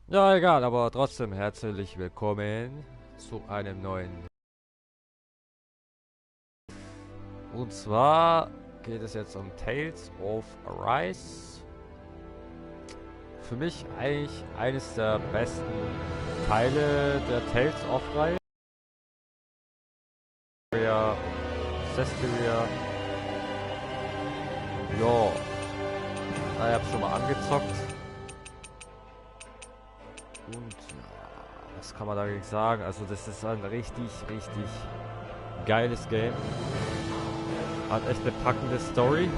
Ja, egal, aber trotzdem herzlich willkommen zu einem neuen. Und zwar geht es jetzt um Tales of Arise. Für mich eigentlich eines der besten Teile der Tales of Reihe. Ja, Cestiria. Ja, ich hab's schon mal angezockt. Und ja, was kann man dagegen sagen? Also das ist ein richtig geiles Game. Hat echt eine packende Story.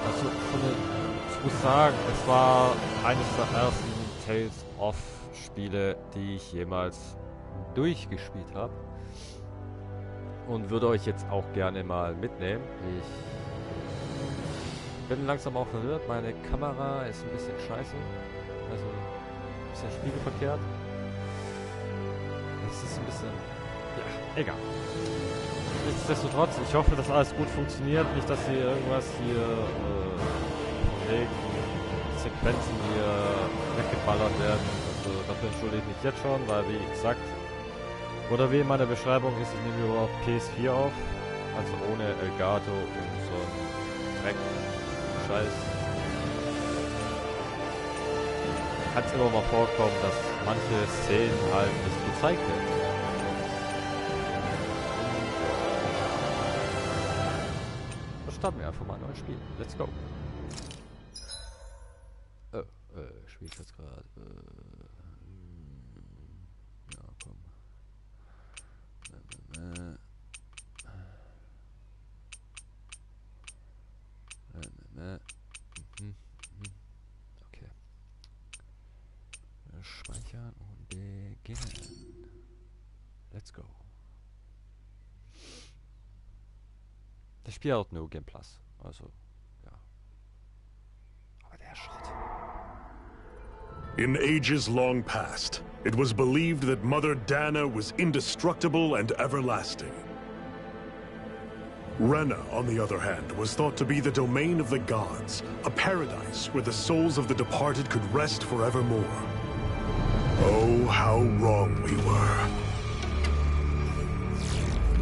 Also ich muss sagen, es war eines der ersten Tales of Spiele, die ich jemals durchgespielt habe. Und würde euch jetzt auch gerne mal mitnehmen. Ich bin langsam auch verwirrt. Meine Kamera ist ein bisschen scheiße. Also ein bisschen spiegelverkehrt. Es ist ein bisschen... Ja, egal. Nichtsdestotrotz, ich hoffe, dass alles gut funktioniert. Nicht, dass hier irgendwas hier von wegen Sequenzen hier weggeballert werden. Also dafür entschuldige ich mich jetzt schon, weil wie gesagt, oder wie in meiner Beschreibung ist, ich nehme überhaupt PS4 auf. Also ohne Elgato und so ein Dreck. Scheiß. Kann es immer mal vorkommen, dass manche Szenen halt nicht gezeigt werden. Starten wir einfach mal ein neues Spiel. Let's go. Spiel ich jetzt gerade. Ja, komm. Okay. Speichern und beginnen. Let's go. Das Spiel hat nur Game Plus. Also, ja. Aber der Schrott. In ages long past, it was believed that Mother Dana was indestructible and everlasting. Rena, on the other hand, was thought to be the domain of the gods, a paradise where the souls of the departed could rest forevermore. Oh, how wrong we were.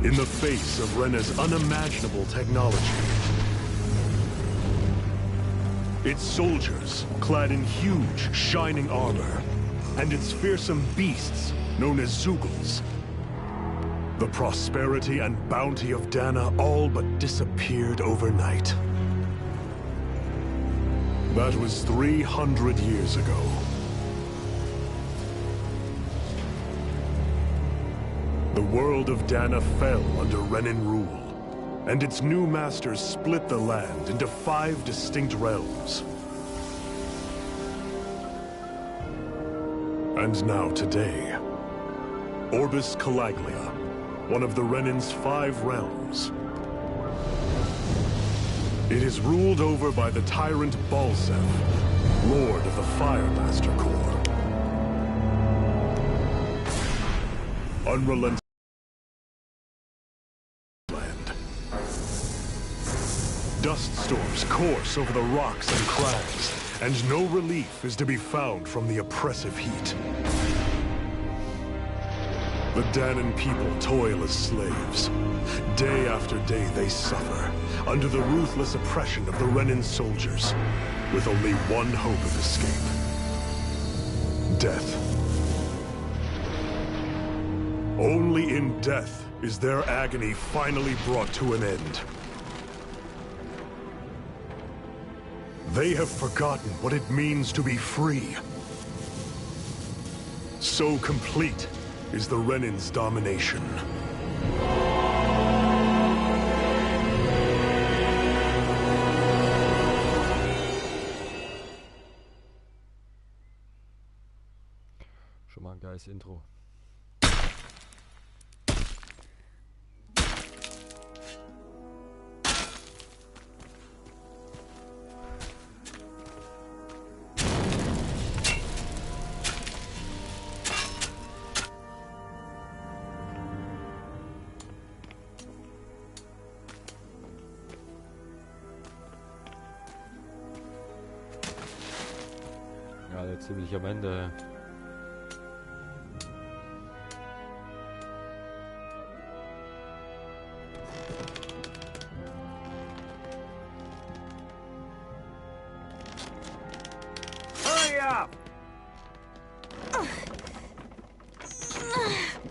In the face of Rena's unimaginable technology, its soldiers, clad in huge, shining armor, and its fearsome beasts, known as Zeugles. The prosperity and bounty of Dana all but disappeared overnight. That was 300 years ago. The world of Dana fell under Renan rule. And its new masters split the land into 5 distinct realms. And now today, Orbis Calaglia, one of the Renan's 5 realms. It is ruled over by the tyrant Balsef, Lord of the Firemaster Corps. Unrelenting dust storms course over the rocks and crags, and no relief is to be found from the oppressive heat. The Danan people toil as slaves. Day after day they suffer, under the ruthless oppression of the Renan soldiers, with only one hope of escape. Death. Only in death is their agony finally brought to an end. They have forgotten what it means to be free. So complete is the Renan's domination. Schon mal ein geiles Intro. Ja, ziemlich am Ende. Hurry up!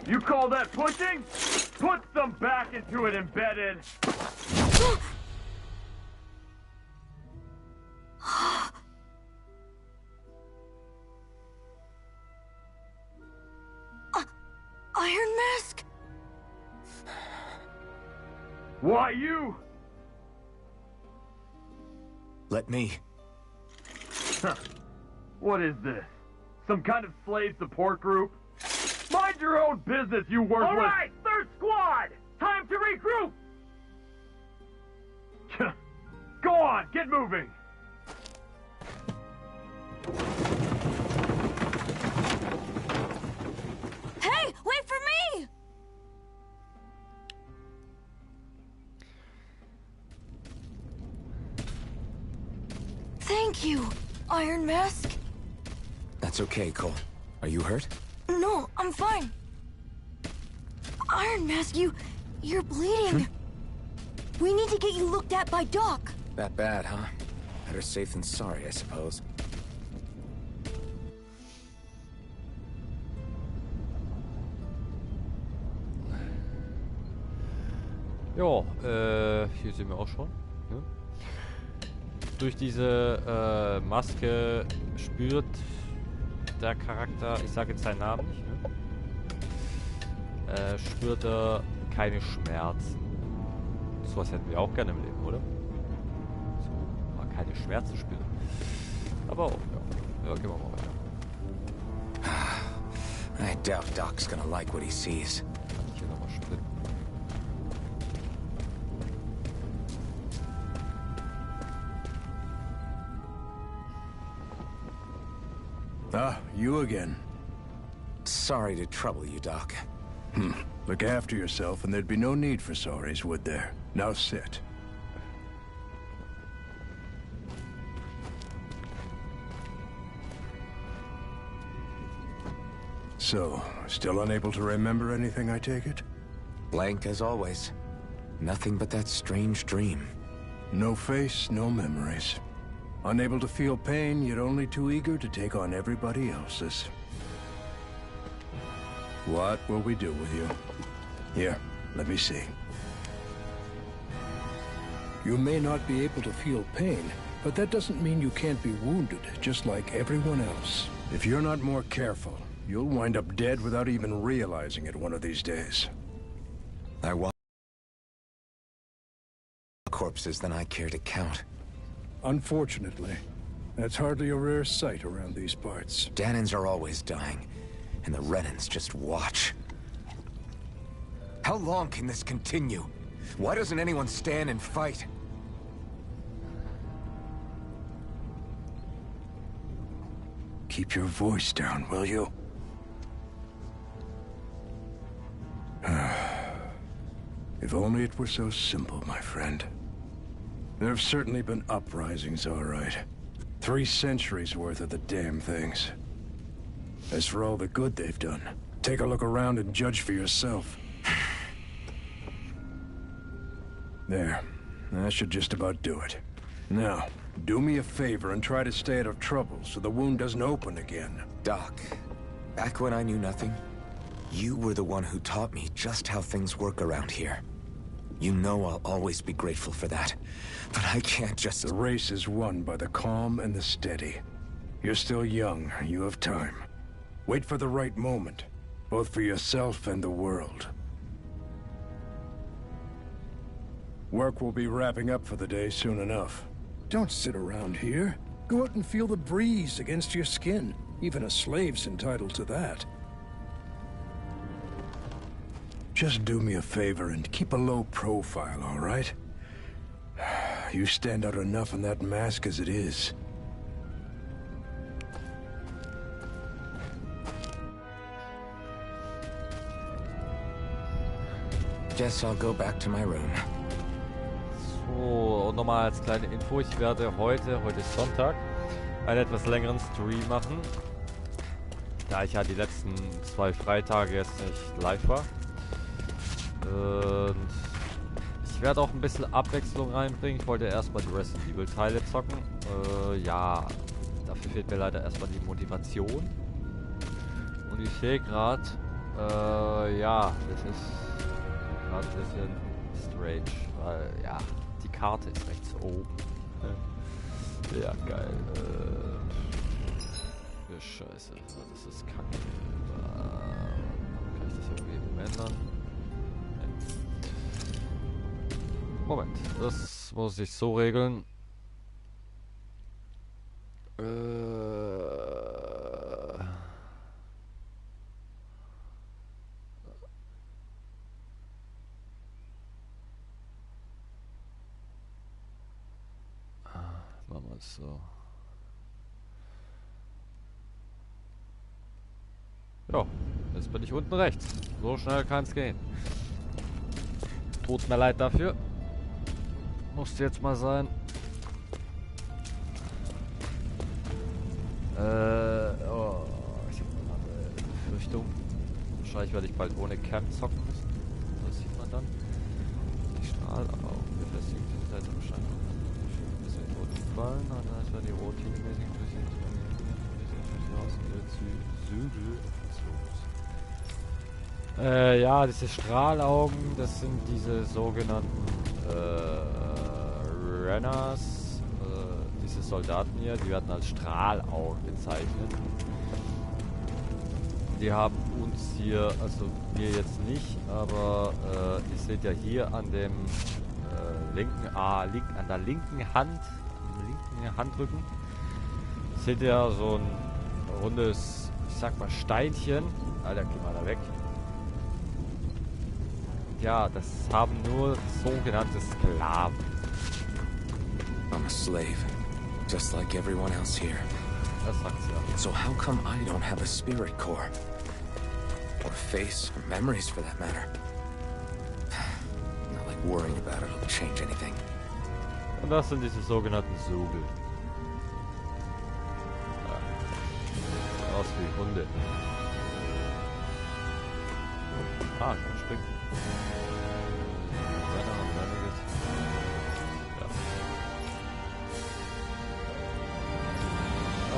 You call that pushing? Put some back into it, embedded! Iron Mask? Why you? Let me. Huh. What is this? Some kind of slave support group? Mind your own business, you worthless... All right, third squad! Time to regroup! Go on, get moving! Hey, wait for me! Thank you, Iron Mask. That's okay, Cole. Are you hurt? No, I'm fine. Iron Mask, you're bleeding. We need to get you looked at by Doc. That bad, huh? Better safe than sorry, I suppose. Ja, hier sehen wir auch schon. Ne? Durch diese Maske spürt der Charakter, ich sage jetzt seinen Namen nicht, ne? Spürt er keine Schmerzen. Sowas hätten wir auch gerne im Leben, oder? So, mal keine Schmerzen spüren. Aber auch, ja. Ja, gehen wir mal weiter. I doubt Doc's gonna like what he sees. Kann ich hier nochmal sprinten? Ah, you again. Sorry to trouble you, Doc. Look after yourself and there'd be no need for sorries, would there? Now sit. So, still unable to remember anything, I take it? Blank as always. Nothing but that strange dream. No face, no memories. Unable to feel pain, yet only too eager to take on everybody else's. What will we do with you? Here, let me see. You may not be able to feel pain, but that doesn't mean you can't be wounded, just like everyone else. If you're not more careful, you'll wind up dead without even realizing it one of these days. I want corpses than I care to count. Unfortunately, that's hardly a rare sight around these parts. Danans are always dying, and the Renans just watch. How long can this continue? Why doesn't anyone stand and fight? Keep your voice down, will you? If only it were so simple, my friend. There have certainly been uprisings, all right. 3 centuries worth of the damn things. As for all the good they've done, take a look around and judge for yourself. There. That should just about do it. Now, do me a favor and try to stay out of trouble so the wound doesn't open again. Doc, back when I knew nothing, you were the one who taught me just how things work around here. You know I'll always be grateful for that, but I can't just... The race is won by the calm and the steady. You're still young, you have time. Wait for the right moment, both for yourself and the world. Work will be wrapping up for the day soon enough. Don't sit around here. Go out and feel the breeze against your skin. Even a slave's entitled to that. Just do me a favor and keep a low profile, all right? You stand out enough in that mask as it is. Guess I'll go back to my room. So, und nochmal als kleine Info, ich werde heute ist Sonntag, einen etwas längeren Stream machen. Da ich ja die letzten 2 Freitage jetzt nicht live war. Und ich werde auch ein bisschen Abwechslung reinbringen. Ich wollte erstmal die Resident Evil Teile zocken. Ja, dafür fehlt mir leider erstmal die Motivation. Und ich sehe gerade, ja, das ist gerade ein bisschen strange, weil ja, die Karte ist rechts oben. Ja, geil. Scheiße, das ist kacke. Kann ich das irgendwie ändern? Moment, das muss ich so regeln. Machen wir es so. Ja, jetzt bin ich unten rechts. So schnell kann es gehen. Tut mir leid dafür. Musste jetzt mal sein. Oh, ich habe eine Befürchtung. Wahrscheinlich werde ich bald ohne Cam zocken müssen. Das sieht man dann. Die Strahl, aber auch befestigt die Seite wahrscheinlich ein bisschen rot gefallen. Dann war die routinemäßig ein bisschen raus. Ja, diese Strahlaugen, das sind diese sogenannten Runners, diese Soldaten hier, die werden als Strahlaugen bezeichnet. Die haben uns hier, also wir jetzt nicht, aber ihr seht ja hier an dem an der linken Hand, am linken Handrücken, seht ihr so ein rundes, ich sag mal Steinchen. Alter, geh mal da weg. Ja, das haben nur sogenannte Sklaven. I'm a slave, just like everyone else here. Das sagt's ja. So how come I don't have a spirit core? Or face, or memories for that matter? Not like worrying about it will change anything. Und das sind diese sogenannten Sugel. Ja. Aus wie Hunde. Ah, kann springen.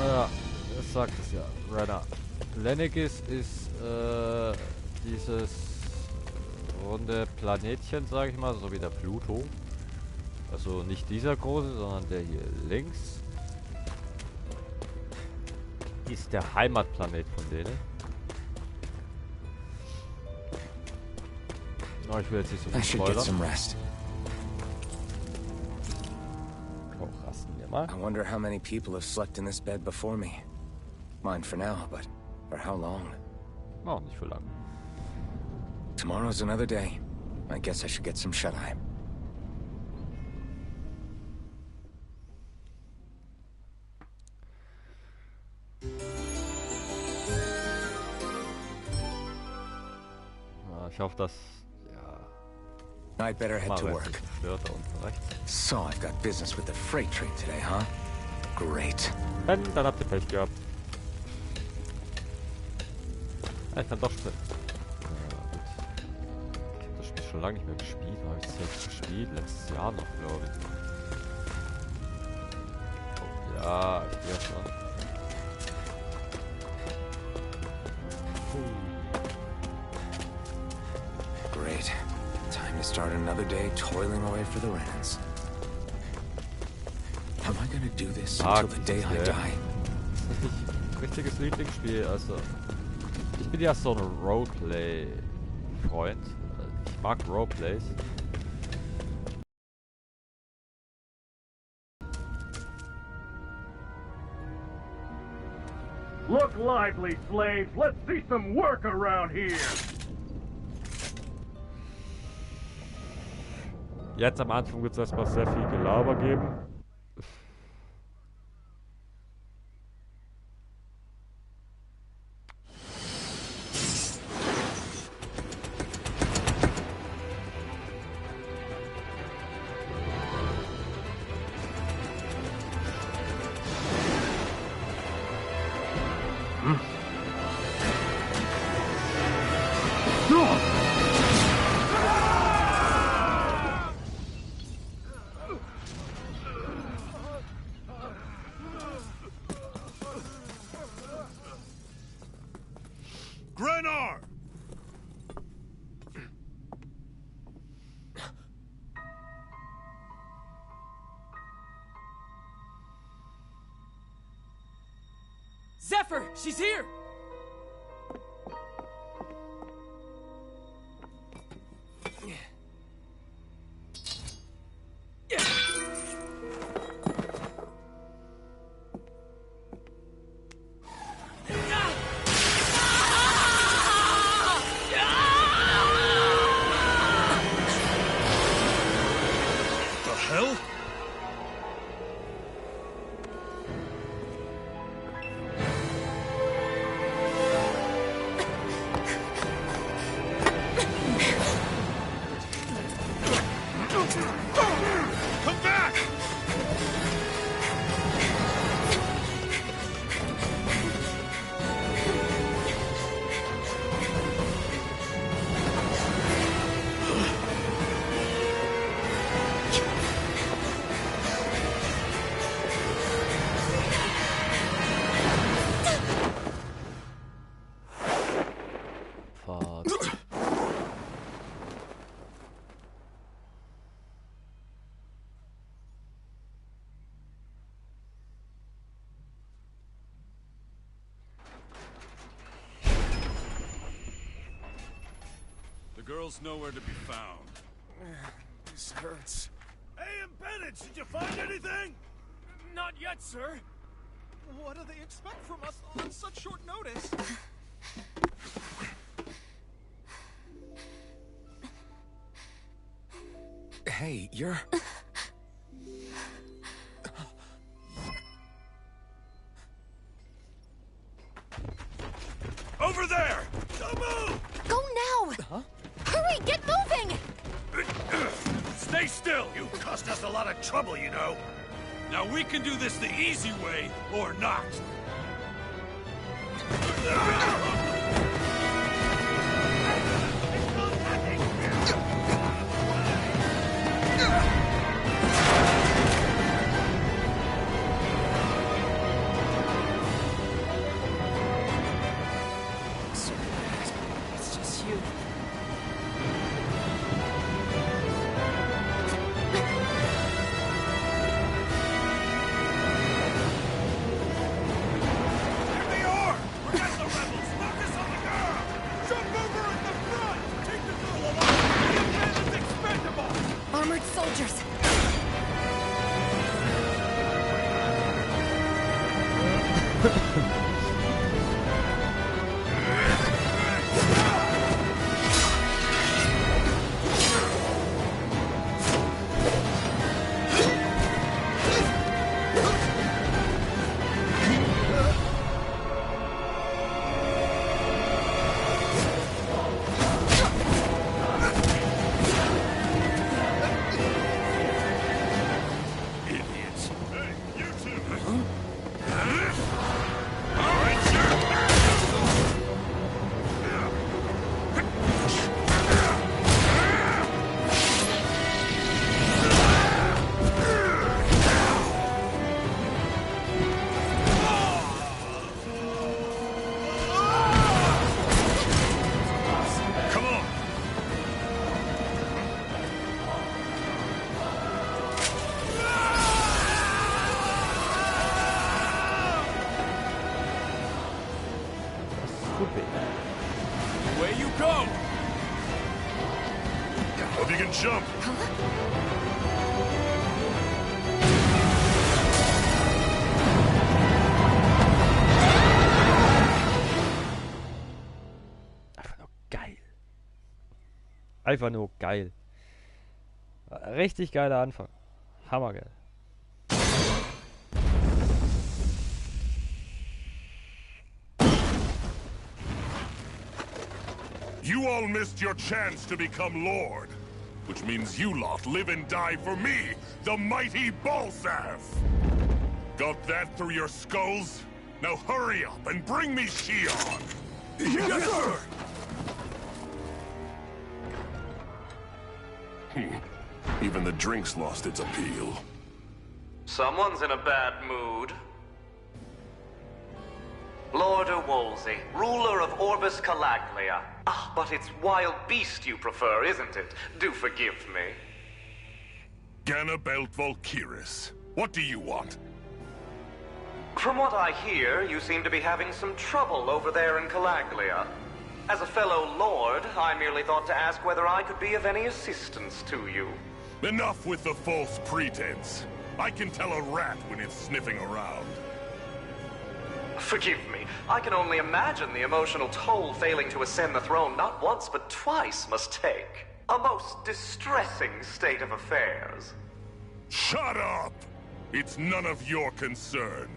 Ja, das sagt es ja. Renner. Lenegis ist dieses runde Planetchen, sage ich mal, so wie der Pluto. Also nicht dieser große, sondern der hier links. Ist der Heimatplanet von denen. Oh, ich will jetzt nicht so viel spoilern. Oh, rasten wir mal. I wonder how many people have slept in this bed before me. Mine for now, but for how long? Oh, nicht für lang. Tomorrow's another day. I guess I should get some shut-eye. Ich hoffe, dass... Ja... I'd better head to work. So, I've got business with the freight train today, huh? Great. Dann habt ihr Pech gehabt. Ich kann doch springen. Ich hab das Spiel schon lange nicht mehr gespielt. Habe ich das jetzt gespielt? Letztes Jahr noch, glaube ich. Oh, ja, ich gehe schon. Great. Time to start another day toiling away for the Renans. Am I gonna do this until the day I die? Das ist nicht ein richtiges Lieblingsspiel, also... Ich bin ja so ein Roleplay-Freund. Ich mag Roleplays. Look lively, slaves! Let's see some work around here! Jetzt am Anfang wird es erstmal sehr viel Gelaber geben. Grenar! Zephyr, she's here! The hell? Come back! Fuck. The girl's nowhere to be found. This hurts. Hey, Bennett, did you find anything? Not yet, sir. What do they expect from us on such short notice? Hey, you're... Over there! Don't move! Go now! Huh? Hurry, get moving! Stay still! You caused us a lot of trouble, you know. Now we can do this the easy way, or not. It's just you. Here they are! We're at the rebels! Focus on the girl! Jump over at the front! Take the girl along! The man is expendable! Armored soldiers! Idiots! Hey, you two! Come on! Stupid. Away you go! Hope you can jump! Einfach nur geil. Einfach nur geil. Richtig geiler Anfang. Hammergeil. You all missed your chance to become Lord, which means you lot live and die for me, the mighty Balsath! Got that through your skulls? Now hurry up and bring me Shion! Yes, sir! Even the drink's lost its appeal. Someone's in a bad mood. Lord Wolsey, ruler of Orbis Calaglia. Ah, but it's wild beast you prefer, isn't it? Do forgive me. Ganabelt Volkiris, what do you want? From what I hear, you seem to be having some trouble over there in Calaglia. As a fellow lord, I merely thought to ask whether I could be of any assistance to you. Enough with the false pretense. I can tell a rat when it's sniffing around. Forgive me. I can only imagine the emotional toll failing to ascend the throne not once but twice must take. A most distressing state of affairs. Shut up! It's none of your concern.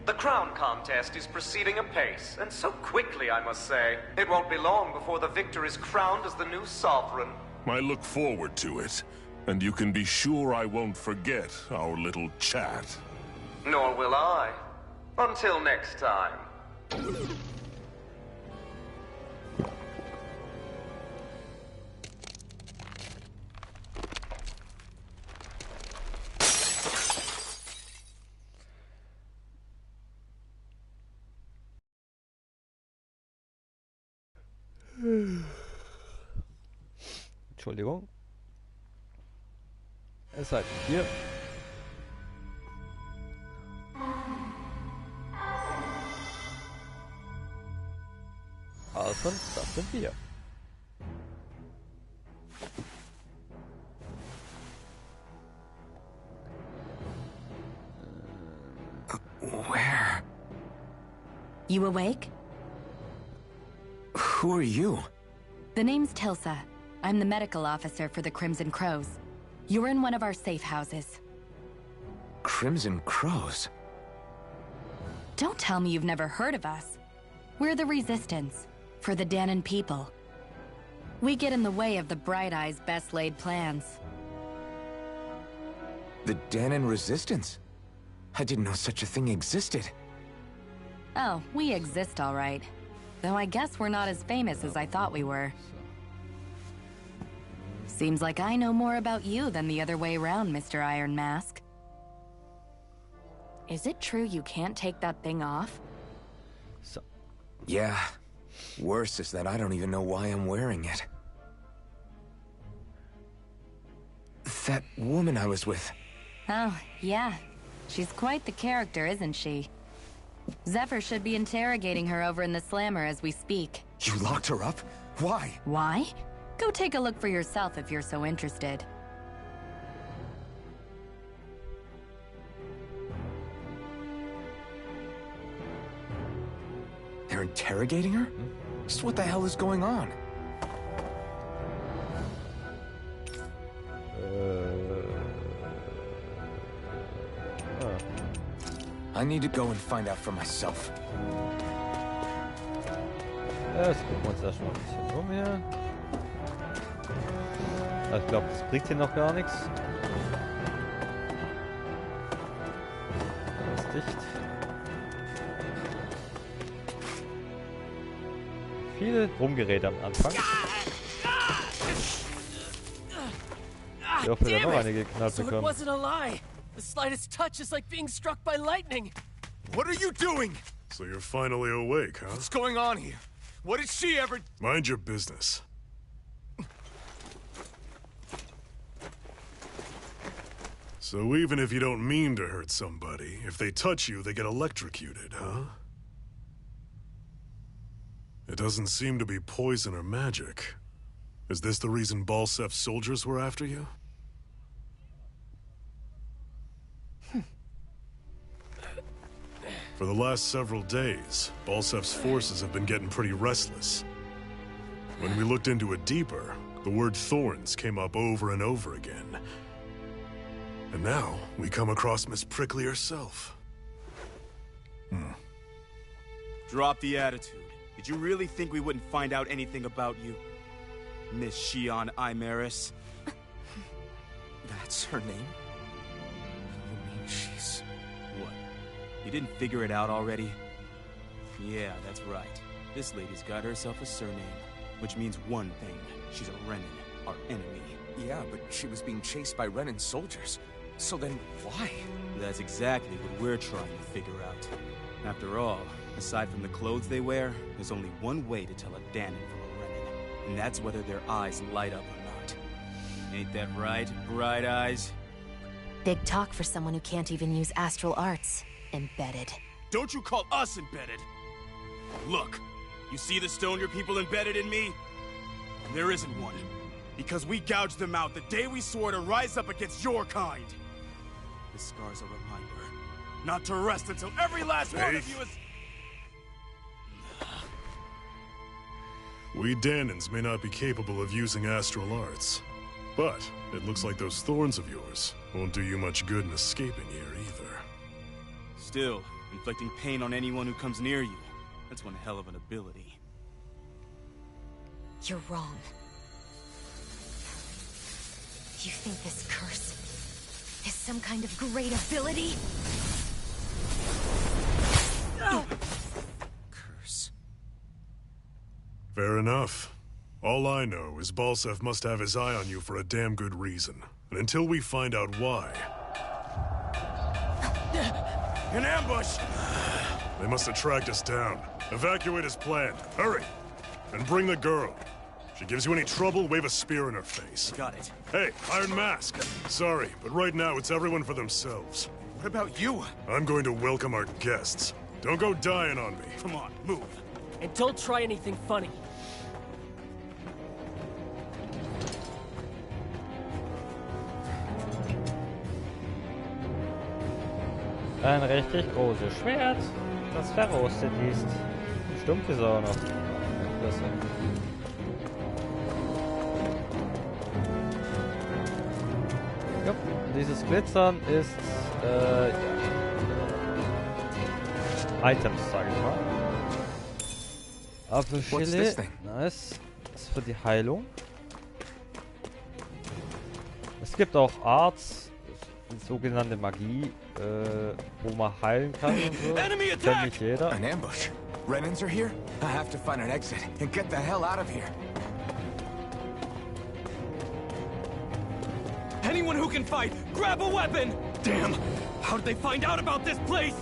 The crown contest is proceeding apace, and so quickly, I must say. It won't be long before the victor is crowned as the new sovereign. I look forward to it, and you can be sure I won't forget our little chat. Nor will I. Until next time. Entschuldigung. Es sei denn hier. Also, das sind wir. Where? You awake? Who are you? The name's Tilsa. I'm the medical officer for the Crimson Crows. You're in one of our safe houses. Crimson Crows? Don't tell me you've never heard of us. We're the Resistance, for the Danon people. We get in the way of the Bright Eye's best-laid plans. The Danon Resistance? I didn't know such a thing existed. Oh, we exist all right. Though I guess we're not as famous as I thought we were. Seems like I know more about you than the other way around, Mr. Iron Mask. Is it true you can't take that thing off? So. Yeah. Worse is that I don't even know why I'm wearing it. That woman I was with. Oh, yeah. She's quite the character, isn't she? Zephyr should be interrogating her over in the Slammer as we speak. You locked her up? Why? Why? Go take a look for yourself if you're so interested. They're interrogating her? Just what the hell is going on? I need to go and find out for myself. Jetzt gucken wir uns erstmal ein bisschen um hier. Ich glaube, das bringt hier noch gar nichts. Das ist dicht. Viel Rumgerät am Anfang. Ich hoffe, wir noch einige geknallt bekommen. So it wasn't a lie. The slightest touch is like being struck by lightning. What are you doing? So you're finally awake, huh? What's going on here? What did she ever... Mind your business. So even if you don't mean to hurt somebody, if they touch you, they get electrocuted, huh? It doesn't seem to be poison or magic. Is this the reason Balsef's soldiers were after you? For the last several days, Balsef's forces have been getting pretty restless. When we looked into it deeper, the word thorns came up over and over again. And now, we come across Miss Prickly herself. Drop the attitude. Did you really think we wouldn't find out anything about you? Miss Shion Imaris? That's her name? You mean she's... What? You didn't figure it out already? Yeah, that's right. This lady's got herself a surname, which means one thing. She's a Renin, our enemy. Yeah, but she was being chased by Renin soldiers. So then, why? That's exactly what we're trying to figure out. After all, aside from the clothes they wear, there's only one way to tell a Danon from a Renin, and that's whether their eyes light up or not. Ain't that right, Bright Eyes? Big talk for someone who can't even use astral arts. Embedded. Don't you call us embedded! Look, you see the stone your people embedded in me? There isn't one. Because we gouged them out the day we swore to rise up against your kind. This scar's a reminder, not to rest until every last one of you is... We Danons may not be capable of using astral arts, but it looks like those thorns of yours won't do you much good in escaping here either. Still, inflicting pain on anyone who comes near you, that's one hell of an ability. You're wrong. You think this curse is some kind of great ability? Curse. Fair enough. All I know is Balsev must have his eye on you for a damn good reason. And until we find out why... An ambush! They must have tracked us down. Evacuate as planned. Hurry! And bring the girl. She gives you any trouble, wave a spear in her face. Got it. Hey, Iron Mask. Sorry, but right now it's everyone for themselves. What about you? I'm going to welcome our guests. Don't go dying on me. Come on, move. And don't try anything funny. Ein richtig großes Schwert, das verrostet ist. Stumpf ist auch noch. Klasse. Ja, dieses Glitzern ist Items, sage ich mal. Apfelschille, nice. Das ist für die Heilung. Es gibt auch Arts, sogenannte Magie, wo man heilen kann und so. Kennt nicht jeder. An ambush. Renins are here? I have to find an exit and get the hell out of here. Anyone who can fight, grab a weapon! Damn! How did they find out about this place?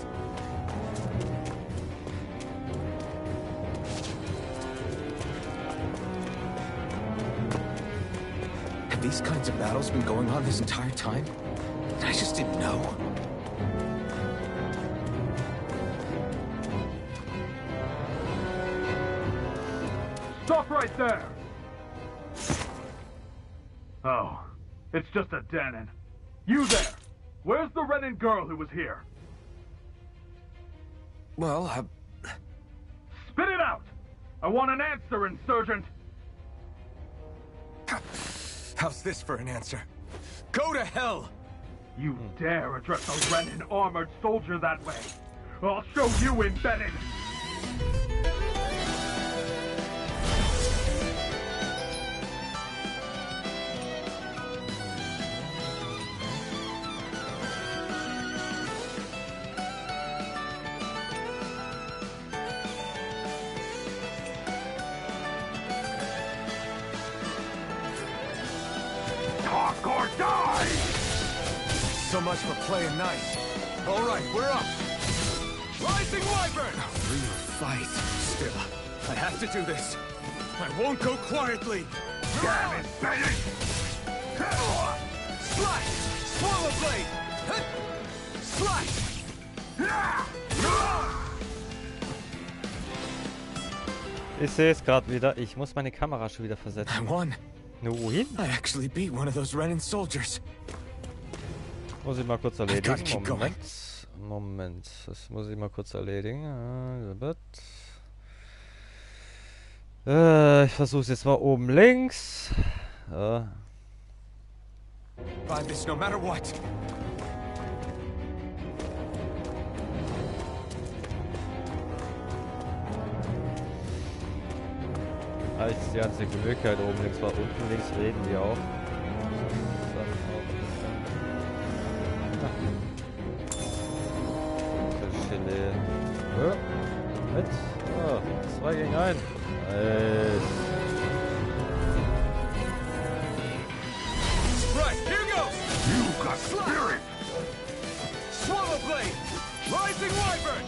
Have these kinds of battles been going on this entire time? I just didn't know. Stop right there! Oh, it's just a Danon. You there! Where's the Renin girl who was here? Well, Spit it out! I want an answer, Insurgent! How's this for an answer? Go to hell! You dare address a Renin armored soldier that way? I'll show you embedded! Talk or die! So much for playing nice. All right, we're up. Rising Wyvern! A real fight. Still, I have to do this. I won't go quietly. Damn it, Benny! Slash! Swallow blade! Slash! Ich sehe es gerade wieder. Ich muss meine Kamera schon wieder versetzen. I won. Wohin? I actually beat one of those Renin soldiers. Muss ich mal kurz erledigen. Moment. Das muss ich mal kurz erledigen. Ich versuche es jetzt mal oben links. Find this no matter what. Das ist die einzige Möglichkeit oben links, weil unten links reden die auch. Mit. 2 gegen 1. Right, here goes! You got spirit! Swallow blade! Rising wyvern!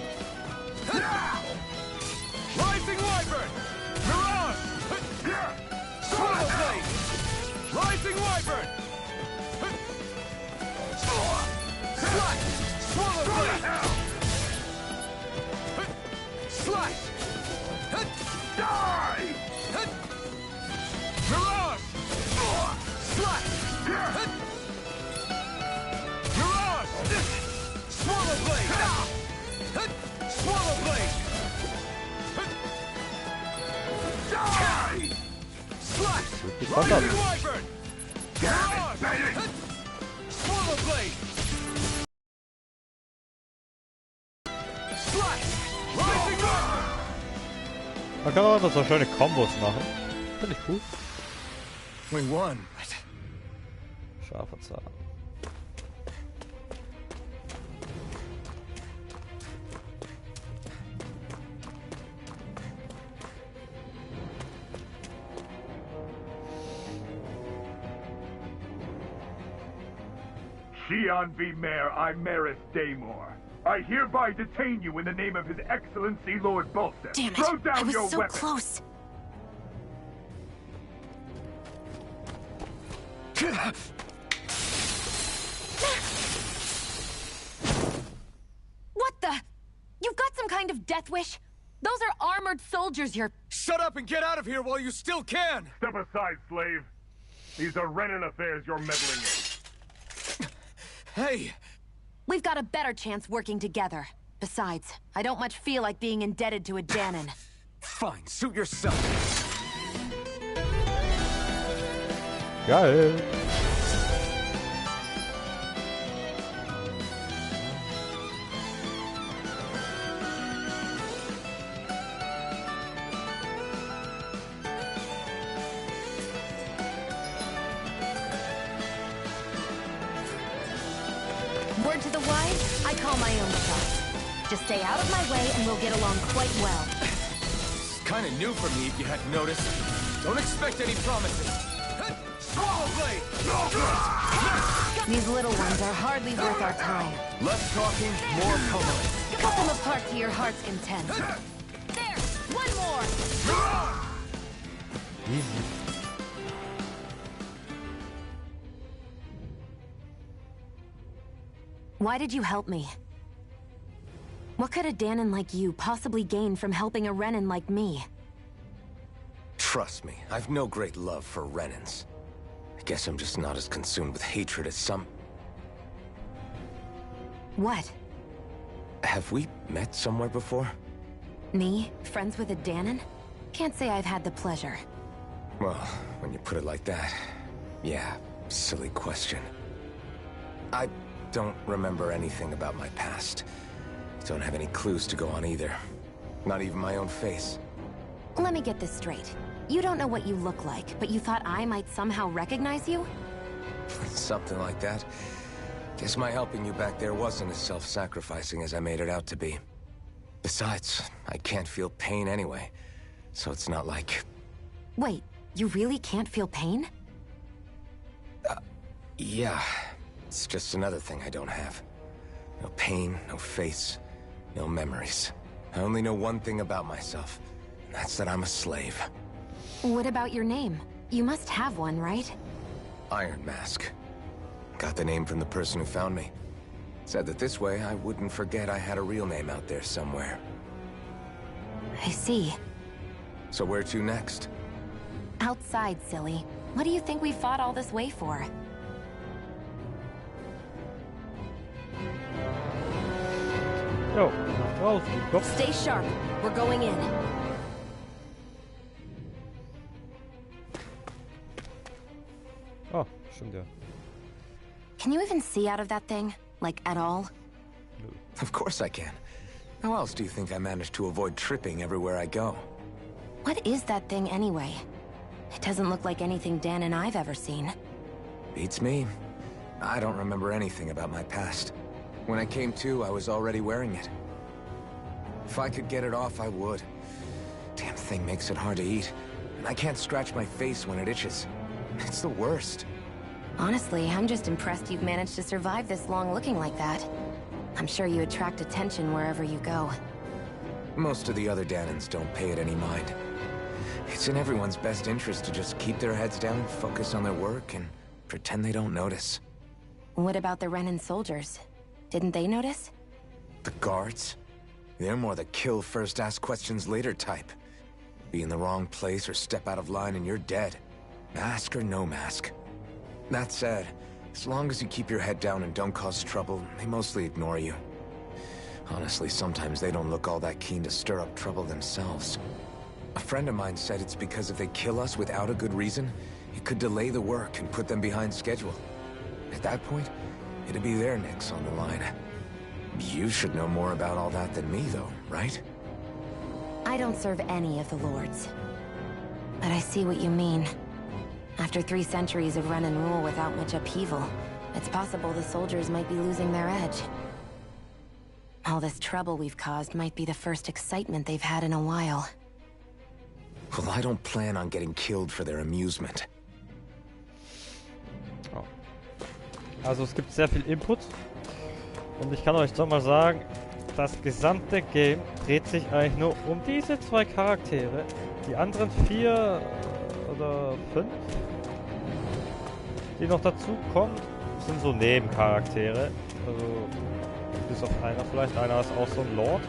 Rising wyvern! Mirage! Swallow blade! Rising wyvern! Slash! Swallow blade! Slash! Die! Mirage! Slash! Mirage! Swallow blade! Swallow blade! Die! Slash! Fuck up. Rising wyvern! Mirage! Swallow blade! Slash! Rising wyvern! Man kann auch so schöne Kombos machen. Finde ich cool. We won. Scharfer Zahn. Shion v. Mayor, I Maris Daymore. I hereby detain you in the name of His Excellency Lord Bolster. Damn it! Throw down I was your so weapon. close. What the? You've got some kind of death wish? Those are armored soldiers you're... Shut up and get out of here while you still can! Step aside, slave. These are Renan affairs you're meddling in. Hey! We've got a better chance working together. Besides, I don't much feel like being indebted to a Danon. Fine, suit yourself. Geil. Word to the wise, I call my own shot. Just stay out of my way and we'll get along quite well. It's kind of new for me, if you hadn't noticed. Don't expect any promises. Swallow blade! These little ones are hardly worth our time. Less talking, more pummeling. Cut them apart to your heart's content. There! One more! Why did you help me? What could a Danon like you possibly gain from helping a Renan like me? Trust me, I've no great love for Renans. I guess I'm just not as consumed with hatred as some... What? Have we met somewhere before? Me? Friends with a Danon? Can't say I've had the pleasure. Well, when you put it like that, yeah, silly question. I don't remember anything about my past. Don't have any clues to go on either. Not even my own face. Let me get this straight. You don't know what you look like, but you thought I might somehow recognize you? Something like that. Guess my helping you back there wasn't as self-sacrificing as I made it out to be. Besides, I can't feel pain anyway, so it's not like... Wait, you really can't feel pain? Yeah. It's just another thing I don't have. No pain, no face, no memories. I only know one thing about myself, and that's that I'm a slave. What about your name? You must have one, right? Iron Mask. Got the name from the person who found me. Said that this way I wouldn't forget I had a real name out there somewhere. I see. So where to next? Outside, silly. What do you think we fought all this way for? Jo, nach draußen. Kopf. Stay sharp. We're going in. Oh, stimmt ja. Can you even see out of that thing? Like, at all? Of course I can. How else do you think I managed to avoid tripping everywhere I go? What is that thing anyway? It doesn't look like anything Dan and I've ever seen. Beats me. I don't remember anything about my past. When I came to, I was already wearing it. If I could get it off, I would. Damn thing makes it hard to eat. And I can't scratch my face when it itches. It's the worst. Honestly, I'm just impressed you've managed to survive this long looking like that. I'm sure you attract attention wherever you go. Most of the other Danans don't pay it any mind. It's in everyone's best interest to just keep their heads down, focus on their work, and pretend they don't notice. What about the Renan soldiers? Didn't they notice? The guards? They're more the kill first, ask questions later type. Be in the wrong place or step out of line and you're dead. Mask or no mask. That said, as long as you keep your head down and don't cause trouble, they mostly ignore you. Honestly, sometimes they don't look all that keen to stir up trouble themselves. A friend of mine said it's because if they kill us without a good reason, it could delay the work and put them behind schedule. At that point, it'd be their necks on the line. You should know more about all that than me, though, right? I don't serve any of the lords. But I see what you mean. After 3 centuries of run and rule without much upheaval, it's possible the soldiers might be losing their edge. All this trouble we've caused might be the first excitement they've had in a while. Well, I don't plan on getting killed for their amusement. Oh. Also es gibt sehr viel Input. Und ich kann euch doch mal sagen, das gesamte Game dreht sich eigentlich nur um diese 2 Charaktere. Die anderen 4 oder 5, die noch dazu kommen, sind so Nebencharaktere. Also bis auf einer vielleicht. Einer ist auch so ein Lord,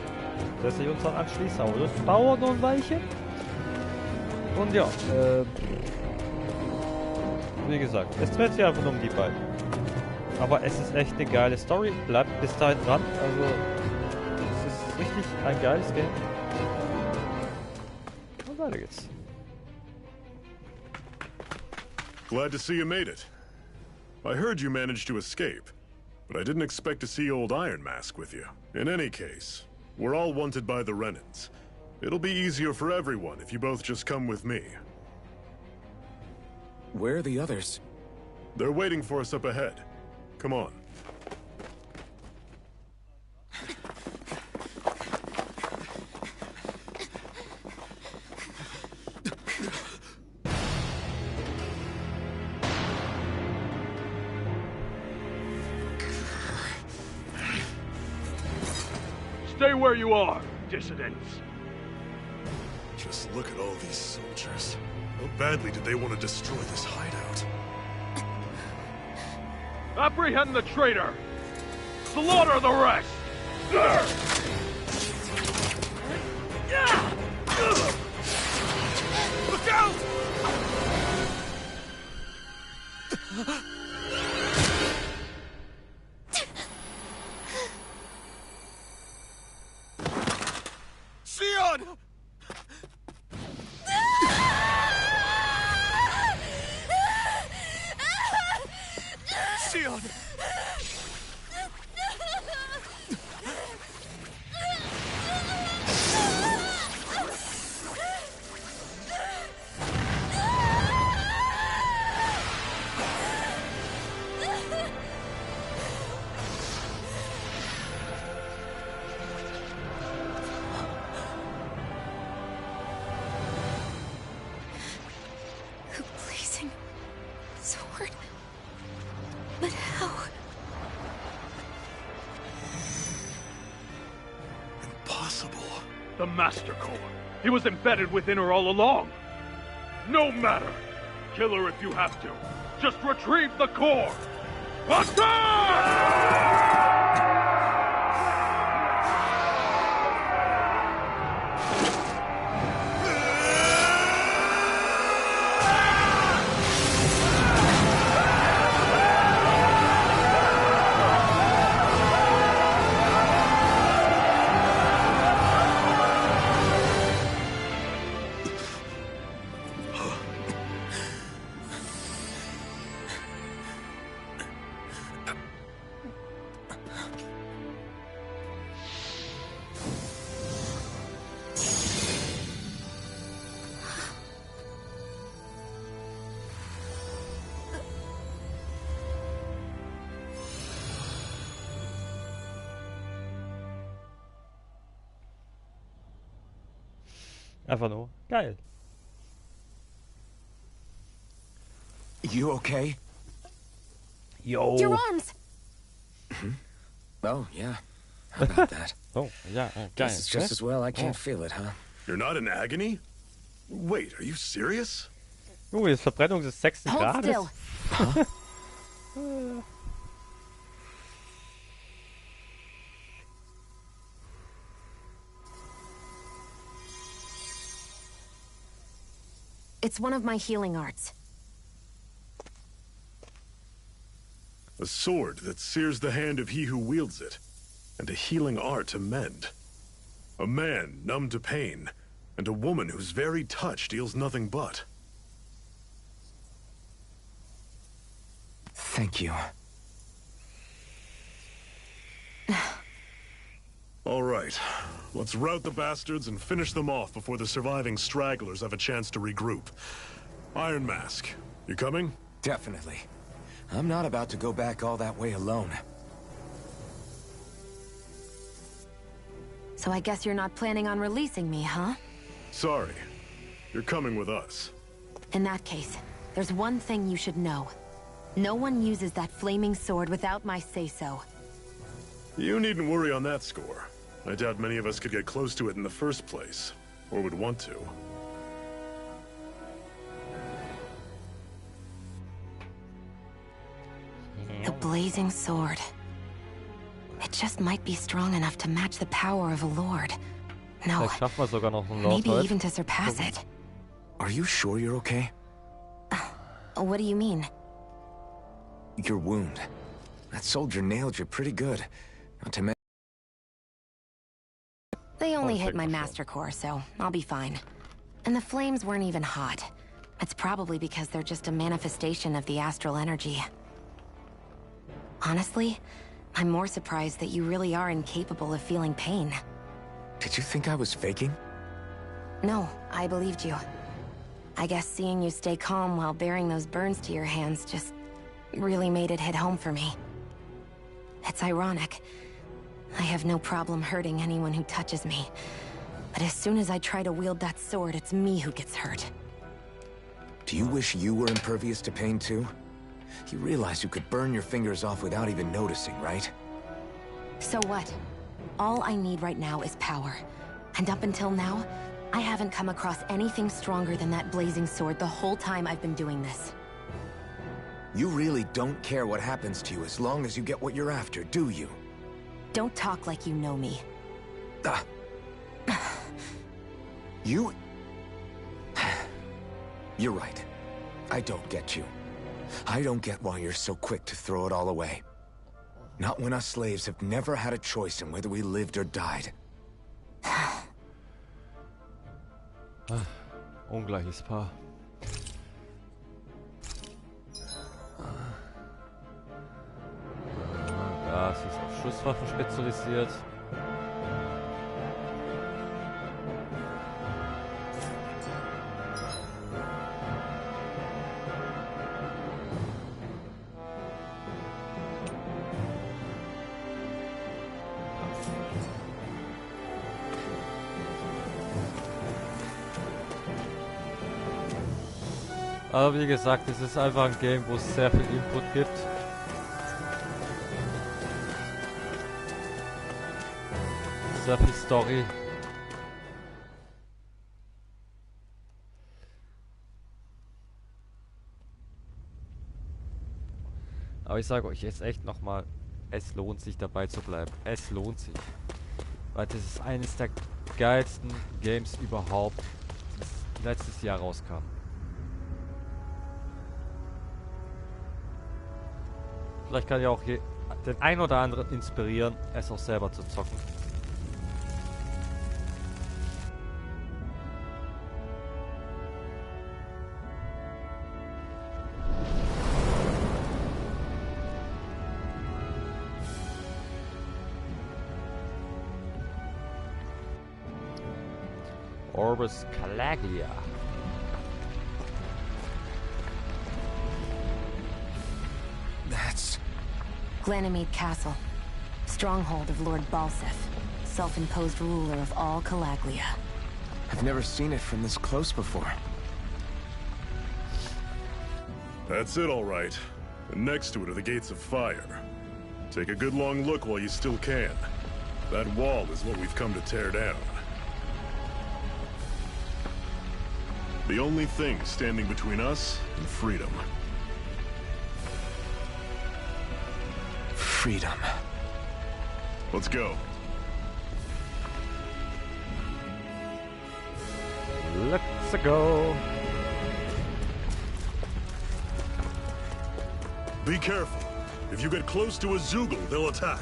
der sich uns dann anschließt. Aber das dauert noch ein Weilchen. Und ja, wie gesagt, es dreht sich einfach nur um die beiden. Aber es ist echt eine geile Story. Bleibt bis dahin dran. Also, es ist richtig ein geiles Game. Und weiter geht's. Glad to see you made it. I heard you managed to escape, but I didn't expect to see old Iron Mask with you. In any case, we're all wanted by the Renans. It'll be easier for everyone if you both just come with me. Where are the others? They're waiting for us up ahead. Come on. Stay where you are, dissidents. Just look at all these soldiers. How badly did they want to destroy this hideout? Apprehend the traitor! Slaughter the rest! Look out! Sion! Sion! Blazing sword. But how? Impossible. The Master Core. He was embedded within her all along. No matter. Kill her if you have to. Just retrieve the core. Attack! Einfach nur geil. You okay? Yo. Your arms! Oh, yeah. How about that? Oh, ja, geil. Guess it's just as well I can't feel it, huh? You're not in agony? Wait, are you serious? Oh, jetzt Verbrennung des 6. Hold Grades. still. It's one of my healing arts. A sword that sears the hand of he who wields it, and a healing art to mend. A man numb to pain, and a woman whose very touch deals nothing but. Thank you. All right, let's rout the bastards and finish them off before the surviving stragglers have a chance to regroup. Iron Mask, you coming? Definitely. I'm not about to go back all that way alone. So I guess you're not planning on releasing me, huh? Sorry, you're coming with us. In that case, there's one thing you should know. No one uses that flaming sword without my say-so. You needn't worry on that score. I doubt many of us could get close to it in the first place, or would want to. The blazing sword. It just might be strong enough to match the power of a lord. No, Vielleicht schaffen wir sogar noch einen Lord maybe heute. even to surpass it. Are you sure you're okay? What do you mean? Your wound. That soldier nailed you pretty good. Not to mention... They only hit my master core, so I'll be fine. And the flames weren't even hot. It's probably because they're just a manifestation of the astral energy. Honestly, I'm more surprised that you really are incapable of feeling pain. Did you think I was faking? No, I believed you. I guess seeing you stay calm while bearing those burns to your hands just really made it hit home for me. It's ironic. I have no problem hurting anyone who touches me. But as soon as I try to wield that sword, it's me who gets hurt. Do you wish you were impervious to pain too? You realize you could burn your fingers off without even noticing, right? So what? All I need right now is power. And up until now, I haven't come across anything stronger than that blazing sword the whole time I've been doing this. You really don't care what happens to you as long as you get what you're after, do you? Don't talk like you know me. You... You're right. I don't get you. I don't get why you're so quick to throw it all away. Not when us slaves have never had a choice in whether we lived or died. Ungleiches Paar. Ja, sie ist auf Schusswaffen spezialisiert. Aber wie gesagt, es ist einfach ein Game, wo es sehr viel Input gibt. Sehr viel Story. Aber ich sage euch jetzt echt nochmal, es lohnt sich dabei zu bleiben. Es lohnt sich. Weil das ist eines der geilsten Games überhaupt, das letztes Jahr rauskam. Vielleicht kann ja auch den ein oder anderen inspirieren, es auch selber zu zocken. Orbis Calaglia. That's... Glanimede Castle. Stronghold of Lord Balseth. Self-imposed ruler of all Calaglia. I've never seen it from this close before. That's it, all right. And next to it are the gates of fire. Take a good long look while you still can. That wall is what we've come to tear down. The only thing standing between us and freedom. Freedom. Let's go. Let's go. Be careful. If you get close to a Zoogle, they'll attack.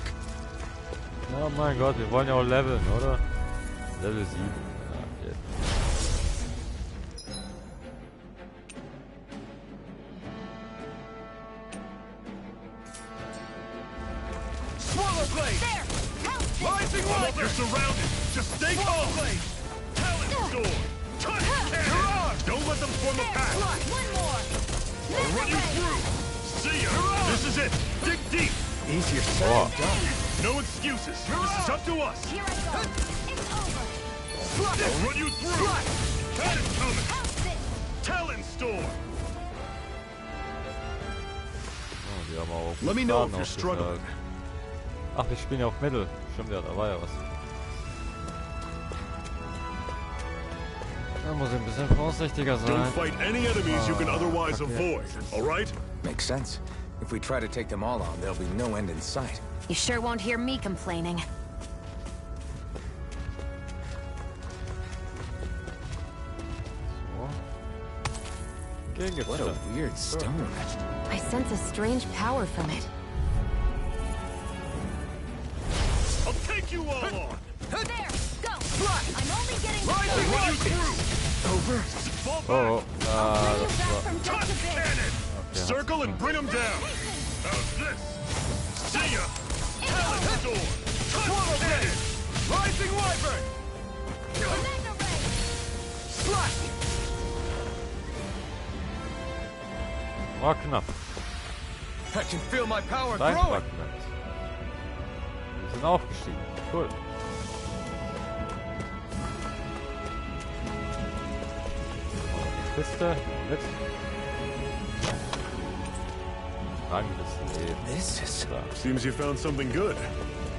Oh mein Gott, wir wollen ja auch leveln, oder? Level 7. Ja, okay. Swallow blade! There! Help! Rising Wyvern! You're surrounded. Just stay Swallow calm. blade! Talent storm. Touch cannon. You're on! Don't let them form a pack. One more! I'll run you through. See ya. This is it. Dig deep. Easier said than done. No excuses. This is up to us. Here I go! It's over! I'll run you through. Cannon's coming. Help this! Talent storm. Oh, die haben auch Let me know if Schaden you're struggling. aufgetragen. Ach, wir spielen ja auf Mittel. Stimmt ja, da war ja was. Da muss ich ein bisschen vorsichtiger sein. Don't fight any enemies you can otherwise avoid. All right? Makes sense. If we try to take them all on, there'll be no end in sight. You sure won't hear me complaining. So. What a weird stone. I sense a strange power from it. I'll take you all on. There! Go! I'm only getting I'll run you through. Over? Fall back. Oh, Bring you das back war... from death Touch to big! cannon. Okay, Circle and bring them down. How's this? See ya. Talent storm. Touch cannon. Rising Wyvern! Mega ray! Slash! War knapp. I can feel my power Dein growing! Fragment. Wir sind aufgestiegen. Cool. Kiste mit Rangliste. This is... Da. Seems you found something good.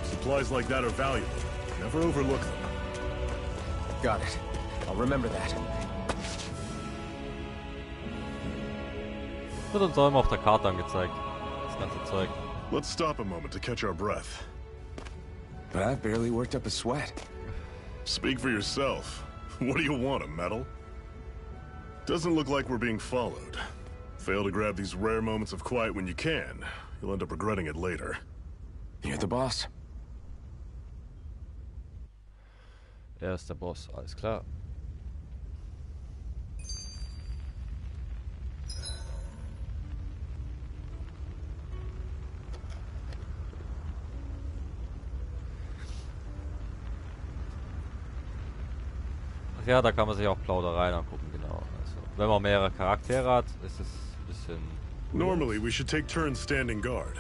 Supplies like that are valuable. Never overlook them. Got it. I'll remember that. Wird uns auch immer auf der Karte angezeigt. Das ganze Zeug. Let's stop a moment to catch our breath. But I've barely worked up a sweat. Speak for yourself. What do you want, a medal? Doesn't look like we're being followed. Fail to grab these rare moments of quiet when you can. You'll end up regretting it later. You're the boss. Er ist der Boss, alles klar. Ach ja, da kann man sich auch Plaudereien angucken, genau. Also, wenn man mehrere Charaktere hat, ist es ein bisschen... Normally, we should take turns standing guard.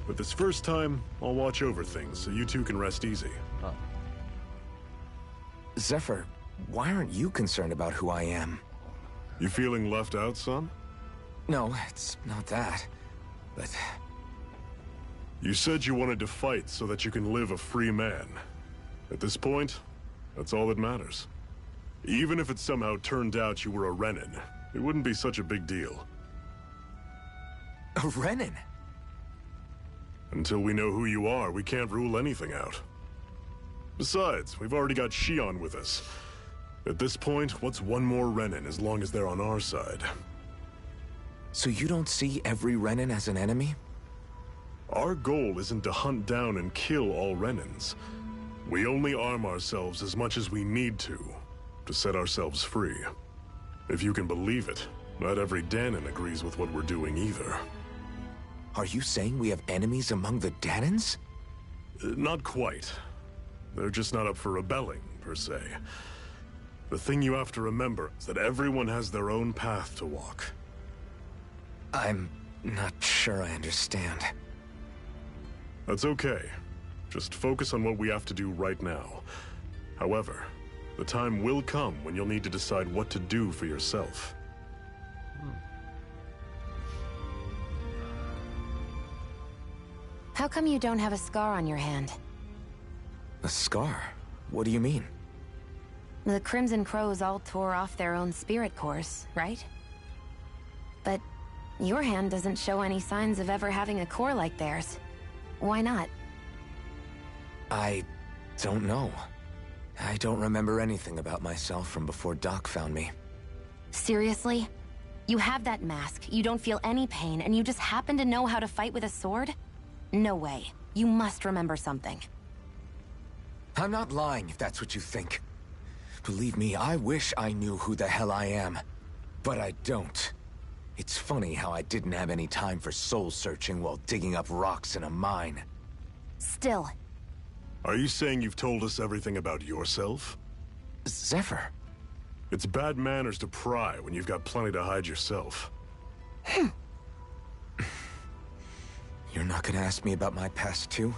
But this first time, I'll watch over things so you two can rest easy. Ah. Zephyr, why aren't you concerned about who I am? You feeling left out, son? No, it's not that. But... You said you wanted to fight so that you can live a free man. At this point, that's all that matters. Even if it somehow turned out you were a Renin, it wouldn't be such a big deal. A Renin? Until we know who you are, we can't rule anything out. Besides, we've already got Shion with us. At this point, what's one more Renin as long as they're on our side? So you don't see every Renin as an enemy? Our goal isn't to hunt down and kill all Renins. We only arm ourselves as much as we need to set ourselves free. If you can believe it, not every Danon agrees with what we're doing either. Are you saying we have enemies among the Danons? Not quite. They're just not up for rebelling, per se. The thing you have to remember is that everyone has their own path to walk. I'm not sure I understand. That's okay. Just focus on what we have to do right now. However, The time will come when you'll need to decide what to do for yourself. How come you don't have a scar on your hand? A scar? What do you mean? The Crimson Crows all tore off their own spirit cores, right? But your hand doesn't show any signs of ever having a core like theirs. Why not? I don't know. I don't remember anything about myself from before Doc found me. Seriously? You have that mask, you don't feel any pain, and you just happen to know how to fight with a sword? No way. You must remember something. I'm not lying if that's what you think. Believe me, I wish I knew who the hell I am. But I don't. It's funny how I didn't have any time for soul-searching while digging up rocks in a mine. Still. Are you saying you've told us everything about yourself? Zephyr. It's bad manners to pry when you've got plenty to hide yourself. You're not gonna ask me about my past, too?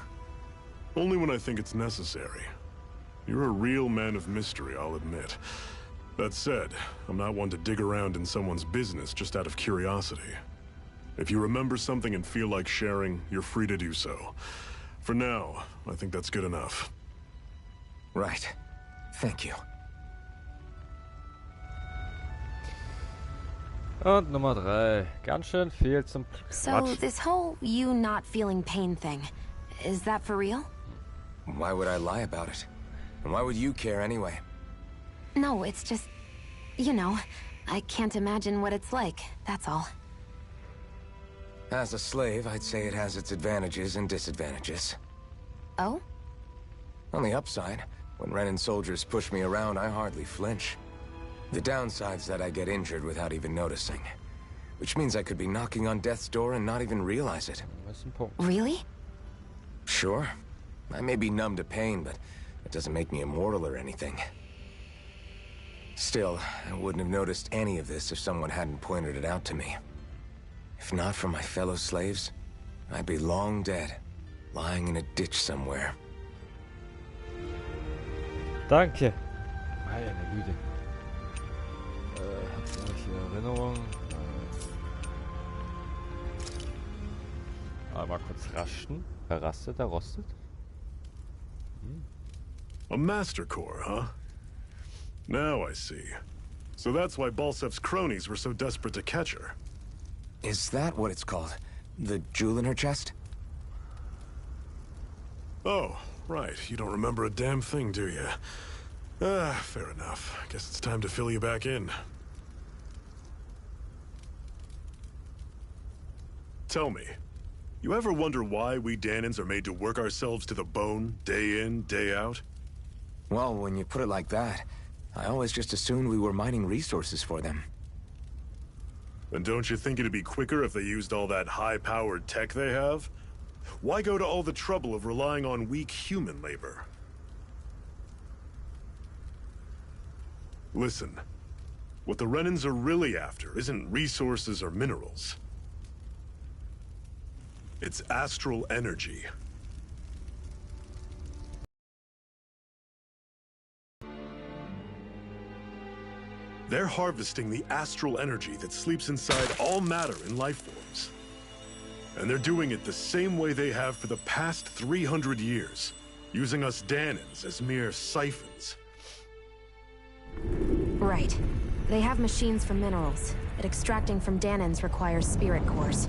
Only when I think it's necessary. You're a real man of mystery, I'll admit. That said, I'm not one to dig around in someone's business just out of curiosity. If you remember something and feel like sharing, you're free to do so. For now, I think that's good enough. Right. Thank you. Und Nummer 3. Ganz schön viel zum So, Quatsch. this whole you not feeling pain thing, is that for real? Why would I lie about it? And why would you care anyway? No, it's just... You know, I can't imagine what it's like, that's all. As a slave, I'd say it has its advantages and disadvantages. Oh? On the upside, when Renan soldiers push me around, I hardly flinch. The downside's that I get injured without even noticing. Which means I could be knocking on death's door and not even realize it. Really? Sure. I may be numb to pain, but that doesn't make me immortal or anything. Still, I wouldn't have noticed any of this if someone hadn't pointed it out to me. If not for my fellow slaves, I'd be long dead, lying in a ditch somewhere. Danke. Meine Güte. Habt ihr hier Erinnerung? Mal kurz raschen. Wer rastet, der rostet. A master core, huh? Now I see. So that's why Balsef's cronies were so desperate to catch her. Is that what it's called? The jewel in her chest? Oh, right. You don't remember a damn thing, do you? Ah, fair enough. Guess it's time to fill you back in. Tell me, you ever wonder why we Danans are made to work ourselves to the bone, day in, day out? Well, when you put it like that, I always just assumed we were mining resources for them. And don't you think it'd be quicker if they used all that high-powered tech they have? Why go to all the trouble of relying on weak human labor? Listen, what the Renans are really after isn't resources or minerals. It's astral energy. They're harvesting the astral energy that sleeps inside all matter in life forms. And they're doing it the same way they have for the past 300 years, using us Danans as mere siphons. Right. They have machines for minerals, but extracting from Danans requires spirit cores.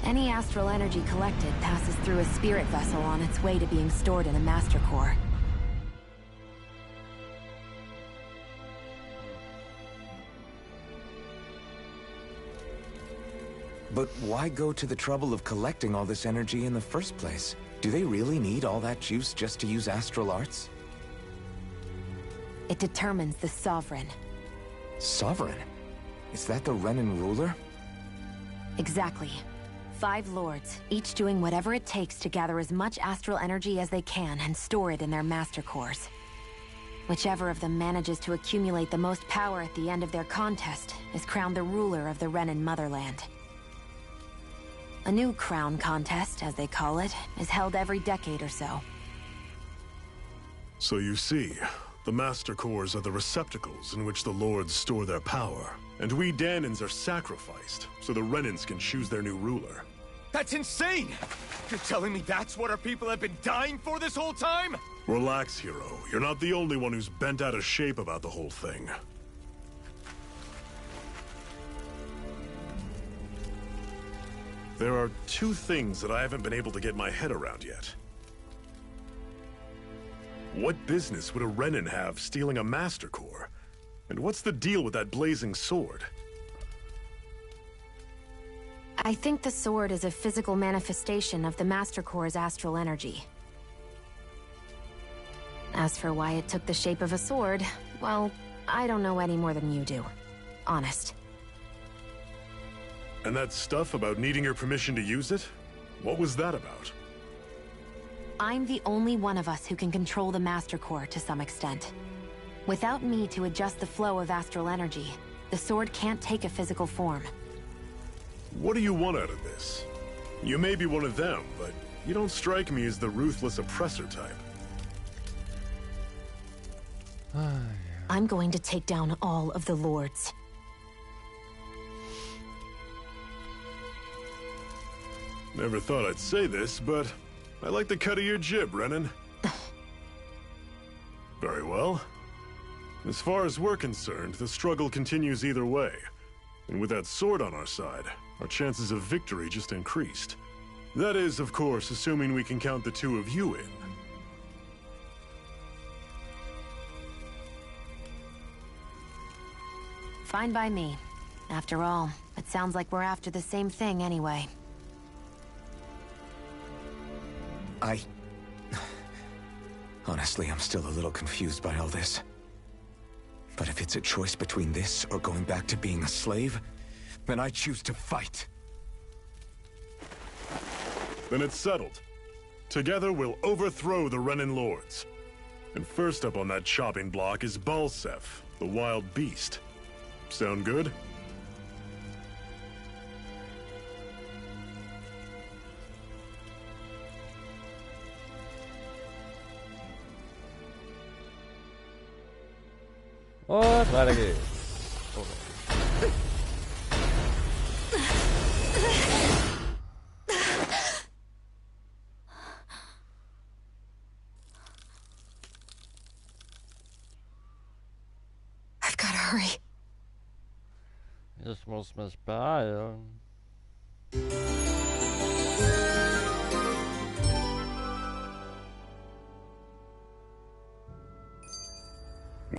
Any astral energy collected passes through a spirit vessel on its way to being stored in a master core. But why go to the trouble of collecting all this energy in the first place? Do they really need all that juice just to use astral arts? It determines the Sovereign. Sovereign? Is that the Renan ruler? Exactly. 5 lords, each doing whatever it takes to gather as much astral energy as they can and store it in their master cores. Whichever of them manages to accumulate the most power at the end of their contest is crowned the ruler of the Renan motherland. A new crown contest, as they call it, is held every decade or so. So you see, The Master Cores are the receptacles in which the Lords store their power, and we Danans are sacrificed so the Renans can choose their new ruler. That's insane! You're telling me that's what our people have been dying for this whole time? Relax, hero. You're not the only one who's bent out of shape about the whole thing. There are two things that I haven't been able to get my head around yet. What business would a Renan have stealing a Master Core? And what's the deal with that blazing sword? I think the sword is a physical manifestation of the Master Core's astral energy. As for why it took the shape of a sword, well, I don't know any more than you do. Honest. And that stuff about needing your permission to use it? What was that about? I'm the only one of us who can control the Master Core to some extent. Without me to adjust the flow of astral energy, the sword can't take a physical form. What do you want out of this? You may be one of them, but you don't strike me as the ruthless oppressor type. I'm going to take down all of the Lords. Never thought I'd say this, but I like the cut of your jib, Renan. Very well. As far as we're concerned, the struggle continues either way. And with that sword on our side, our chances of victory just increased. That is, of course, assuming we can count the two of you in. Fine by me. After all, it sounds like we're after the same thing anyway. Honestly, I'm still a little confused by all this. But if it's a choice between this or going back to being a slave, then I choose to fight. Then it's settled. Together we'll overthrow the Renan Lords. And first up on that chopping block is Balsef, the wild beast. Sound good? Und weiter geht's. I've got to hurry. Ich muss mich beeilen.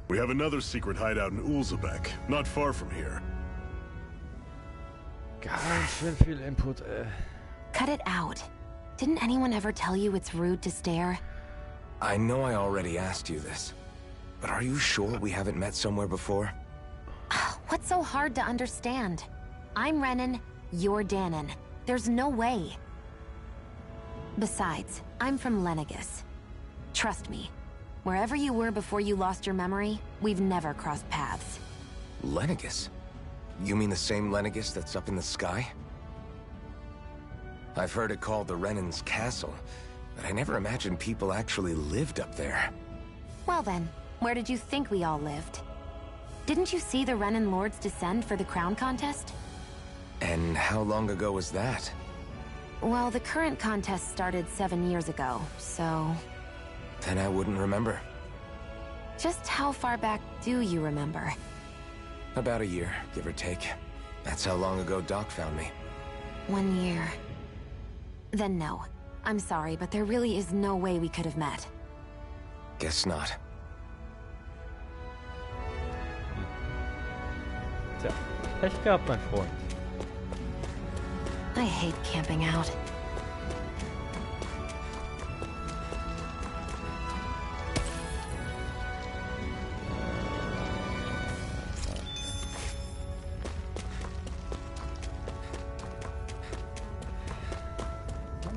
We have another secret hideout in Ulzebek, not far from here. Ganz schön viel Input, ey. Cut it out. Didn't anyone ever tell you it's rude to stare? I know I already asked you this, but are you sure we haven't met somewhere before? What's so hard to understand? I'm Renan, you're Danon. There's no way. Besides, I'm from Lenegis. Trust me, wherever you were before you lost your memory, we've never crossed paths. Lenegis? You mean the same Lenegis that's up in the sky? I've heard it called the Renan's Castle, but I never imagined people actually lived up there. Well then, where did you think we all lived? Didn't you see the Renan Lords descend for the crown contest? And how long ago was that? Well, the current contest started 7 years ago, so... Then I wouldn't remember. Just how far back do you remember? About a year, give or take. That's how long ago Doc found me. 1 year. Then no. I'm sorry, but there really is no way we could have met. Guess not. Tja, Pech gehabt, mein Freund. I hate camping out.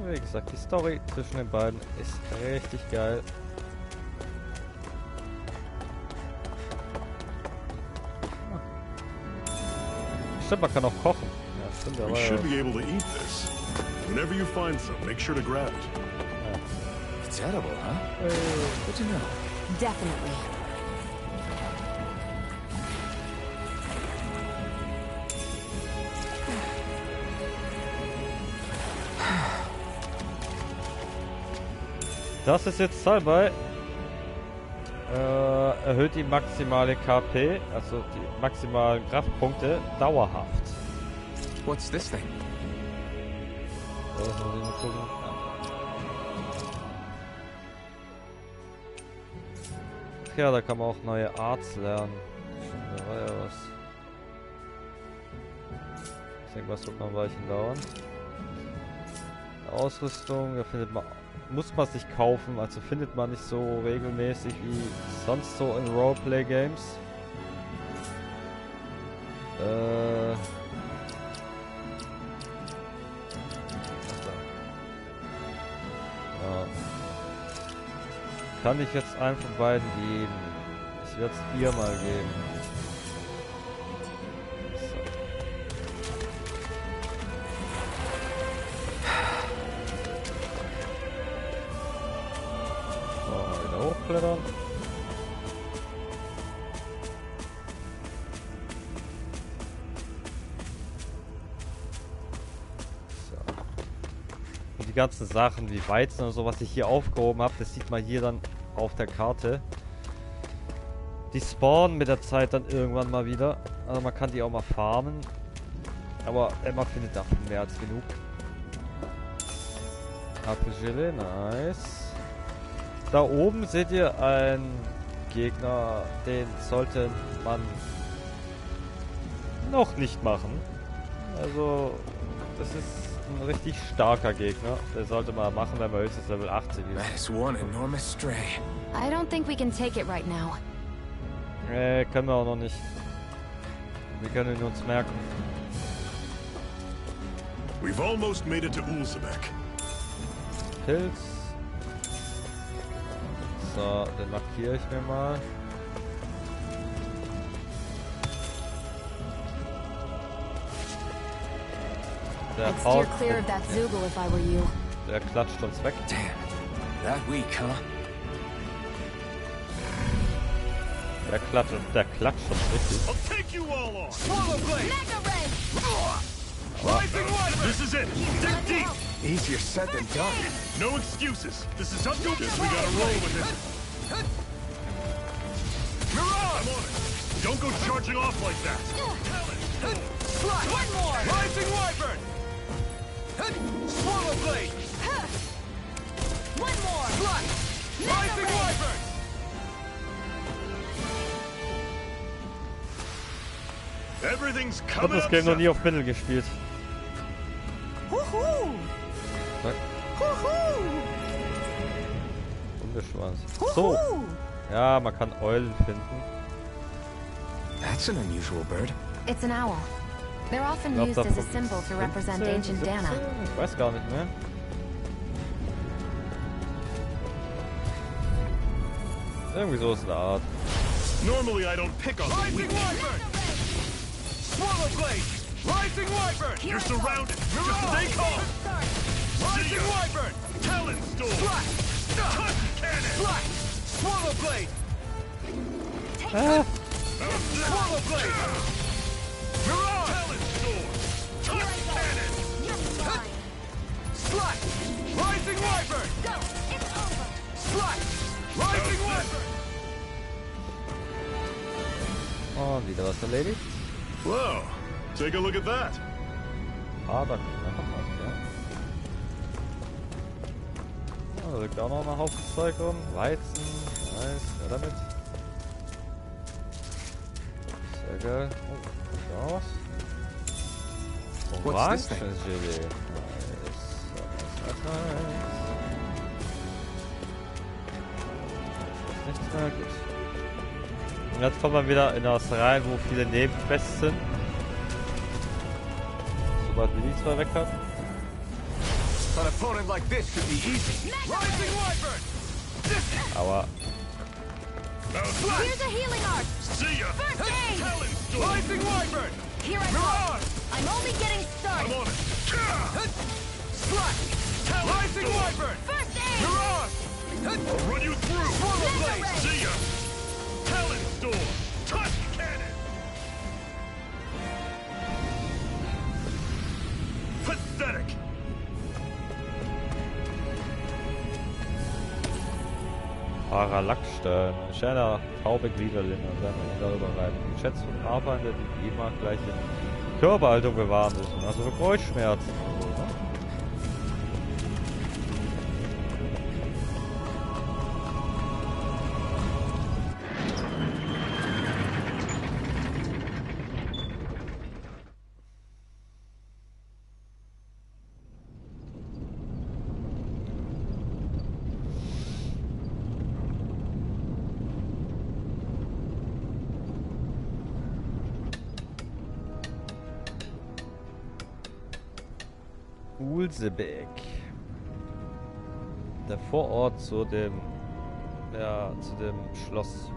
Wie gesagt, die Story zwischen den beiden ist richtig geil. Stimmt, man kann auch kochen. Ja, stimmt, aber... We should be able to eat this. Whenever you find some, make sure to grab it. It's edible, huh? Good to know. Definitely. Das ist jetzt Salbei. Erhöht die maximale KP, also die maximalen Kraftpunkte, dauerhaft. What's this thing? Das muss ich mal gucken. Ja, da kann man auch neue Arts lernen. Da war ja was. Ich denke, was wird noch ein Weilchen dauern. Ausrüstung, da findet man, muss man sich kaufen, also findet man nicht so regelmäßig wie sonst so in Roleplay Games. Ja. Kann ich jetzt einen von beiden geben? Ich werde es ihr mal geben. Hochklettern. So. Und die ganzen Sachen wie Weizen und so, was ich hier aufgehoben habe, das sieht man hier dann auf der Karte. Die spawnen mit der Zeit dann irgendwann mal wieder. Also man kann die auch mal farmen. Aber man findet davon mehr als genug. Apfelgelee, nice. Da oben seht ihr einen Gegner, den sollte man noch nicht machen. Also, das ist ein richtig starker Gegner. Der sollte man machen, wenn man höchstens Level 80 wieder. That's one enormous stray. I don't think we can take it right now. Können wir auch noch nicht. Wir können ihn uns merken. We've almost made it to Ulzebek. Pilz. So, den markiere ich mir mal. Der haut. Der klatscht uns weg. That weak, huh? Der klatscht uns richtig. I'll take you all on. This is it. Dig deep. Easier said than done. No excuses. This is up to us. We gotta roll with it. I'm on it. Don't go charging off like that. One more! Rising Wyvern! Swallow Blade! One more! Rising Wyvern! Everything's Ich habe coming das up. Game noch nie auf Mittel gespielt. Huhu! Zack. Huhu! Hundeschwanz. So. Ja, man kann Eulen finden. That's an unusual bird. It's an owl. They're often Ich glaub, used as a davon symbol to represent 15, ancient 17? Dana. Ich weiß gar nicht mehr. Irgendwie so ist eine Art. Normally I don't pick on the Rising weak. Wyvern! Swallow Blade! Rising Wyvern! You're surrounded. Just stay calm. Rising Wyvern! Talon storm. Touch cannon. Swallow Blade! Ah, Swallow Blade! Mirage! Talon storm. Touch cannon. Slash! Rising Wyvern! Go! It's over! Slash! Rising Wyvern! und wieder was erledigt. Whoa. Take a look at that. Ah, da ja. Da liegt auch noch ein Haufen Zeug rum. Weizen. Nice. Ja, damit. Sehr geil. Oh, schau was. What's this thing? Orangengelee. Nice. Nichts mehr, gut. Und jetzt kommt man wieder in das rein, wo viele Nebenquests sind. Sobald wir die zwei weg haben. An opponent like this should be easy. Rising Wyvern! Aua. Here's a healing arc! See ya. First aid! Talon storm. Rising Wyvern! Here I come! I'm only getting I'm started! on it. Slash! Rising Wyvern! First aid! Mirage! I'll run you through. Swallow Blade! See ya. Talon storm. Touch cannon. Pathetic. Parallaxstein. Ein schöner taube Gliederlinne und seine darüber reiben. Geschätzt von Arbeiter, die immer gleiche Körperhaltung bewahren müssen. Also für Kreuzschmerzen. Also, ne? Ulsebeck. Der Vorort zu dem Schloss.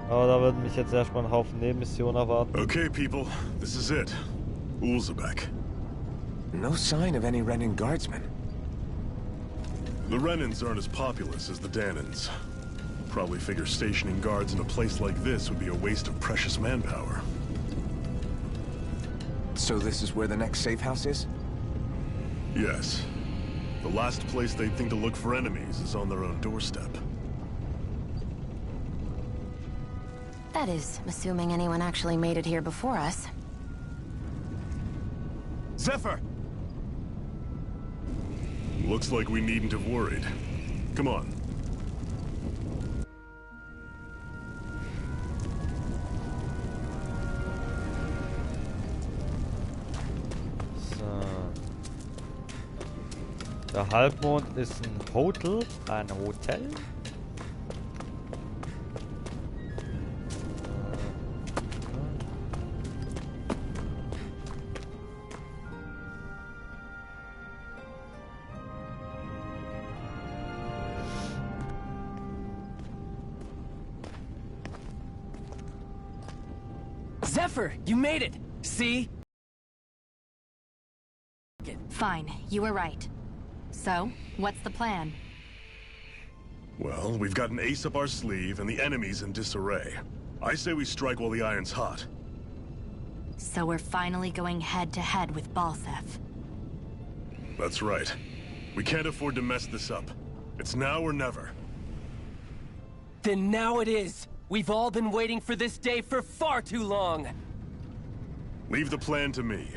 Aber da würden mich jetzt erstmal ein Haufen Nebenmissionen erwarten. Okay, people, this is it. Ulsebeck. No sign of any Renan guardsmen. The Renans aren't as populous as the Danans. Probably figure stationing guards in a place like this would be a waste of precious manpower. So this is where the next safe house is? Yes. The last place they'd think to look for enemies is on their own doorstep. That is, assuming anyone actually made it here before us. Zephyr! Looks like we needn't have worried. Come on. Der Halbmond ist ein Hotel, ein Hotel. Zephyr, you made it! See? Fine, you were right. So, what's the plan? Well, we've got an ace up our sleeve and the enemy's in disarray. I say we strike while the iron's hot. So we're finally going head-to-head with Balsef. That's right. We can't afford to mess this up. It's now or never. Then now it is! We've all been waiting for this day for far too long! Leave the plan to me.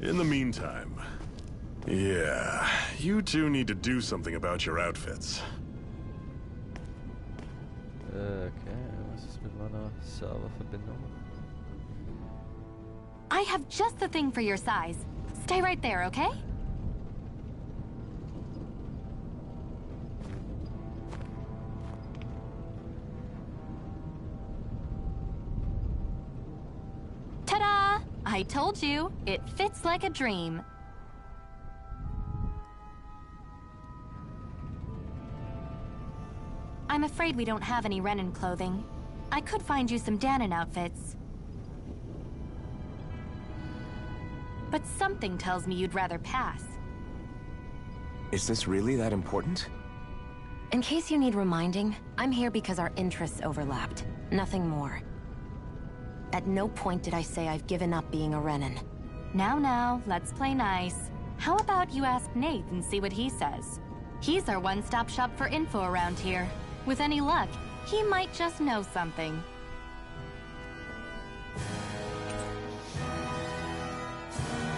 In the meantime... yeah, you two need to do something about your outfits. Okay, was ist mit meiner Serververbindung? I have just the thing for your size. Stay right there, okay? Ta-da! I told you, it fits like a dream. I'm afraid we don't have any Renan clothing. I could find you some Danon outfits. But something tells me you'd rather pass. Is this really that important? In case you need reminding, I'm here because our interests overlapped. Nothing more. At no point did I say I've given up being a Renan. Now, let's play nice. How about you ask Nate and see what he says? He's our one-stop shop for info around here. With any luck, he might just know something.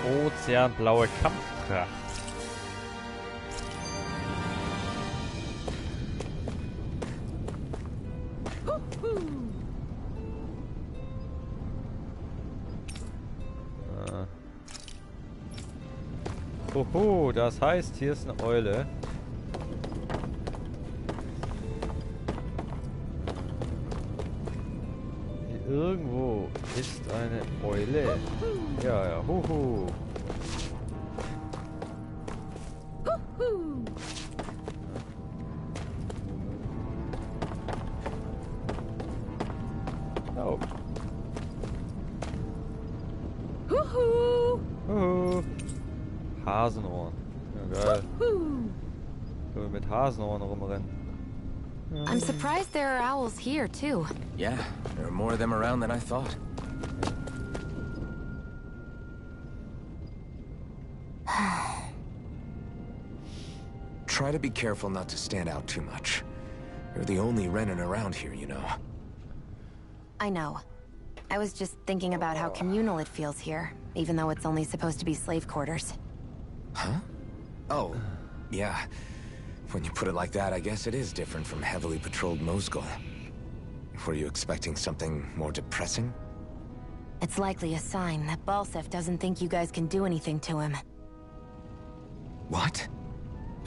Ozeanblaue Kampfkraft. Hoho, das heißt, hier ist eine Eule. Hier irgendwo ist eine Eule. Ja, huhu. Oh. Huhu. Hasenohren. Ja, geil. Können wir mit Hasenohren rumrennen. I'm surprised there are owls here, too. Yeah, there are more of them around than I thought. Try to be careful not to stand out too much. You're the only Renan around here, you know. I know. I was just thinking about how communal it feels here, even though it's only supposed to be slave quarters. Huh? Oh, yeah. When you put it like that, I guess it is different from heavily patrolled Mosgul. Were you expecting something more depressing? It's likely a sign that Balsef doesn't think you guys can do anything to him. What?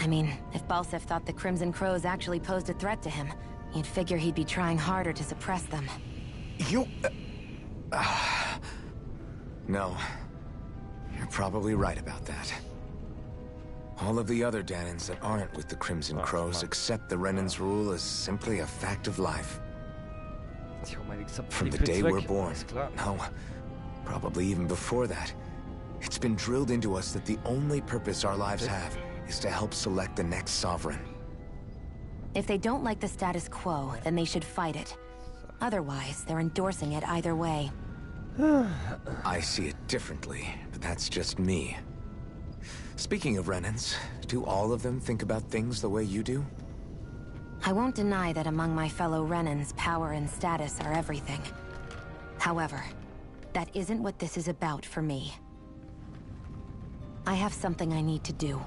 I mean, if Balsef thought the Crimson Crows actually posed a threat to him, you'd figure he'd be trying harder to suppress them. You... No. You're probably right about that. All of the other Danans that aren't with the Crimson Crows accept the Renan's rule as simply a fact of life. From the day we're born. No. Probably even before that. It's been drilled into us that the only purpose our lives have is to help select the next sovereign. If they don't like the status quo, then they should fight it. Otherwise, they're endorsing it either way. I see it differently, but that's just me. Speaking of Renans, do all of them think about things the way you do? I won't deny that among my fellow Renans, power and status are everything. However, that isn't what this is about for me. I have something I need to do.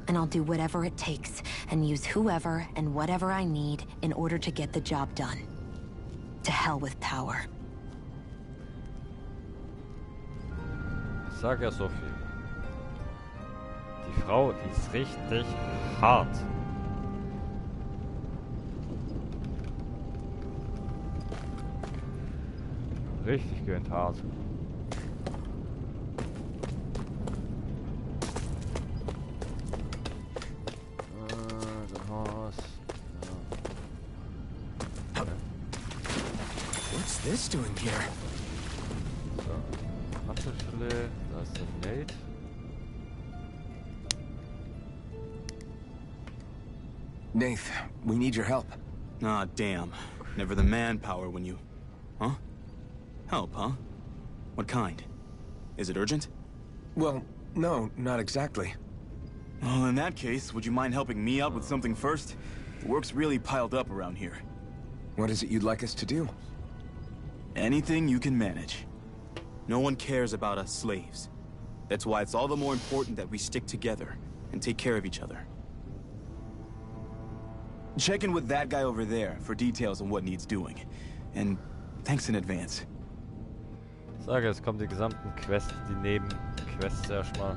And I'll do whatever it takes, and use whoever and whatever I need in order to get the job done. To hell with power. Ich sag ja so viel. Die Frau, die ist richtig hart. Richtig gehend hart. What's this doing here? So, Apfelfilet, da ist der Nate. Nath, we need your help. Ah, damn. Never the manpower when you... Huh? Help, huh? What kind? Is it urgent? Well, no, not exactly. Well, in that case, would you mind helping me out with something first? The work's really piled up around here. What is it you'd like us to do? Anything you can manage. No one cares about us slaves. That's why it's all the more important that we stick together and take care of each other. Check in with that guy over there for details on what needs doing. And thanks in advance. Ich sage, es kommen die gesamten Quests, die Nebenquests erstmal.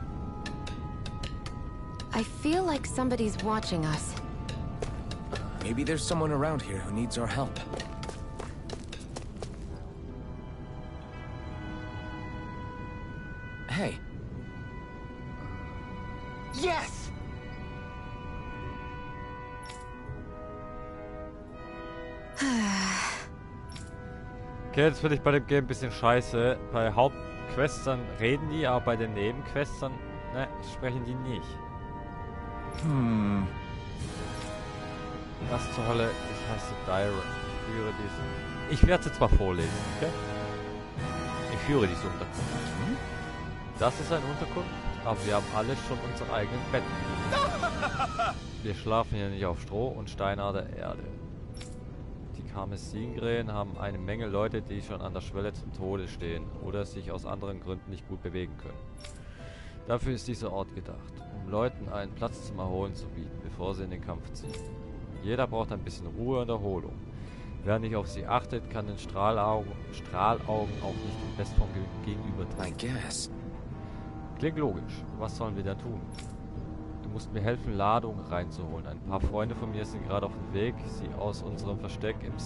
I feel like somebody's watching us. Maybe there's someone around here who needs our help. Hey. Yes! Okay, jetzt finde ich bei dem Game ein bisschen scheiße. Bei Hauptquests dann reden die, aber bei den Nebenquests dann, ne, sprechen die nicht. Was zur Hölle? Ich heiße Dyron. Ich führe diesen... Ich werde es jetzt mal vorlesen, okay? Ich führe diese Unterkunft. Das ist eine Unterkunft, aber wir haben alle schon unsere eigenen Betten. Wir schlafen hier nicht auf Stroh und steinharter Erde. Die Karmesingrähen haben eine Menge Leute, die schon an der Schwelle zum Tode stehen oder sich aus anderen Gründen nicht gut bewegen können. Dafür ist dieser Ort gedacht, um Leuten einen Platz zum Erholen zu bieten, bevor sie in den Kampf ziehen. Jeder braucht ein bisschen Ruhe und Erholung. Wer nicht auf sie achtet, kann den Strahlaugen auch nicht in Bestform gegenübertreten. I guess. Klingt logisch. Was sollen wir da tun? Du musst mir helfen, Ladungen reinzuholen. Ein paar Freunde von mir sind gerade auf dem Weg, sie aus unserem Versteck im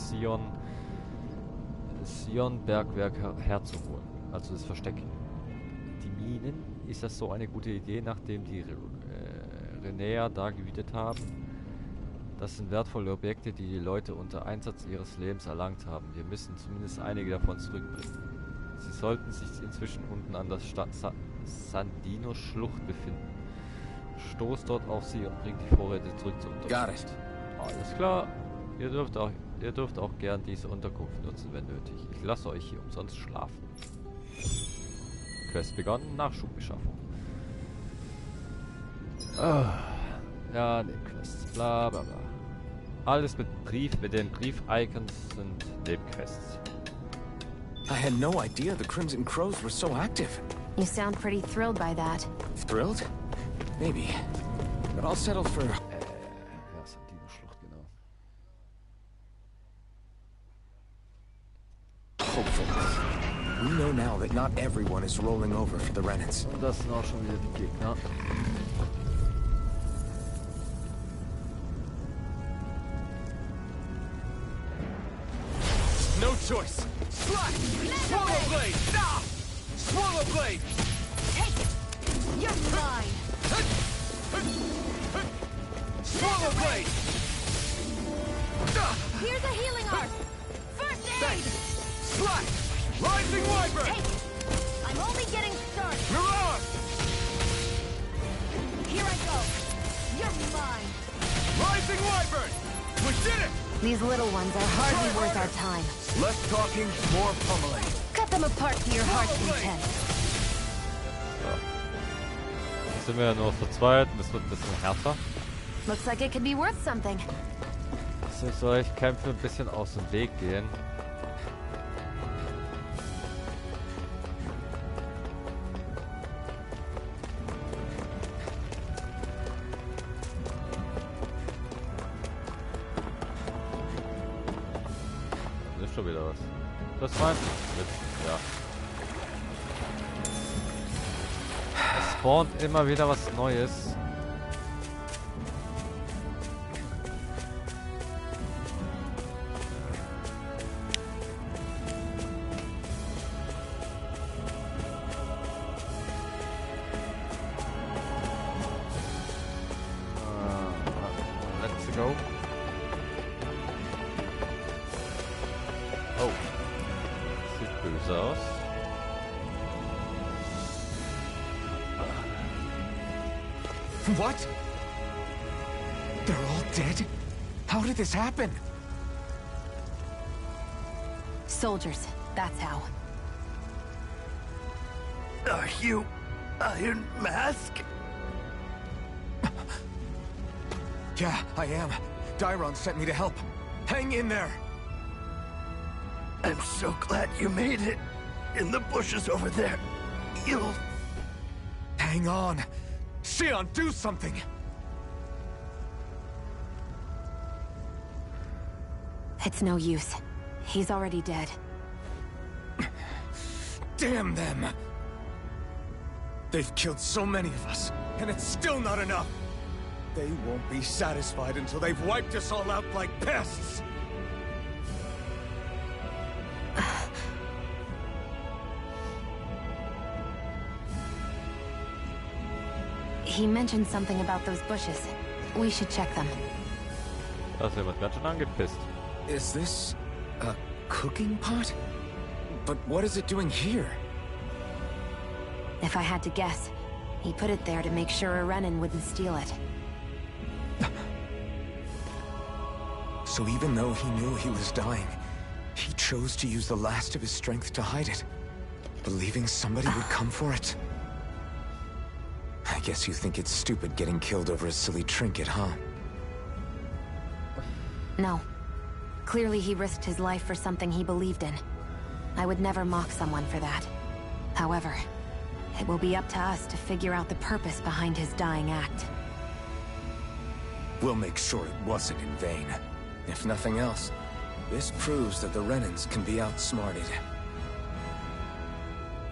Sion-Bergwerk herzuholen. Also das Versteck. Die Minen? Ist das so eine gute Idee, nachdem die Renäer da gewütet haben? Das sind wertvolle Objekte, die die Leute unter Einsatz ihres Lebens erlangt haben. Wir müssen zumindest einige davon zurückbringen. Sie sollten sich inzwischen unten an der Sandino-Schlucht befinden. Stoßt dort auf sie und bringt die Vorräte zurück zur Unterkunft. Alles klar. Ihr dürft auch gern diese Unterkunft nutzen, wenn nötig. Ich lasse euch hier umsonst schlafen. Quest begonnen, Nachschubbeschaffung. Ja, Nebenquests. Bla bla bla. Alles mit den Brief-Icons sind Nebenquests. I had no idea the Crimson Crows were so active. You sound pretty thrilled by that. Thrilled? Maybe. But I'll settle for... Ja, Sandino-Schlucht, genau. Hopefully. We know now that not everyone is rolling over for the Renans. Und das sind auch schon wieder die Gegner. No choice. Slash! Swallow blade! Ah! Swallow blade! Take it! You're mine! Swallow blade! Here's a healing art! First aid! Thanks. Slash! Rising Wyvern! Take it! I'm only getting started! Mirage! Here I go! You're mine! Rising Wyvern! We did it! These little ones are hardly worth our time. Less talking, more pummeling. Cut them apart to your heart's content. So. Jetzt sind wir ja nur zu zweit und das wird ein bisschen härter. Looks like it could be worth something. Also soll ich Kämpfe ein bisschen aus dem Weg gehen. Da ist schon wieder was. Das meinst du? Ja. Es spawnt immer wieder was Neues. Let's go. Oh. Sieht böse aus. What? They're all dead? How did this happen? Soldiers, that's how. Are you Iron Mask? Yeah, I am. Dairon sent me to help. Hang in there! I'm so glad you made it. In the bushes over there. You'll... Hang on. Xion, do something! It's no use. He's already dead. Damn them! They've killed so many of us, and it's still not enough! They won't be satisfied until they've wiped us all out like pests! He mentioned something about those bushes. We should check them. Da ist jemand ganz schön angepisst. Is this a cooking pot? But what is it doing here? If I had to guess, he put it there to make sure a Renan wouldn't steal it. So even though he knew he was dying, he chose to use the last of his strength to hide it, believing somebody would come for it. I guess you think it's stupid getting killed over a silly trinket, huh? No. Clearly he risked his life for something he believed in. I would never mock someone for that. However, it will be up to us to figure out the purpose behind his dying act. We'll make sure it wasn't in vain. If nothing else, this proves that the Renans can be outsmarted.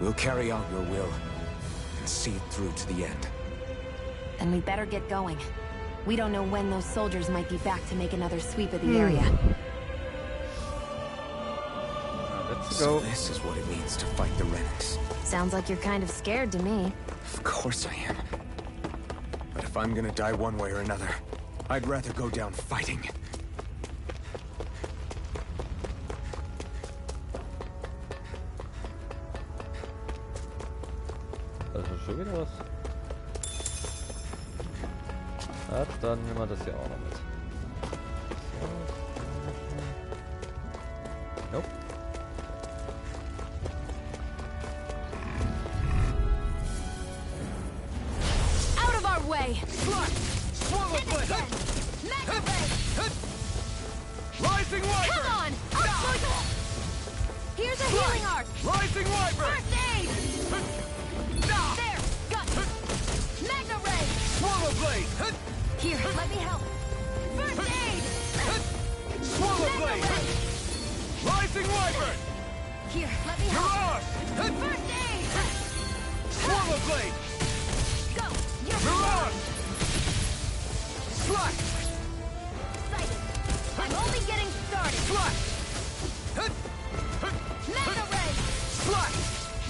We'll carry out your will, and see it through to the end. Then we better get going. We don't know when those soldiers might be back to make another sweep of the area. Let's So go. this is what it means to fight the Renans. Sounds like you're kind of scared to me. Of course I am. But if I'm gonna die one way or another, I'd rather go down fighting. Das ist schon wieder was. Ja, dann nehmen wir das hier auch noch mit. So. Nope. Out of our way! Swallow blade! Rising Wyvern! First aid! There! Got it! Magna Ray! Swallow Blade! Here, let me help! First aid! Swallow Magna Blade! Ray! Rising Wyvern! Here, let me help! Mirage! First aid! Swallow Blade! Go! You're Mirage! Slash! excited! I'm only getting started! Slash! Magna Ray! Slash!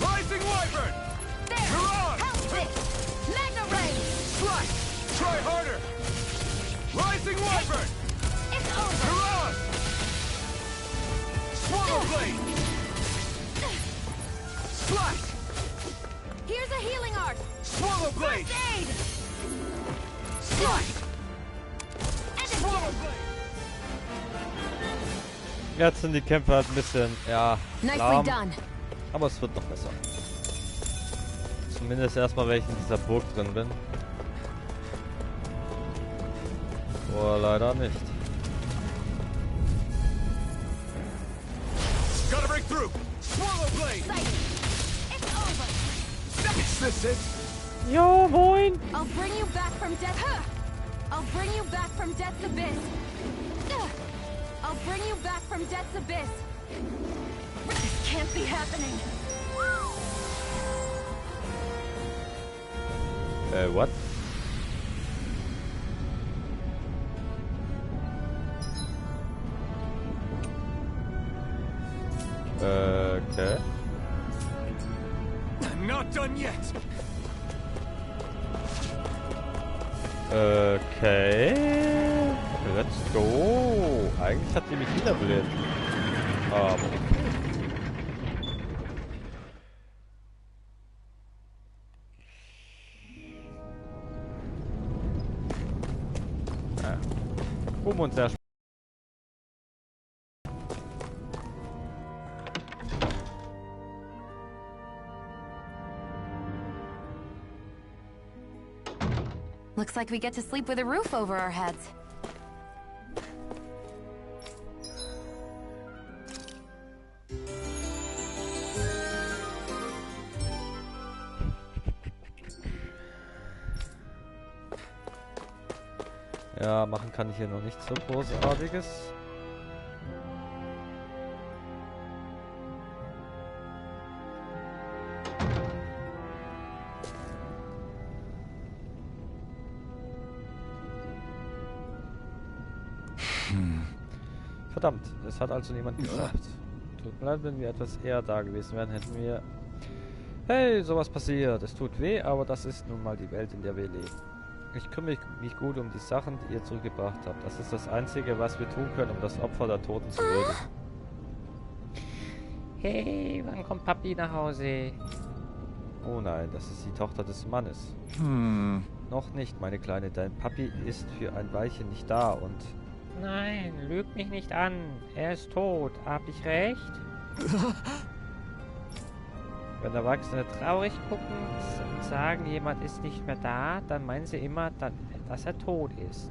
Rising Wyvern! There! Mirage! Help this! Magna Ray! Slash! Try harder! Rising Wyvern! It's over! Mirage! Swallow Blade! Slash! Here's a healing art! Swallow Blade! First aid! Slash! And it's Swallow Blade! Jetzt sind die Kämpfe halt ein bisschen, ja, Nicely lahm, done. aber es wird noch besser. Zumindest erstmal, wenn ich in dieser Burg drin bin. Oder leider nicht. Gotta break through! Swallow Blade! It's over! Is this it? Jo, moin! I'll bring you back from death. I'll bring you back from death's abyss. I'll bring you back from death's abyss. This can't be happening. What? Okay. I'm not done yet! Okay. Let's go. Eigentlich hat die mich wiederbelebt. Aber okay. Und sehr Looks like we get to sleep with a roof over our heads. Ja, machen kann ich hier noch nichts so Großartiges. Verdammt, es hat also niemand gesagt. Tut mir leid, wenn wir etwas eher da gewesen wären, hätten wir... Hey, sowas passiert. Es tut weh, aber das ist nun mal die Welt, in der wir leben. Ich kümmere mich gut um die Sachen, die ihr zurückgebracht habt. Das ist das Einzige, was wir tun können, um das Opfer der Toten zu würdigen. Hey, wann kommt Papi nach Hause? Oh nein, das ist die Tochter des Mannes. Noch nicht, meine Kleine. Dein Papi ist für ein Weilchen nicht da und... Nein, lüg mich nicht an. Er ist tot. Hab ich recht? Wenn Erwachsene traurig gucken und sagen, jemand ist nicht mehr da, dann meinen sie immer, dass er tot ist.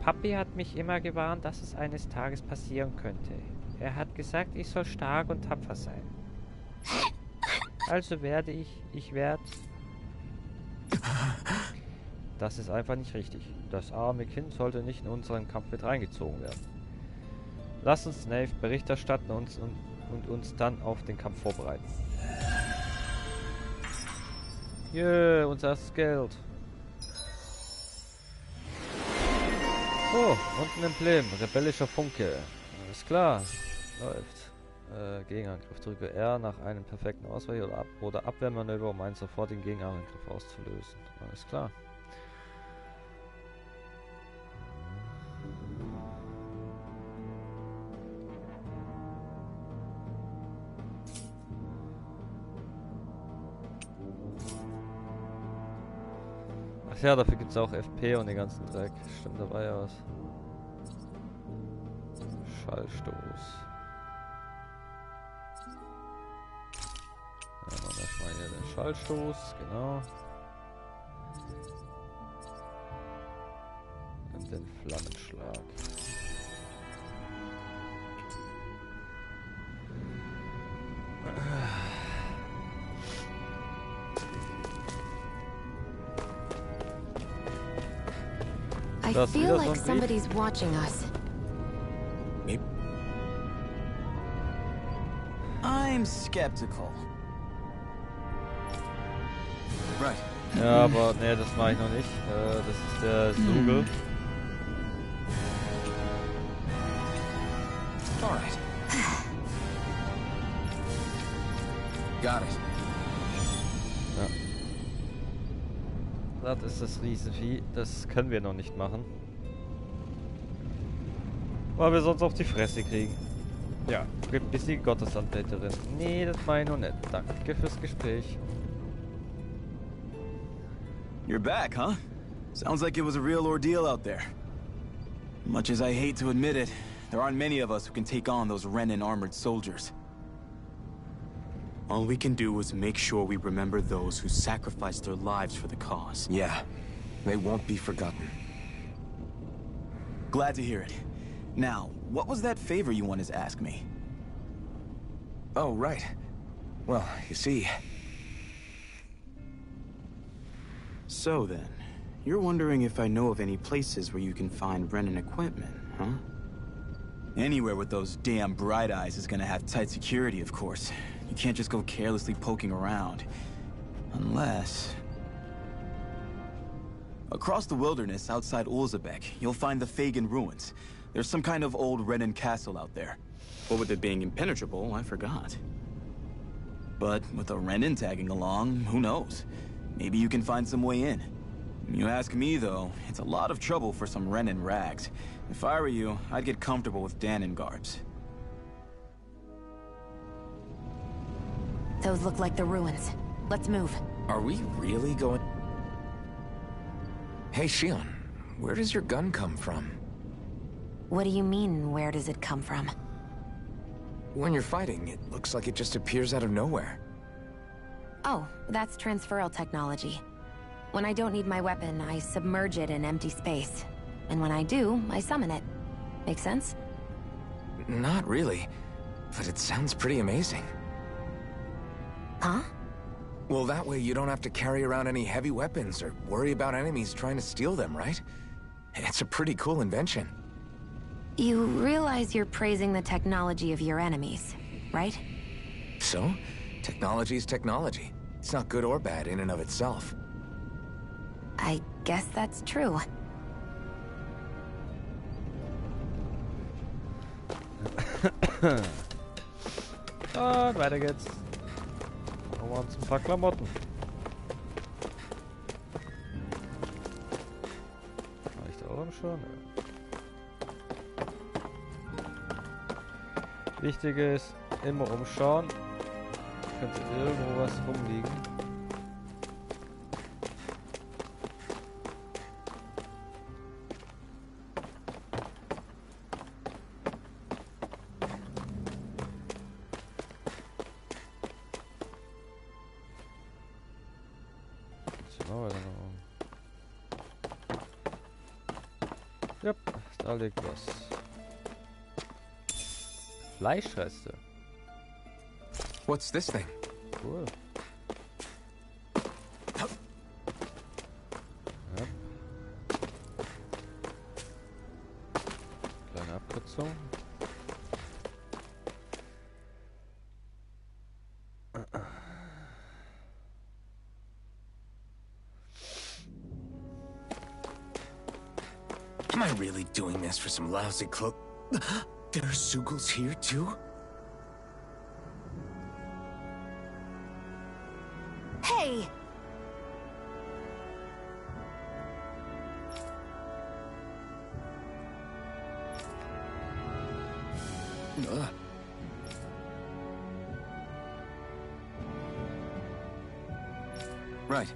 Papi hat mich immer gewarnt, dass es eines Tages passieren könnte. Er hat gesagt, ich soll stark und tapfer sein. Also werde ich werde... Das ist einfach nicht richtig. Das arme Kind sollte nicht in unseren Kampf mit reingezogen werden. Lass uns Snape Bericht erstatten und uns dann auf den Kampf vorbereiten. Unser erstes Geld. Oh, und ein Emblem. Rebellischer Funke. Alles klar. Läuft. Gegenangriff. Drücke R nach einem perfekten Ausweich oder Abwehrmanöver, um einen sofortigen Gegenangriff auszulösen. Alles klar. Ach ja, dafür gibt es auch FP und den ganzen Dreck. Stimmt, da war ja was. Schallstoß. Ja, machen wir mal hier den Schallstoß, genau. Und den Flammenschlag. I Das feel wieder so like ein Brief. somebody's watching us. Maybe. I'm skeptical. Right. Ja, aber nee, das mache ich noch nicht. Das ist der Sugel. Alright. Got it. Ja. Das ist das Riesenvieh. Das können wir noch nicht machen. Weil wir sonst auf die Fresse kriegen. Ja, bis die Gottesanbeterin. Nee, das meine ich noch nicht. Danke fürs Gespräch. You're back, huh? Sounds like it was a real ordeal out there. Much as I hate to admit it, there aren't many of us who can take on those Renin armored soldiers. All we can do is make sure we remember those who sacrificed their lives for the cause. Yeah, they won't be forgotten. Glad to hear it. Now, what was that favor you wanted to ask me? Oh, right. Well, you see... So then, you're wondering if I know of any places where you can find Renin equipment, huh? Anywhere with those damn bright eyes is gonna have tight security, of course. You can't just go carelessly poking around. Unless... Across the wilderness outside Ulzebek, you'll find the Fagin ruins. There's some kind of old Renin castle out there. But with it being impenetrable, I forgot. But with a Renin tagging along, who knows? Maybe you can find some way in. You ask me, though, it's a lot of trouble for some Renin rags. If I were you, I'd get comfortable with Danon garbs. Those look like the ruins. Let's move. Are we really going... Hey, Shion, where does your gun come from? What do you mean, where does it come from? When you're fighting, it looks like it just appears out of nowhere. Oh, that's transferal technology. When I don't need my weapon, I submerge it in empty space. And when I do, I summon it. Make sense? Not really, but it sounds pretty amazing. Huh? Well, that way you don't have to carry around any heavy weapons or worry about enemies trying to steal them, right? It's a pretty cool invention. You realize you're praising the technology of your enemies, right? So, technology's technology. It's not good or bad in and of itself. I guess that's true. Und weiter geht's. Holen wir uns ein paar Klamotten. Reicht der Ohren schon? Ja. Wichtig ist, immer umschauen. Könnte irgendwo was rumliegen. Ja, da liegt was. Fleischreste. What's this thing? Cool. Ja. Kleine Abkürzung. Am I really doing this for some lousy cloak? There are Sugals here too? Hey! Right.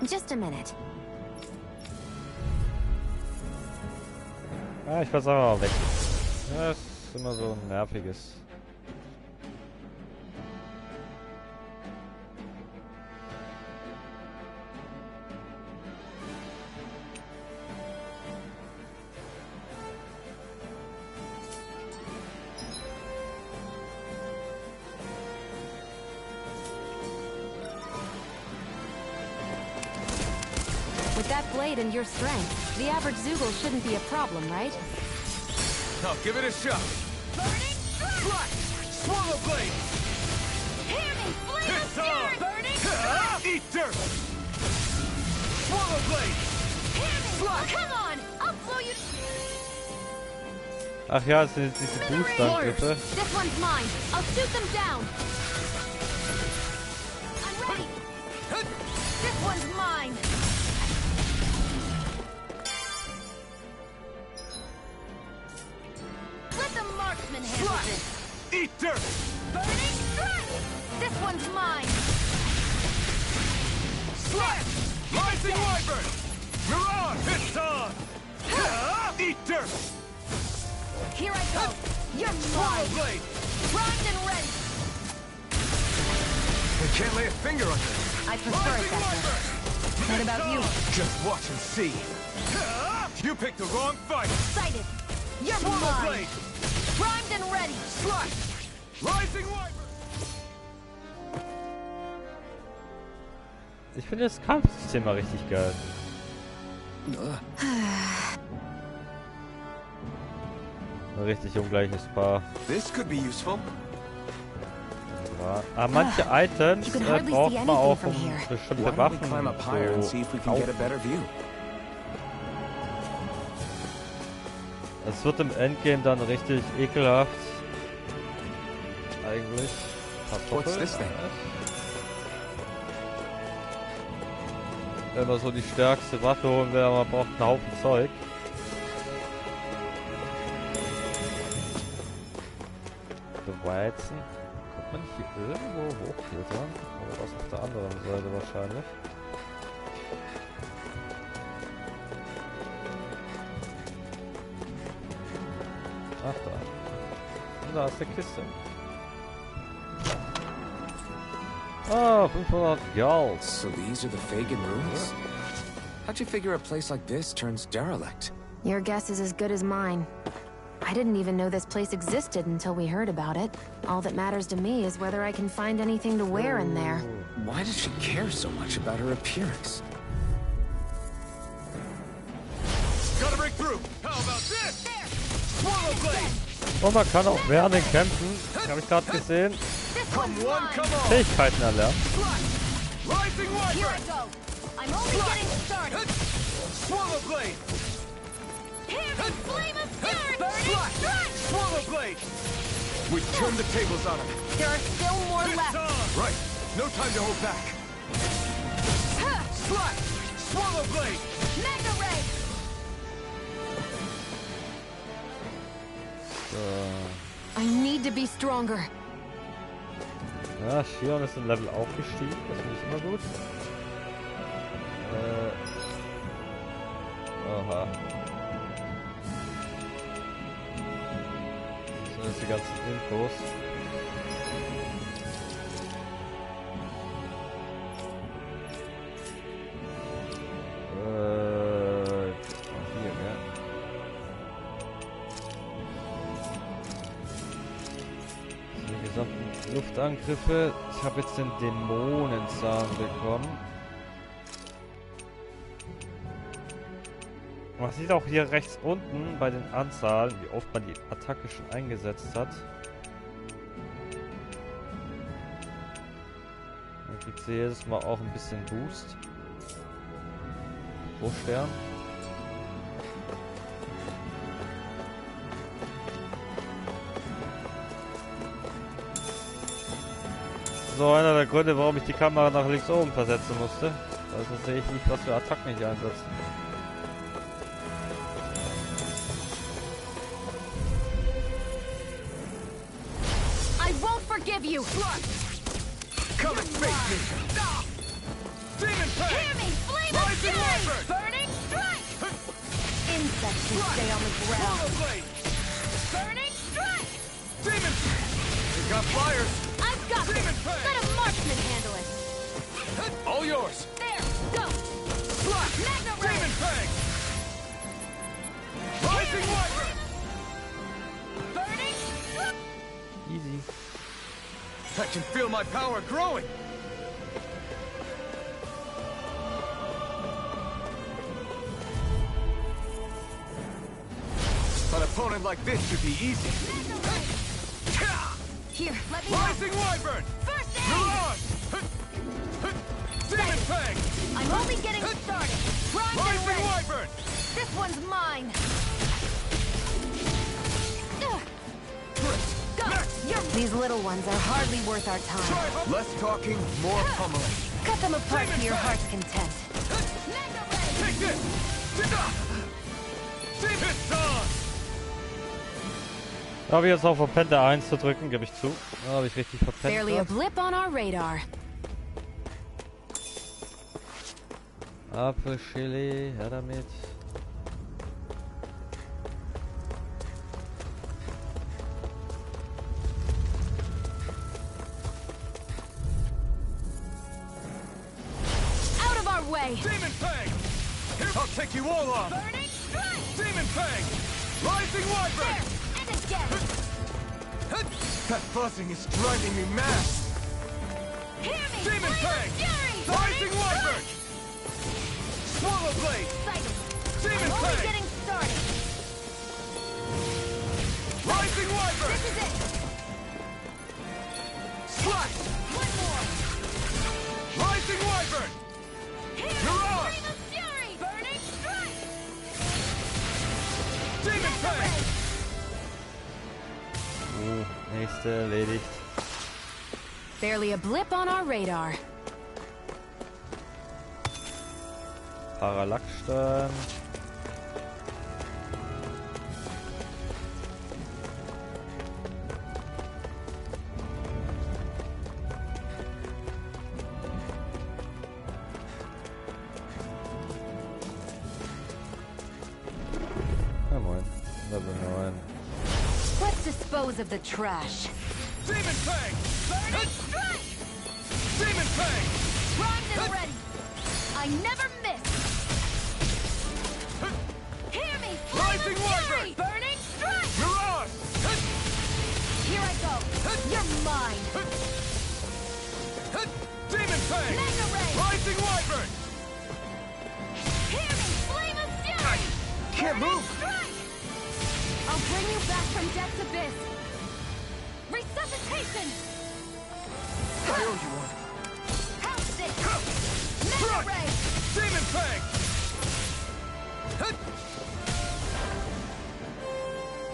Just a minute. Ah, ich versuche auch weg. Ja, das ist immer so ein nerviges. With that blade and your strength, the average Zoogle shouldn't be a problem, right? Now give it a shot. Burning strike! Swallow blade! Hear me! Flame of fury! Burning strike! Eat dirt! Swallow blade! Hear me! Come on! I'll blow you... Ach ja, es sind jetzt diese Booster-Angriffe. This one's mine. I'll shoot them down. I'm ready! This one's mine! Let the marksman handle this! Eat dirt! Burning strike! This one's mine! Slash! Rising wyvern! You're on! It's on! Eat dirt! Here I go! You're Swallow mine! blade! Primed and ready! I can't lay a finger on this. I prefer it that way. What about you? Just watch and see. You picked the wrong fight. Excited! You're Swallow mine! blade! Primed and ready! Slash! Rising wyvern! Ich finde das Kampfsystem mal richtig geil. Ein richtig ungleiches Paar. This could be useful. Ja. Aber manche Items braucht man auch, um bestimmte Waffen zu kaufen. Es wird im Endgame dann richtig ekelhaft. Eigentlich. Kartoffeln. Wenn man so die stärkste Waffe holen will, man braucht einen Haufen Zeug. Weizen. Kommt man nicht hier irgendwo hochklettern? Oder was auf der anderen Seite wahrscheinlich? Ach da. Und da ist der Kiste. Ah, 500 Gold. So these are the Fagin ruins? How'd you figure a place like this turns derelict? Your guess is as good as mine. I didn't even know this place existed until we heard about it. All that matters to me is whether I can find anything to wear in there. Why does she care so much about her appearance? Gotta break through. How about this? Swallow blade. Und man kann auch während den Kämpfen, habe ich gerade gesehen, Fähigkeiten erlernen. Rising Here I wyvern. go! I'm only getting started! Swallow blade. Hear me! Flame of fury! Burning strike! Swallow blade. We turned the tables on him. There are still more left! Right. No time to hold back. Slash. Swallow blade. Mega ray! I need to be stronger. Ja, Shion ist im Level aufgestiegen, das finde ich immer gut. Aha. Das sind jetzt die ganzen Infos. Hier, ja. Die gesamten Luftangriffe. Ich habe jetzt den Dämonenzahn bekommen. Man sieht auch hier rechts unten bei den Anzahlen, wie oft man die Attacke schon eingesetzt hat. Dann kriegt sie jedes Mal auch ein bisschen Boost. Pro Stern. So einer der Gründe, warum ich die Kamera nach links oben versetzen musste. Also sehe ich nicht, was für Attacken ich einsetze. Forgive you! Come and face me! Demon Peg! Hear me! Flame of fury! Burning strike! Insects who stay on the ground! Burning strike! Demon! We got flyers! I've got this! Let a marksman handle it! All yours! There! Go! Mega ray! Demon Peg! Rising wyvern! Burning strike! Easy. I can feel my power growing! An opponent like this should be easy. Here, let me Rising Wyvern! First aid! Mirage! Demon Fang! I'm only getting started. Primed and Rising ready. Wyvern! This one's mine. These little ones are hardly worth our time. Less talking, more pummeling. Cut them apart to your heart's content. Take this! It's on! Da habe ich jetzt auch verpennt, der 1 zu drücken, gebe ich zu. Da habe ich richtig verpennt. Barely a blip on our radar. Apfelchili, her damit. Out of our way. Demon Fang! Here, I'll take you all on! Burning strike. Demon Fang! Rising Wyvern! There. And again. That buzzing is driving me mad! Hear me. Demon Fang! Fury. Rising Wyvern! Swallow Blade! Excited. Demon I'm only Fang! getting started. Rising Wyvern! This is it. Slash! One more. Rising Wyvern! Here. Mirage! Flame of fury. Burning strike. Demon Fang! Nächste erledigt. Barely a blip on our radar. Parallaxstein. Ja, moin. Level 9. Let's dispose of the trash. Demon Fang! Burning strike. Demon Fang! Primed and ready. I never miss. Hear me. Flame Rising of Wyvern. fury. Burning strike. Mirage! Here I go. You're mine. Demon Fang! Mega ray. Rising Wyvern! Hear me. Flame of fury. Can't move! Strike. I'll bring you back from death's abyss. Resuscitation. I owe you one. House it. Mega ray. Demon Fang!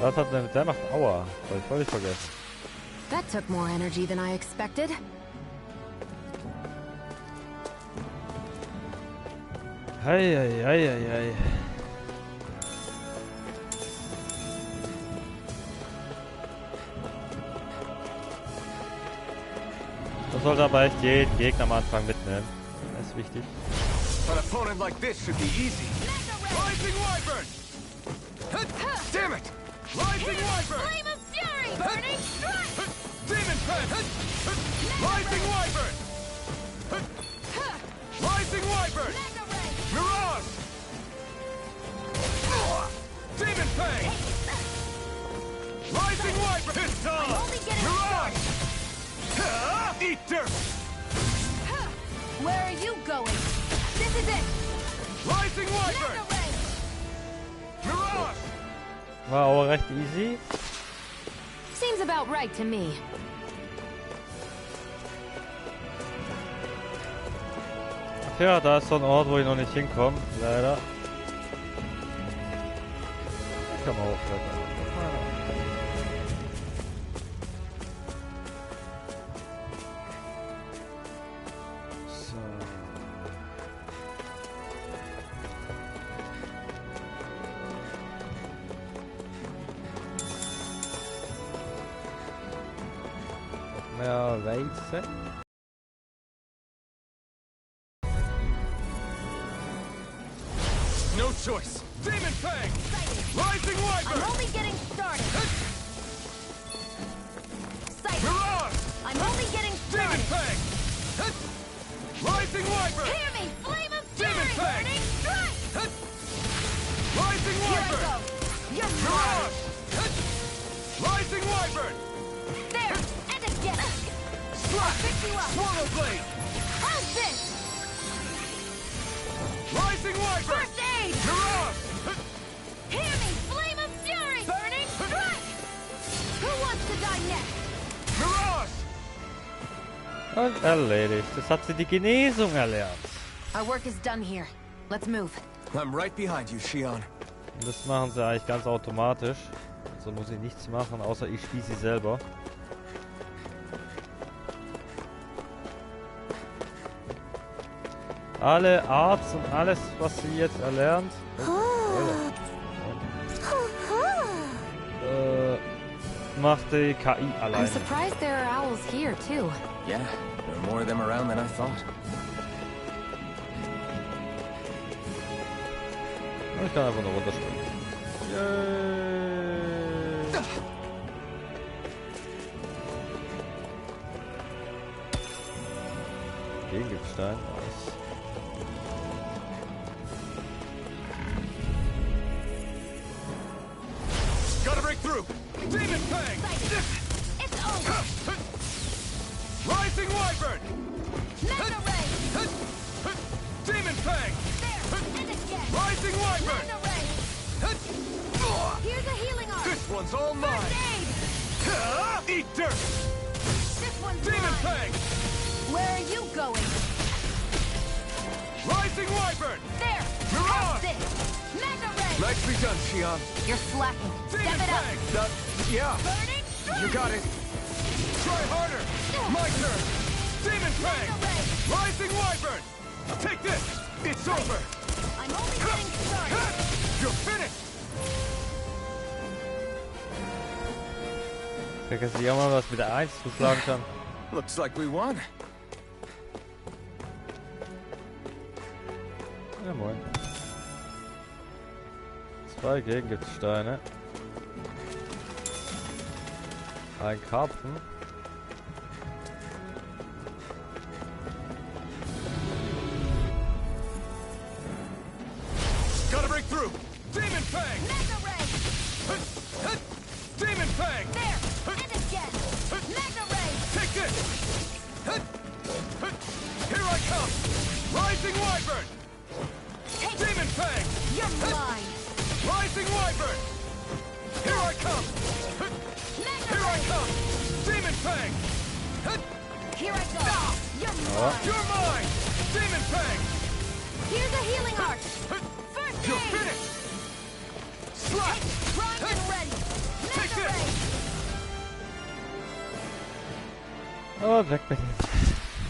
Was hat denn? Der macht Aua. Das hab ich völlig vergessen. That took more energy than I expected. Hei, hei, hei, hei, hei. Man sollte aber echt jeden Gegner am Anfang mitnehmen. Das ist wichtig. An opponent like this should be easy. Rising Wyvern! Damn it! Rising Wyvern! Flame of fury. Burning strike. Demon Fang! Rising Wyvern! Rising Wyvern! Mega ray. Mirage! Demon Fang! Rising Wyvern! It's on! I'm only getting Mirage! Eat dirt! Where are you going? This is it. Rising Wyvern! Mega ray. Mirage! War aber recht easy. Seems about right to me. Ach ja, da ist so ein Ort, wo ich noch nicht hinkomme. Leider. Ich kann mal hochklettern. So. Noch mehr Weizen. No choice! Demon Fang! Rising Wyvern! I'm only getting started. Sight. Mirage! I'm only getting Demon started. Fang! Rising Wyvern! Hear me. Flame of Demon fury. Fang! Burning strike. Rising Here I Wyvern! go. You're Mirage! mine. Rising Wyvern! There. And again. Slash! Pick you up. Swallow Blade! How's this? Rising Wyvern! First aid. Mirage! Hear me. Flame of fury. Und erledigt. Das hat sie die Genesung erlernt. Our work is done here. Let's move. I'm right behind you, Shion. Und das machen sie eigentlich ganz automatisch. So muss ich nichts machen, außer ich spiele sie selber. Alle Arts und alles, was sie jetzt erlernt, macht die KI alleine. I'm surprised there are owls here too. Yeah, there are more of them around than I thought. Ich kann einfach nur runterspringen. Yay. Gegenstein aus. Gotta break through! Demon Fang! It's over! Rising Wyvern! Mega Ray! Demon Fang! There! And again! Rising Wyvern! Mega Ray! Here's a healing arm! This one's all mine! First aid! Eat dirt! This one's Demon mine! Fang! Where are you going? Rising Wyvern! There! Mirage! That's it! Mega Ray! Nicely done, Shion. You're slacking. Demon Step it up. Fang! Yeah, Burning you got it. Try harder! My turn! Demon Fang! Rising Wyvern! Take this! It's over! I'm only getting started! You're finished! Vergessen Sie auch mal, was mit der 1 zuschlagen kann. Looks like we won. Ja, moin. 2 Gegensteine. Ein Karpfen. Gotta break through! Demon Fang! Mega Ray! Demon Fang! There! And again! Mega Ray! Take this! Here I come! Rising Wyvern! Take Demon Fang! You're mine! Rising Wyvern! Here I come! Mega Here I Ray! come! Demon Fang! Here I go! You're mine! You're mine! Demon Fang! Here's a healing arc! First You're aid! finished! Slap! Primed and ready! Take Mega this! Ray! Oh, weg mit dem.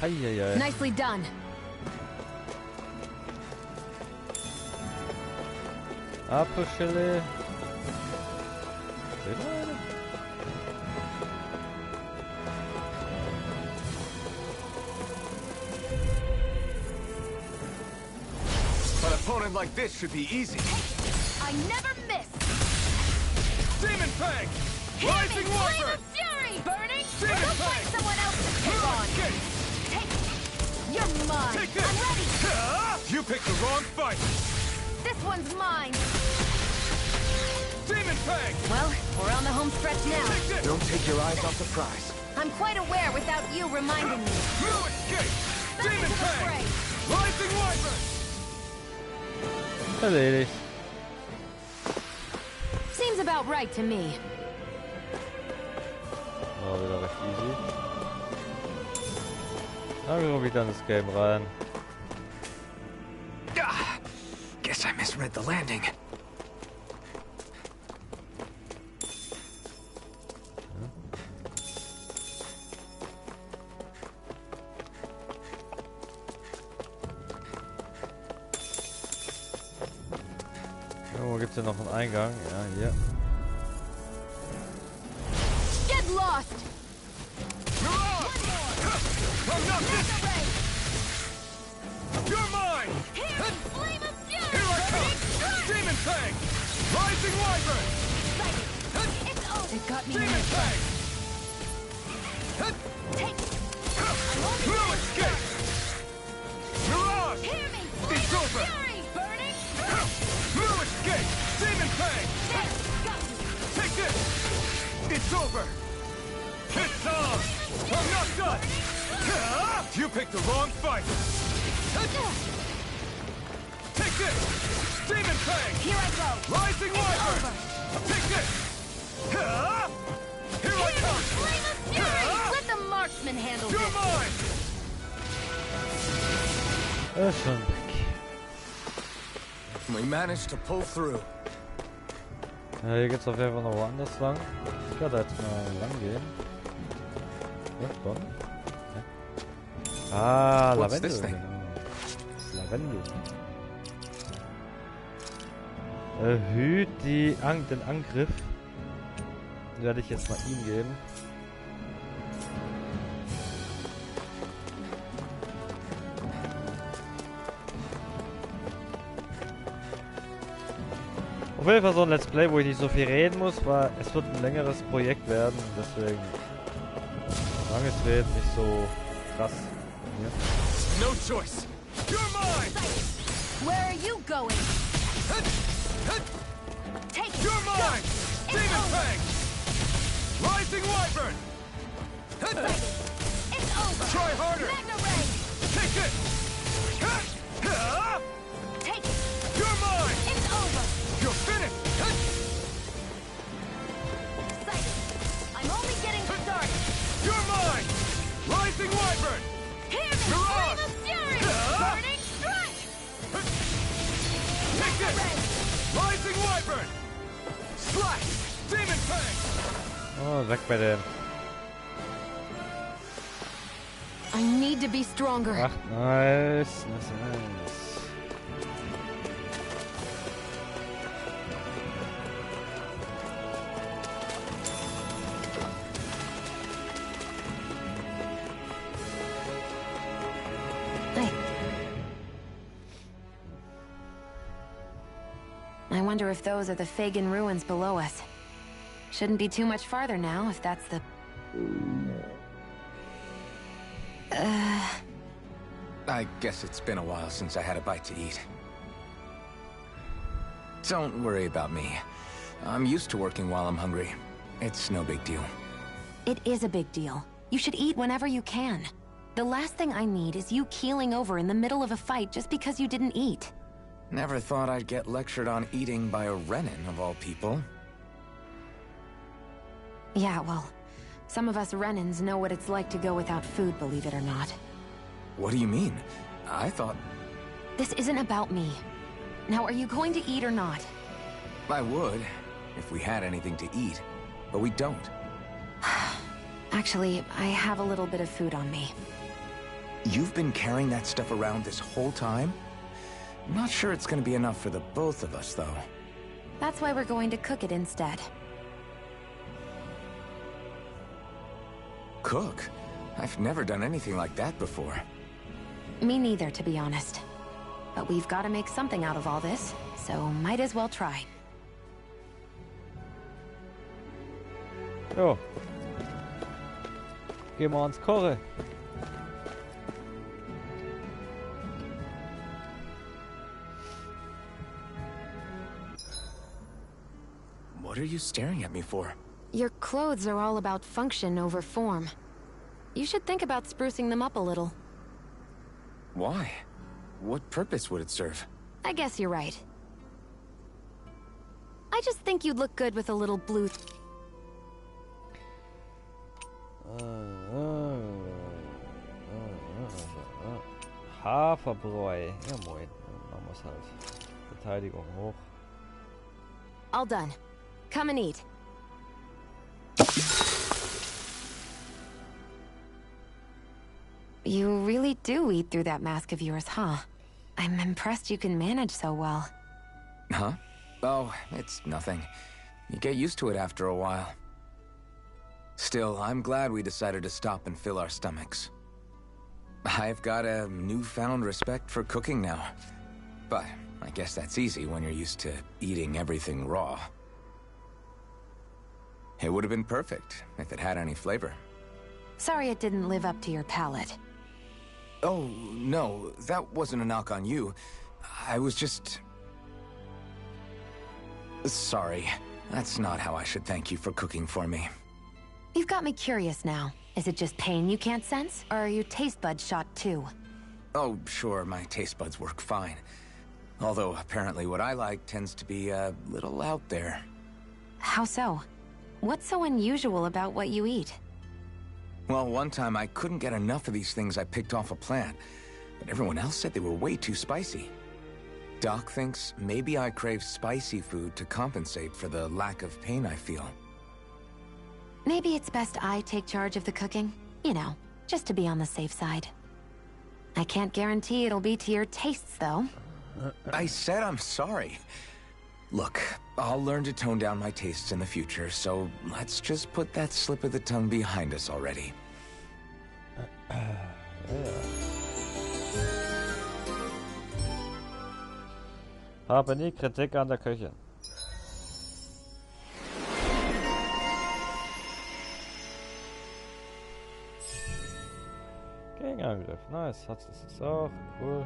Eieiei. Nicely done. Apfelschelle. An opponent like this should be easy. I never miss! Demon Fang! Hear me! Rising Flame Wyvern! of fury! Burning! Demon Go find Fang! someone else to pick on! Escape! Take You're mine! Take this! I'm ready! You picked the wrong fight! This one's mine! Demon Fang! Well, we're on the home stretch now. Take this! Don't take your eyes off the prize. I'm quite aware without you reminding me. You escape! Back Demon into the Fang! fray! Rising Wyvern! Erledigt. Seems about right to me. Oh, wieder recht easy. Dann gehen wir wieder in das Game rein. Guess I misread the landing. Irgendwo gibt es ja noch einen Eingang. Ja, hier. Get lost! I'm not this! You're mine! Here! Flame of fury! Here I come! Demon Fang! Rising Wyvern! It's over! It got me. Demon Fang! Take No escape! Mirage! Hear me! It's Flame of over! fury! Burning! No escape! Demon Fang! There! Got you! Take this! It's over! It's on! I'm not done! You picked the wrong fight! Take this! Demon Fang! Here I go! Rising Wyvern! Take this! Here I come! Flame of fury! Let the marksman handle You're this! mine! Ist schon weg. We managed to pull through. Ja, hier geht's auf jeden Fall noch woanders lang. Ich werde jetzt mal lang gehen. Ja, dann. Ja. Ah, Lavendel. Genau. Lavendel. Erhöht den Angriff. Werde ich jetzt mal ihm geben. Auf jeden Fall so ein Let's Play, wo ich nicht so viel reden muss, weil es wird ein längeres Projekt werden, deswegen langes Reden nicht so krass. Ja. No choice. You're mine. Where are you going? Take it. You're mine. Demon Fang. Rising Wyvern. It's over. Try harder. Magna Ray. Take it. Take it. You're mine. It's over. You're finished. Excited. I'm only getting started. You're mine. Rising Wyvern. Hear the scream of fury. Burning strike. Take this. Rising Wyvern. Slash. Demon Fang. Oh, weg bei dem. I need to be stronger. Ach, nice. I wonder if those are the Fagin ruins below us. Shouldn't be too much farther now, if that's the... I guess it's been a while since I had a bite to eat. Don't worry about me. I'm used to working while I'm hungry. It's no big deal. It is a big deal. You should eat whenever you can. The last thing I need is you keeling over in the middle of a fight just because you didn't eat. Never thought I'd get lectured on eating by a Renin, of all people. Yeah, well, some of us Renins know what it's like to go without food, believe it or not. What do you mean? I thought... This isn't about me. Now, are you going to eat or not? I would, if we had anything to eat. But we don't. Actually, I have a little bit of food on me. You've been carrying that stuff around this whole time? I'm not sure it's gonna be enough for the both of us, though. That's why we're going to cook it instead. Cook? I've never done anything like that before. Me neither, to be honest. But we've got to make something out of all this, so might as well try. Jo. Gehen wir ans Koche. What are you staring at me for? Your clothes are all about function over form. You should think about sprucing them up a little. Why? What purpose would it serve? I guess you're right. I just think you'd look good with a little blue... Haferbräu. Ja moin. Machen wir's halt. Verteidigung hoch. All done. Come and eat. You really do eat through that mask of yours, huh? I'm impressed you can manage so well. Huh? Oh, it's nothing. You get used to it after a while. Still, I'm glad we decided to stop and fill our stomachs. I've got a newfound respect for cooking now. But I guess that's easy when you're used to eating everything raw. It would have been perfect if it had any flavor. Sorry it didn't live up to your palate. Oh, no, that wasn't a knock on you. I was just... Sorry. That's not how I should thank you for cooking for me. You've got me curious now. Is it just pain you can't sense, or are your taste buds shot too? Oh, sure, my taste buds work fine. Although, apparently what I like tends to be a little out there. How so? What's so unusual about what you eat? Well, one time I couldn't get enough of these things I picked off a plant. but everyone else said they were way too spicy. Doc thinks maybe I crave spicy food to compensate for the lack of pain I feel. Maybe it's best I take charge of the cooking. You know, just to be on the safe side. I can't guarantee it'll be to your tastes, though. I said I'm sorry. Look, I'll learn to tone down my tastes in the future, so let's just put that slip of the tongue behind us already. Habe nie Kritik an der Köchin. Gegenangriff, nice. Hat es jetzt auch, cool.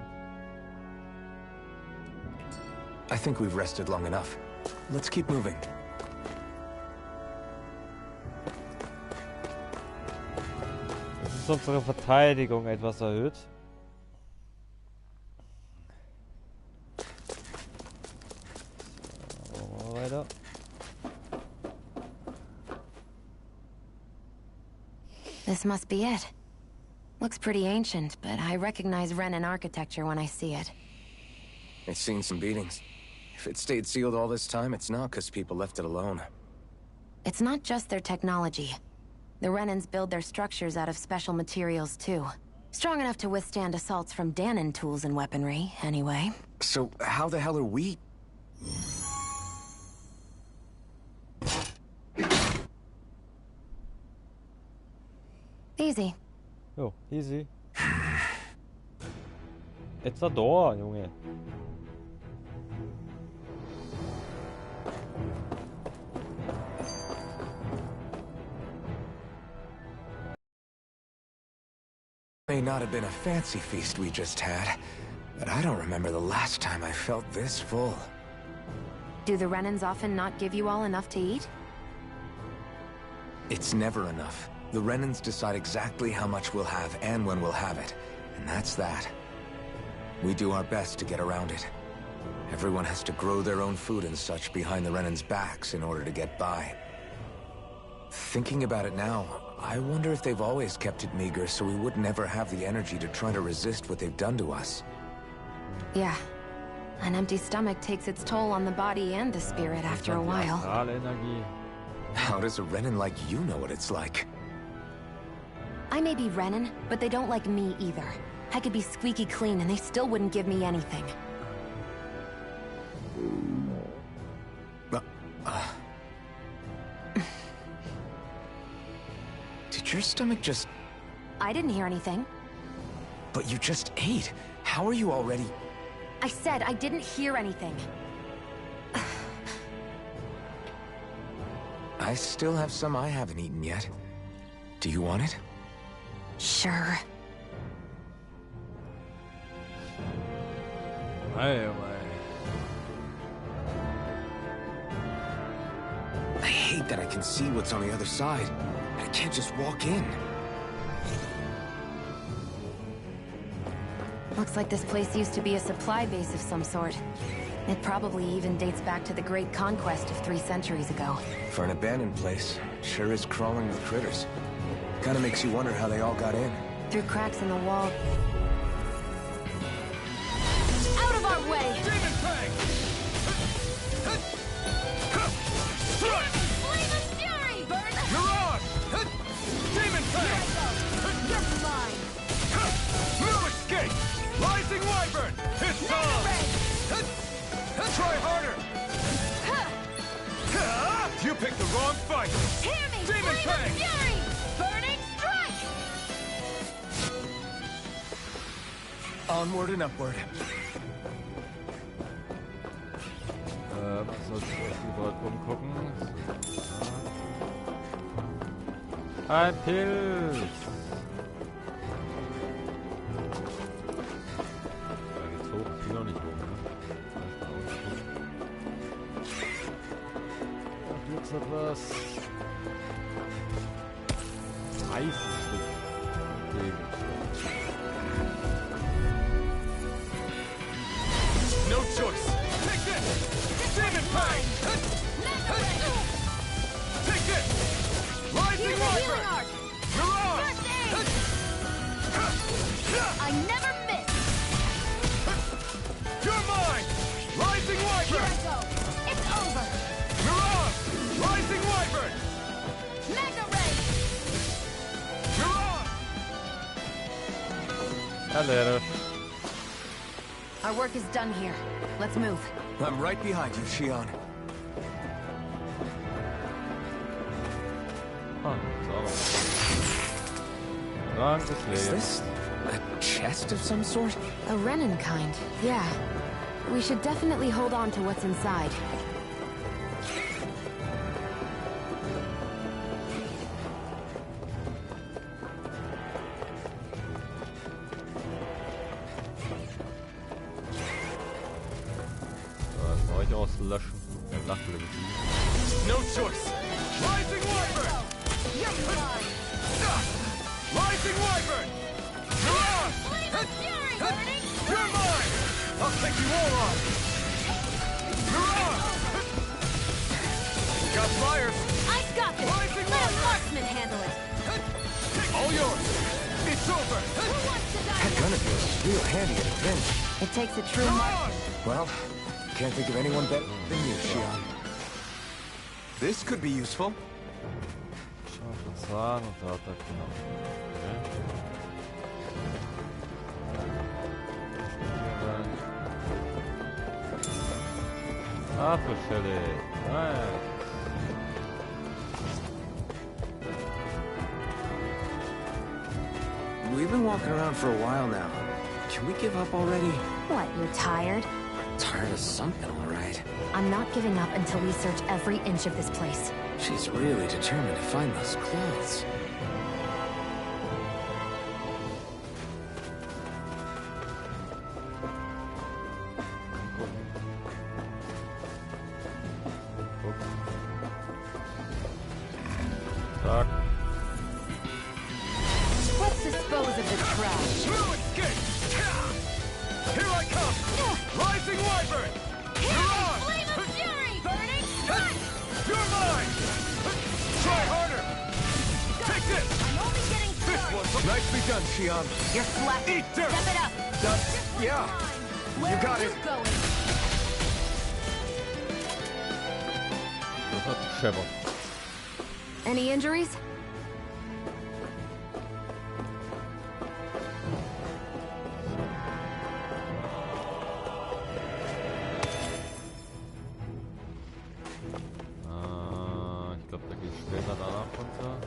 I think we've rested long enough. Let's keep moving. Das ist unsere Verteidigung etwas erhöht. So, weiter. This must be it. Looks pretty ancient, but I recognize Renan architecture when I see it. It's seen some beatings. If it stayed sealed all this time, it's not because people left it alone. It's not just their technology. The Renans build their structures out of special materials, too. Strong enough to withstand assaults from Danon tools and weaponry, anyway. So how the hell are we... Easy. Oh, easy. It's a door, Junge. May not have been a fancy feast we just had, but I don't remember the last time I felt this full. Do the Renans often not give you all enough to eat? It's never enough. The Renans decide exactly how much we'll have and when we'll have it, and that's that. We do our best to get around it. Everyone has to grow their own food and such behind the Renans' backs in order to get by. Thinking about it now, I wonder if they've always kept it meager so we would never have the energy to try to resist what they've done to us. Yeah. An empty stomach takes its toll on the body and the spirit after a while. How does a Renan like you know what it's like? I may be Renan, but they don't like me either. I could be squeaky clean and they still wouldn't give me anything. Did your stomach just... I didn't hear anything. But you just ate. How are you already... I said I didn't hear anything. I still have some I haven't eaten yet. Do you want it? Sure. I hate that I can see what's on the other side. I can't just walk in. Looks like this place used to be a supply base of some sort. It probably even dates back to the Great Conquest of 3 centuries ago. For an abandoned place, it sure is crawling with critters. Kinda makes you wonder how they all got in. Through cracks in the wall. Out of our way! Demon Fang! Flame of fury! Burn! Mirage! Demon Fang! You're mine! No escape! Rising Wyvern! Hit Tom! Try harder! You picked the wrong fight! Hear me! Demon Flame Fang! of fury! Burning strike! Onward and upward. Sollte ich überall rumgucken. Ein Pilz! Da geht's hoch, ich will noch nicht hoch, ne? Und jetzt etwas... Eisenstück. No choice! Take this! Demon Fang! Take this! Rising Wyvern! Mirage! I never miss! Erledigt. Our work is done here. Let's move. I'm right behind you, Shion. Ah, so. Is this a chest of some sort? A Renin kind, yeah. We should definitely hold on to what's inside. Euch auslöschen. No choice. Rising Wyvern! Rising Wyvern! You're mine! I'll take you all on! Got fires! I've got this! Rising Let a Wyvern! marksman handle it! All yours! It's over! Who wants to die That gun of yours is real handy at a pinch. It takes a true marksman. Well, can't think of anyone better than you, Shion. This could be useful. Scharfen Zahn und da hat er genau. Okay. Apfelschelle. Nice. We've been walking around for a while now. Can we give up already? What, you're tired? Tired of something, all right. I'm not giving up until we search every inch of this place. She's really determined to find those clothes. Let's dispose of the trash. No escape! Here I come! Rising Wyvern! You're on! Flame of fury! Burning strike! You're mine! Try harder! Take this! I'm only getting This started! one's nicely done, Shion. You're flat. Eat dirt! Step it up. Yeah. Where You got are it. you going? Das hat gescheppert. Any injuries? Ich glaube, da geht später danach runter.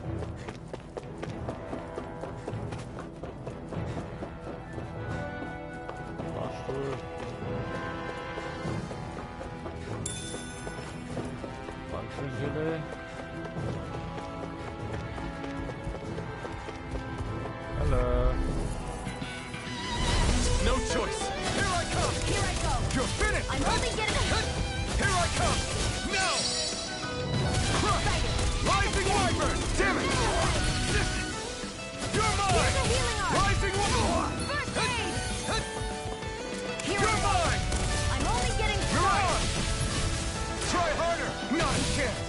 Fahrstuhl. Bankgelee. Hello. No choice. Here I come. Here I go! You're finished. I'm only getting... Here I come. Now. Rising Wyvern. Damn it. You're mine. Here's a healing arm! Rising Wyvern. First aid! Here You're I go! mine. I'm only getting You're started! on. Try harder. Not a chance.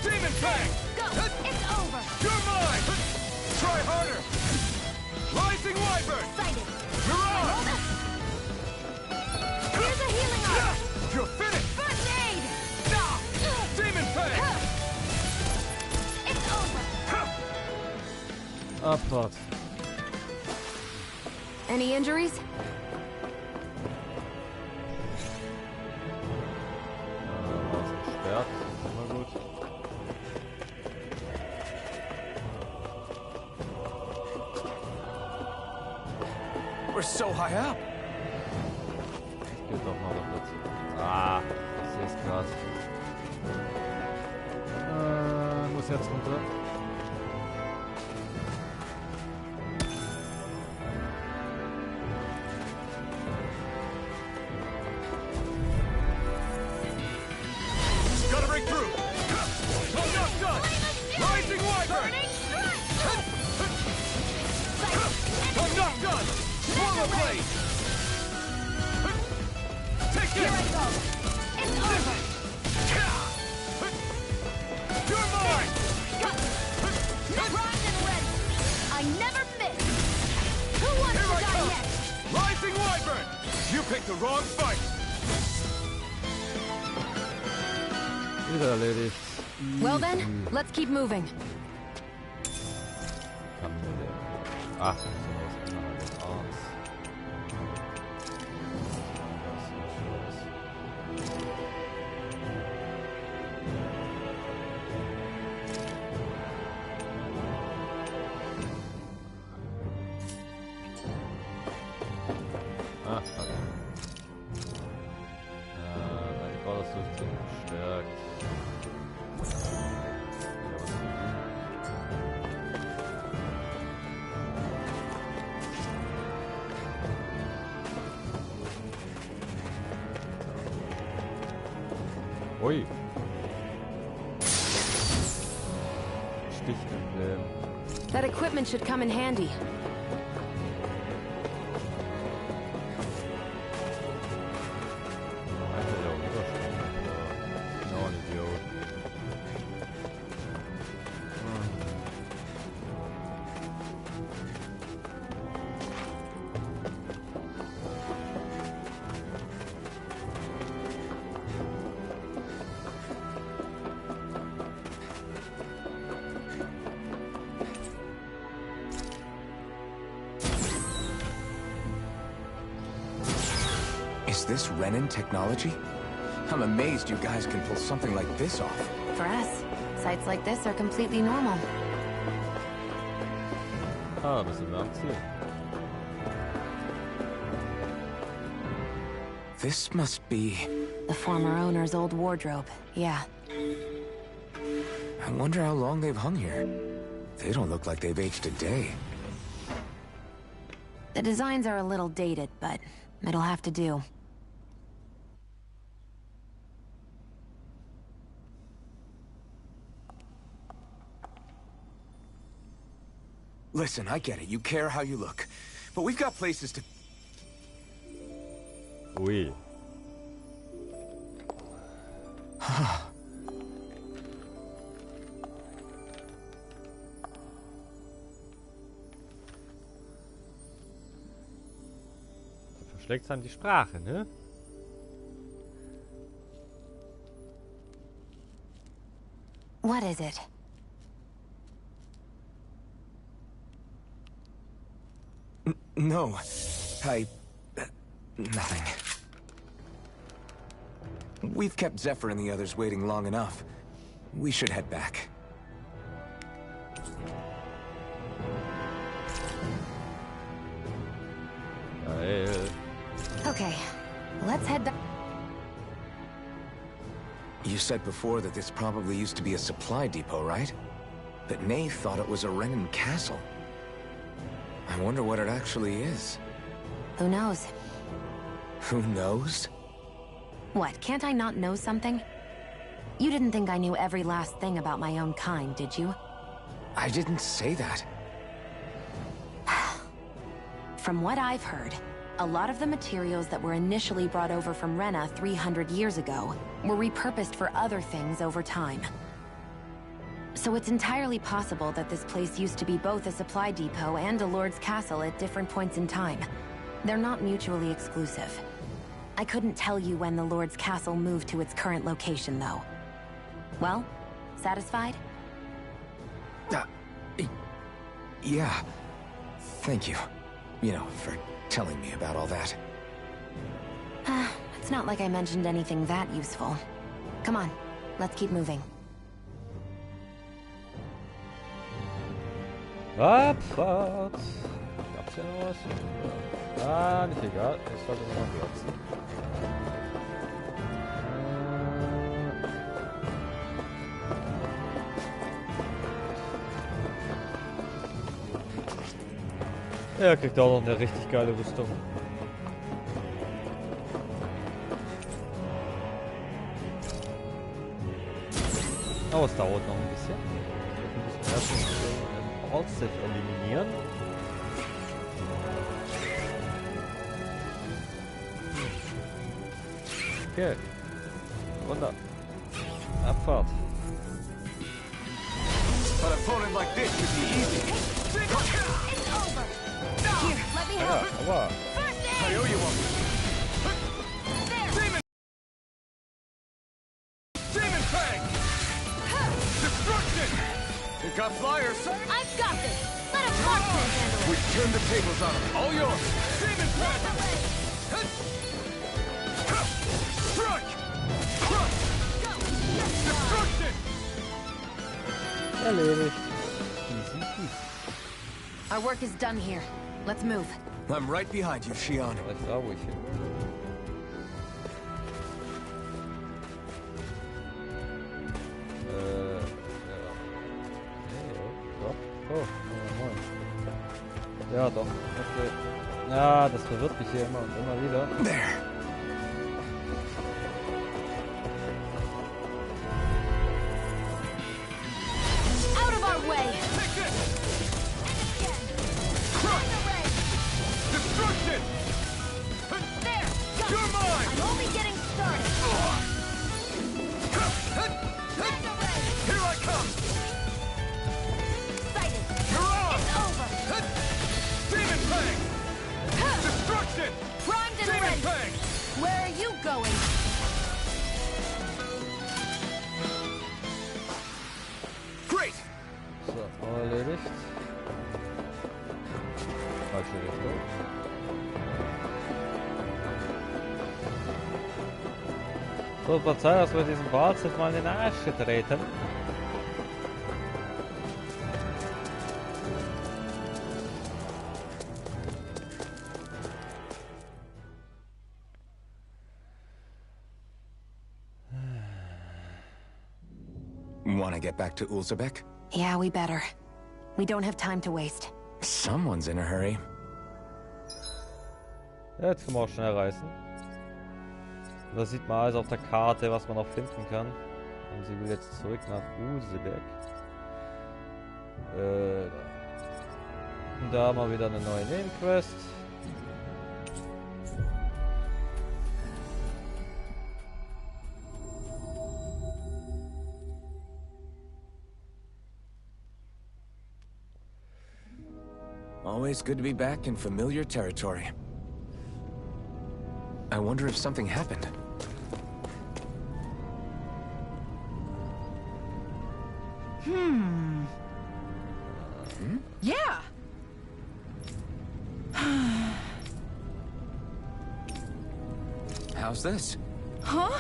Demon Fang. Go! It's over! You're mine. Try harder. Rising Wyvern. Sighted! You're on. Here's a healing arm! You're finished. First aid! Demon Fang. It's over! Abfahrt. Any injuries? Was gesperrt. Immer gut. We're so high up. Geht doch mal noch dazu. Ah, ich sehe es gerade. Muss jetzt runter. Gotta break through. I'm not done. Rising Wyvern. I'm not done. Swallow blade. Take Here I this. go! It's over! You're mine. Got it! Primed and ready! I never miss! Who wants Here to I die come. next? Rising Wyvern. You picked the wrong fight. Wieder erledigt. Well then, let's keep moving. Ach, so was. Aus. Gestärkt. Ui. Stichenemblem. That equipment should come in handy. Is this Renin technology? I'm amazed you guys can pull something like this off. For us, sites like this are completely normal. Ah, das sind wir am Ziel. This must be... The former owner's old wardrobe, yeah. I wonder how long they've hung here. They don't look like they've aged a day. The designs are a little dated, but it'll have to do. Listen, I get it. You care how you look. But we've got places to... Ui. Verschlägt dann die Sprache, ne? What is it? No. Nothing. We've kept Zephyr and the others waiting long enough. We should head back. Okay, let's head back. You said before that this probably used to be a supply depot, right? But Nay thought it was a Renin castle. I wonder what it actually is. Who knows? Who knows? What, can't I not know something? You didn't think I knew every last thing about my own kind, did you? I didn't say that. From what I've heard, a lot of the materials that were initially brought over from Rena 300 years ago were repurposed for other things over time. So it's entirely possible that this place used to be both a supply depot and a lord's castle at different points in time. They're not mutually exclusive. I couldn't tell you when the lord's castle moved to its current location, though. Well, satisfied? Yeah. Thank you. You know, for telling me about all that. It's not like I mentioned anything that useful. Come on, let's keep moving. Abfahrt! Gab's ja noch was? Ah, nicht egal. Ich sollte noch glotzen. Er kriegt auch noch eine richtig geile Rüstung. Aber es dauert noch ein bisschen. Wir müssen erst den Ortstech eliminieren. Okay. Runter. Abfahrt. An opponent like this should be easy. It's over. Here, let me help. Aber. I owe you one. There. Demon Fang! Destruction! You got flyers, sir? I've got this. Let a marksman handle it. We turn the tables on them. All yours. Demon Fang! Strike! Crush! Destruction! Erledigt. Easy peasy. Our work is done here. Let's move. I'm right behind you, Shion. Weiß auch, wo ich hin. Oh, moin. Ja, doch. Okay. Ja, das verwirrt mich hier immer und immer wieder. Out of our way! Take this! Again! Crush! Array! Destruction! There! Go! You're mine! I'm only getting started! Land array! Here I come! Excited! You're on! It's over! Demon Fang! Destruction! Primed and Demon ready! Fang! Where are you going? Great! So, erledigt. Falsche Richtung. So, es war Zeit, dass wir diesen Balz jetzt mal in den Arsch treten. Want to get back to Ulzebek? Yeah, we better. We don't have time to waste. Someone's in a hurry. Ja, jetzt können wir auch schnell reisen. Da sieht man alles auf der Karte, was man noch finden kann. Und sie will jetzt zurück nach Ulzebek. Und da haben wir wieder eine neue Nebenquest. Always good to be back in familiar territory. I wonder if something happened. Yeah! How's this? Huh?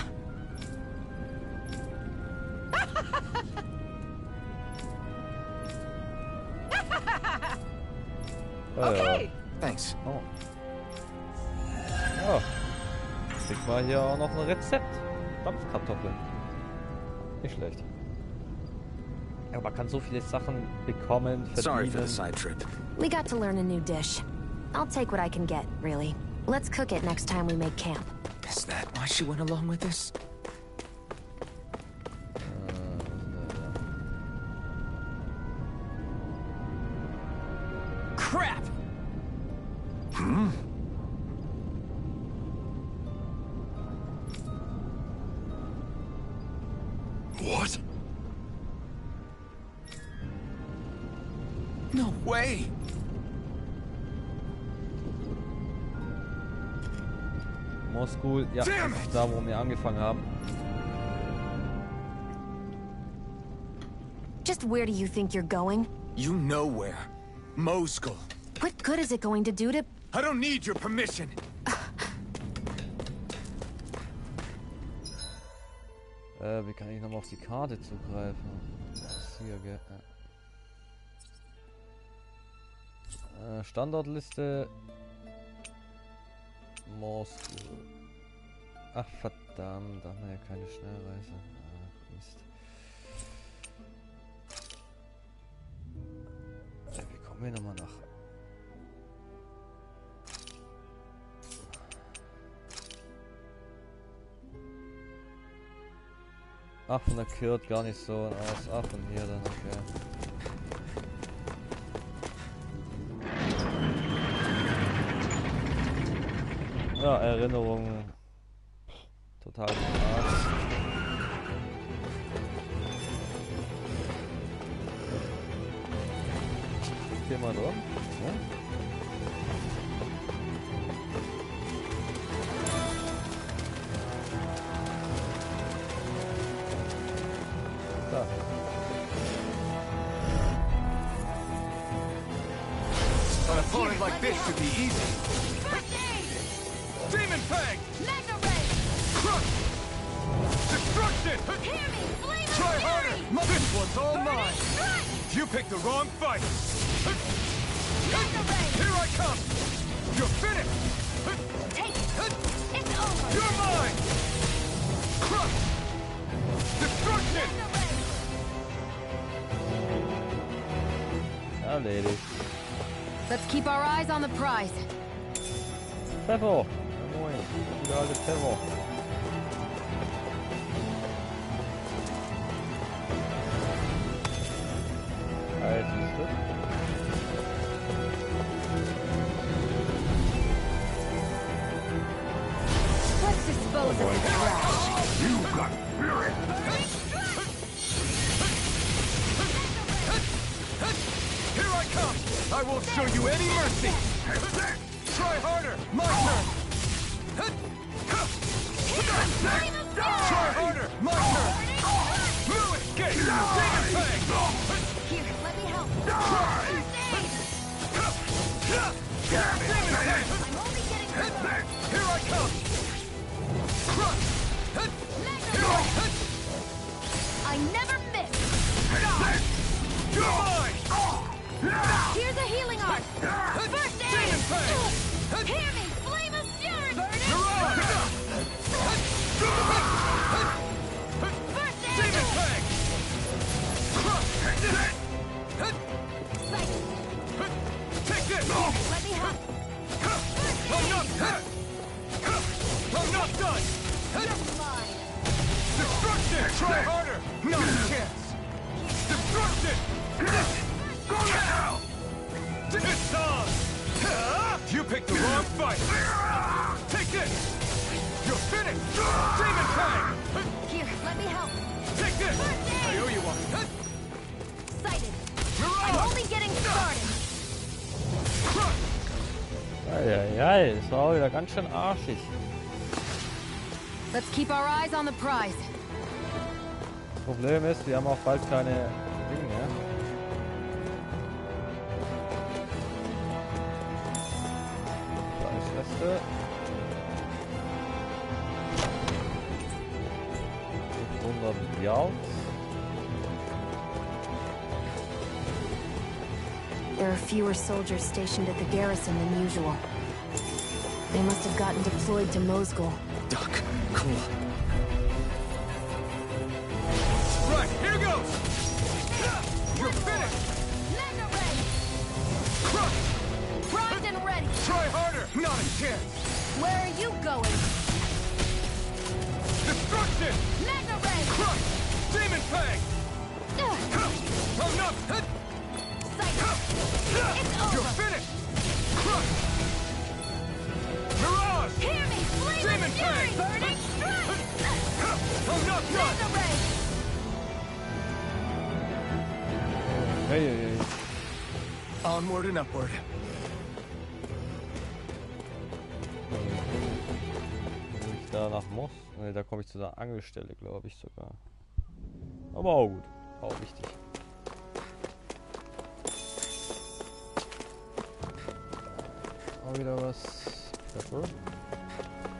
Okay! Thanks. Oh. Ja. Kriegt mal hier auch noch ein Rezept. Dampfkartoffeln. Nicht schlecht. Ja, man kann so viele Sachen bekommen, Sorry for verdienen. the side trip. We got to learn a new dish. I'll take what I can get, really. Let's cook it next time we make camp. Is that why she went along with this? Crap! What? No way! Moskul, ja, das ist da, wo wir angefangen haben. Just where do you think you're going? You know where. Moskul. What good is it going to do to... I don't need your permission. Wie kann ich nochmal auf die Karte zugreifen? Das ist hier, gell? Ja. Standortliste. Moskau. Ach verdammt, da haben wir ja keine Schnellreise. Ach Mist. Wie kommen wir nochmal nach? Ach, von der Kürt gar nicht so aus. Ach, von hier dann, okay. Ja, Erinnerungen. Total krass. Geh mal drum. Ja? Da. An opponent like this should be easy. Demon Fang! Mega Ray! Crush! Destruction! Hear me! Flame of Try fury! harder! This one's all mine! Strike! You picked the wrong fight! Mega Ray! Here I come! You're finished! Take it! It's over! You're mine! Crush! Destruction! Mega Ray! Let's keep our eyes on the prize. Pfeffer! Moin, wieder alte Pfeffer. Altes Stück. Let's dispose of the trash. You've got spirit! Here I come! I won't show you any mercy! Try harder! My turn! Try harder! My turn! No escape! Demon Fang! Here, let me help. Demon Fang! I'm only getting started. Here I come! Crush! Here I come! I never miss. You're mine! Here's a healing art. First aid. Demon Fang! Hear me, flame of fury. You're on! First aid. Demon Fang! Take this! Let me help. I'm not done! I'm not done! Mine. Destruction! Try harder! Not a chance! Destruction! Go now! It's on! You picked the wrong fight! Take this! You're finished! Demon Fang! Here, let me help. Take this! First I aid. owe you one! Sighted. You're I'm on! only getting started. Eieiei, das war auch wieder ganz schön arschig. Let's keep our eyes on the prize. Das Problem ist, wir haben auch bald keine Dinge mehr. Fleischreste. 500 Yards. There are fewer soldiers stationed at the garrison than usual. They must have gotten deployed to Mosgul. Duck. Cool. Right, here goes! You're finished! Mega ray! Crush! Primed and ready! Try harder! Not a chance! Where are you going? Destruction! Mega ray! Crush! Demon Fang! I'm not... Sight! It's over! You're finished! Crush! Mirage! Hear me! Flame Demon of fury! Fang! Burning strike! I'm not done! Mega ray! Hey. Onward and upward. Wenn ich da nach Moss. Ne, da komme ich zu der Angelstelle, glaube ich sogar. Aber auch gut. Auch wichtig. Auch wieder was. Pepper.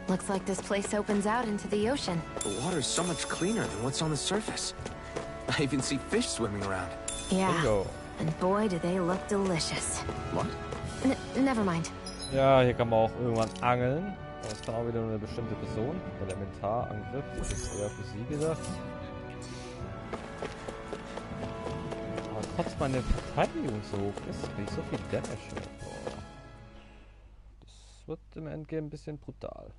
Looks like this place opens out into the ocean. The water's so much cleaner than what's on the surface. I even see fish swimming around. Yeah. Bingo. And boy, do they look delicious. What? Never mind. Ja, hier kann man auch irgendwann angeln. Das kann auch wieder nur eine bestimmte Person. Elementarangriff. Das ist eher für sie gedacht. Aber trotz meine Verteidigung so hoch ist, kriege ich so viel Damage. Boah. Das wird im Endgame ein bisschen brutal.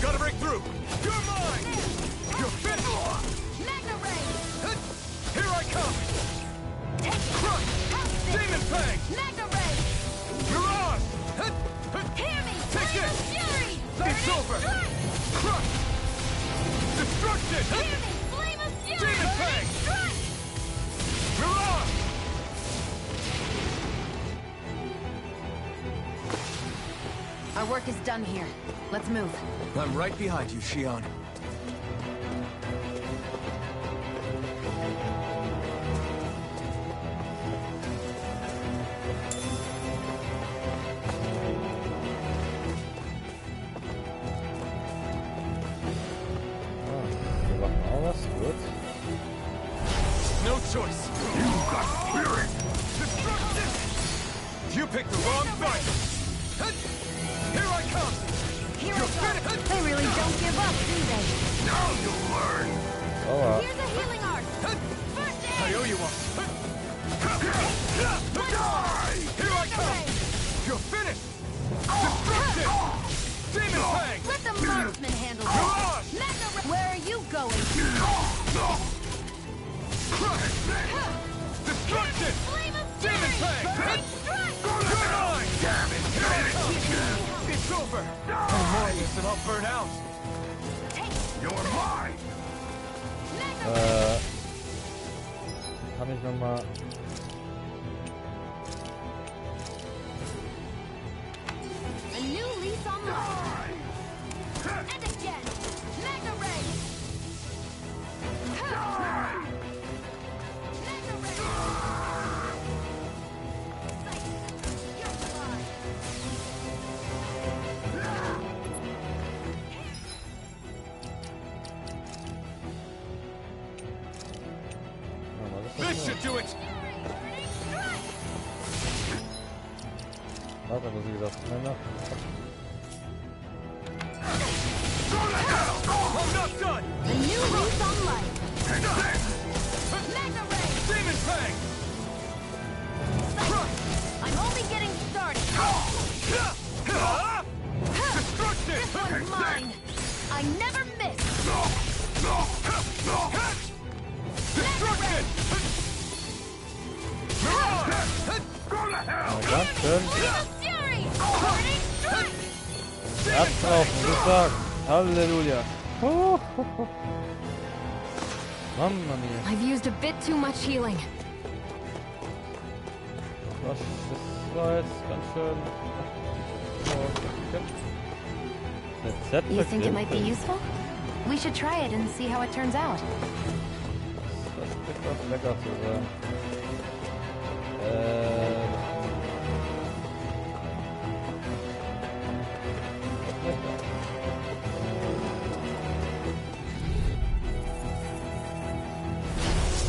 Gotta break through! You're mine! You're finished! Mega ray! Here I come! Take it! Crush! Demon Fang! Mega ray! Mirage! Hear me! Take Flame this! of fury! It's over! Strike! Crush! Destruction! Hear me! Flame of fury! Demon Fang! Strike! Mirage! Our work is done here. Let's move. I'm right behind you, Shion. Wir machen auch was. Gut. No choice. You got spirit. Destruction! You picked the wrong fight. Here I come. Here You're I go. finished. this and I'll burn out. You're mine. Kann ich nochmal... A new lease on life. And again. Mega ray. Mega ray. Seit, you're alive. This should do it. Warte, was ich gesagt habe. I'm not done. A new lease on life. Mega ray. Demon Fang. I'm only getting started. Destruction. This one's mine. I never miss. Destruction. Mirage. Go to hell. Ja, schön. Fury. Burning strike. Herz drauf, muss ich sagen. Halleluja. Mamma mia. I've used a bit too much healing. Das war jetzt ganz schön. Rezept You think it might be verknüpfen. useful? We should try it and see how it turns out. Das klingt was lecker zu sein.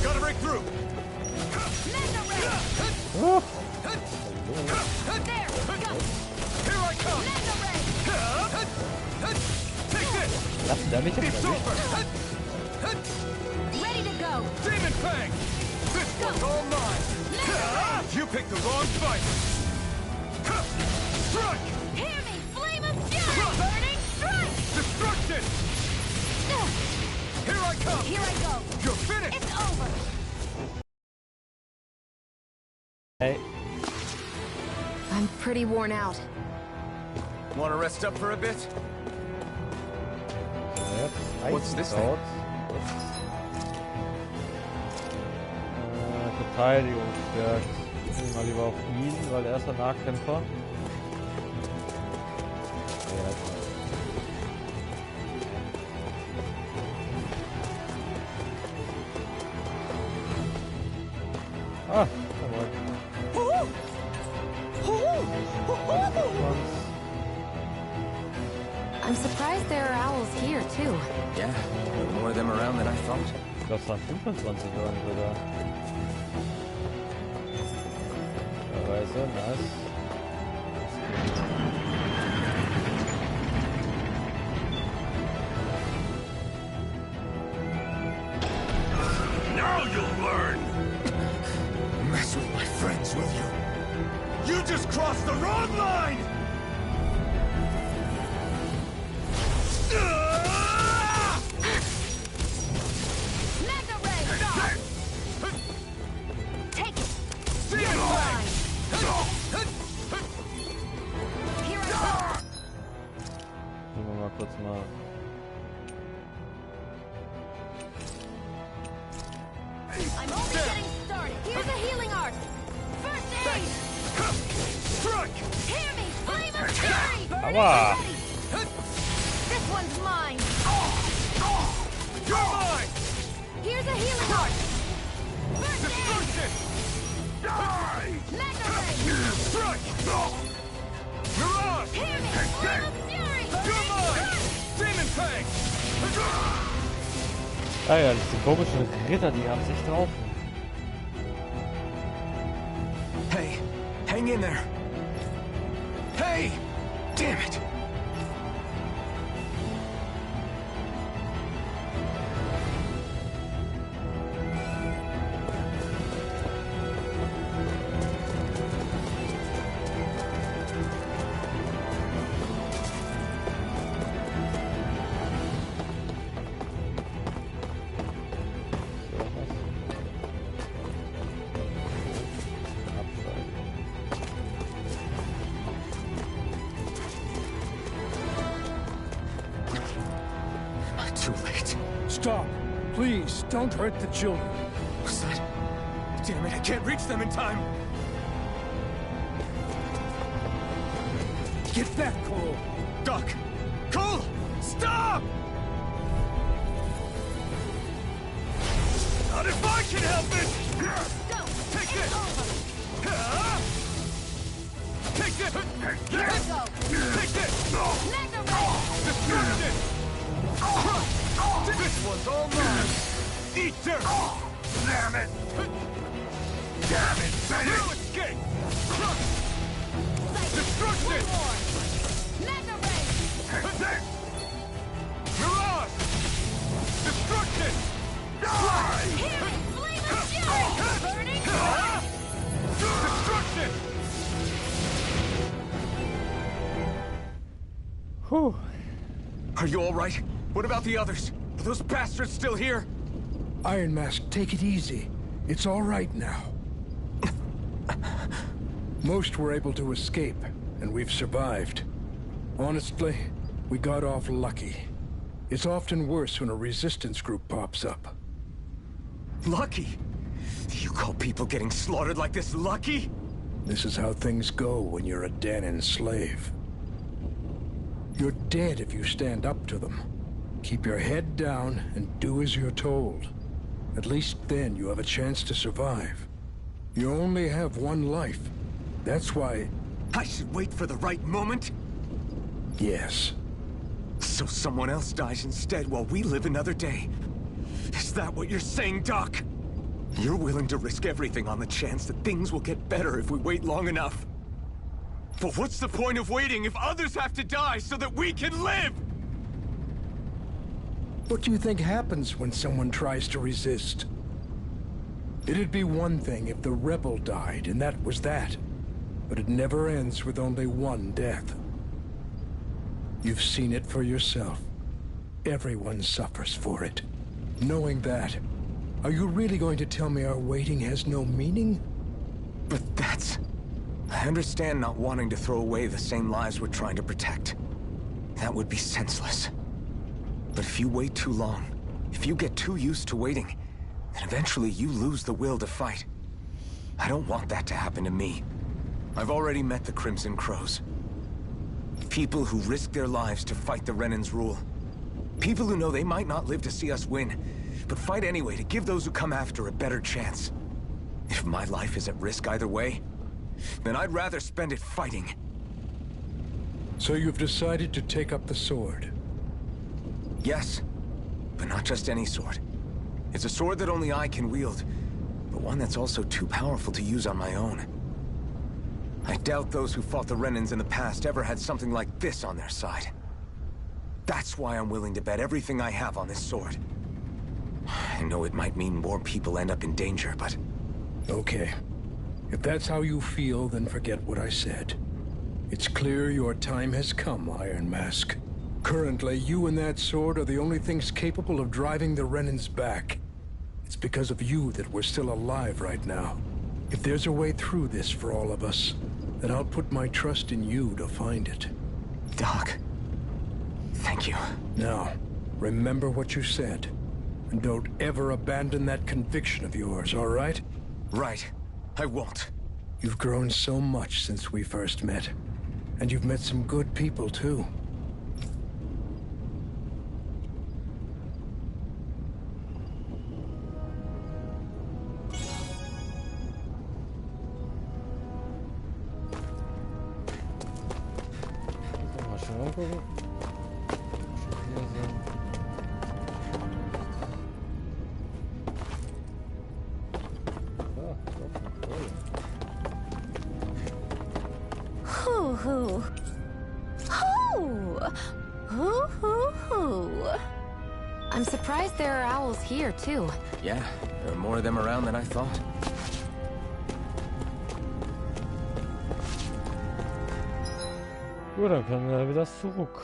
Gotta break through. Mega ray. Oh. There. Go. Here I come. Mega ray. Take this. Lass der mich jetzt It's mal over. Ready to go. Demon Fang. This one's all mine. You picked the wrong fight. Strike. Hear me. Flame of fury. Burning strike. Destruction. Here I come. Here I go. You're finished. It's over. Hey. I'm pretty worn out. Want to rest up for a bit? What's this thing? Verteidigung stärkt. Gehen wir mal lieber auf ihn, weil er ist der Nahkämpfer. Ah, jawohl. I'm surprised there are owls here, too. Yeah, more of them around than I thought. Ich glaube, es waren 25 Leute sogar. Weise, nice. Now you'll learn. Mess with my friends, will you? You just crossed the wrong line! Mega ray. Take it. Demon Fang! Here I go. Gehen wir mal kurz mal. I'm only getting started. Here's a healing art. First aid. Strike! Hear me. Flame of fury. Burning Aua. ready. This one's mine. You're mine! Here's a healing art. First aid. Destruction! Die! Mega ray. Strike! Mirage! Hear me. Flame of fury. You're mine! Demon Fang! Ah ja, diese komischen Ritter, die haben sich drauf. Hey, hang in there. Hey! Damn it! Stop. Please, don't hurt the children. What's that? Damn it, I can't reach them in time! Get back, Cole! Doc! Cole! Stop! Not if I can help it! Go! Take It's this! over! Take this! Let go! Take this! Magna Ray! Destruction! This one's all mine! Eat dirt! Damn it! Damn it, Bennett! You escape! Destruction! One more! Magna Ray! Mirage! Destruction! Healing! Flame of fury! Burning! Destruction! Whew. Are you all right? What about the others? Are those bastards still here? Iron Mask, take it easy. It's all right now. Most were able to escape, and we've survived. Honestly, we got off lucky. It's often worse when a resistance group pops up. Lucky? You call people getting slaughtered like this lucky? This is how things go when you're a Danon slave. You're dead if you stand up to them. Keep your head down and do as you're told. At least then you have a chance to survive. You only have one life. That's why... I should wait for the right moment? Yes. So someone else dies instead while we live another day. Is that what you're saying, Doc? You're willing to risk everything on the chance that things will get better if we wait long enough. But what's the point of waiting if others have to die so that we can live? What do you think happens when someone tries to resist? It'd be one thing if the rebel died, and that was that. But it never ends with only one death. You've seen it for yourself. Everyone suffers for it. Knowing that, are you really going to tell me our waiting has no meaning? But that's... I understand not wanting to throw away the same lives we're trying to protect. That would be senseless. But if you wait too long, if you get too used to waiting, then eventually you lose the will to fight. I don't want that to happen to me. I've already met the Crimson Crows. People who risk their lives to fight the Renan's rule. People who know they might not live to see us win, but fight anyway to give those who come after a better chance. If my life is at risk either way, then I'd rather spend it fighting. So you've decided to take up the sword? Yes, but not just any sword. It's a sword that only I can wield, but one that's also too powerful to use on my own. I doubt those who fought the Renans in the past ever had something like this on their side. That's why I'm willing to bet everything I have on this sword. I know it might mean more people end up in danger, but... Okay. If that's how you feel, then forget what I said. It's clear your time has come, Iron Mask. Currently, you and that sword are the only things capable of driving the Renans back. It's because of you that we're still alive right now. If there's a way through this for all of us, then I'll put my trust in you to find it. Doc, thank you. Now, remember what you said. And don't ever abandon that conviction of yours, all right? Right. I won't. You've grown so much since we first met. And you've met some good people, too. I'm surprised there are owls here, too. Yeah, there are more of them around than I thought. Gut, dann können wir wieder zurück.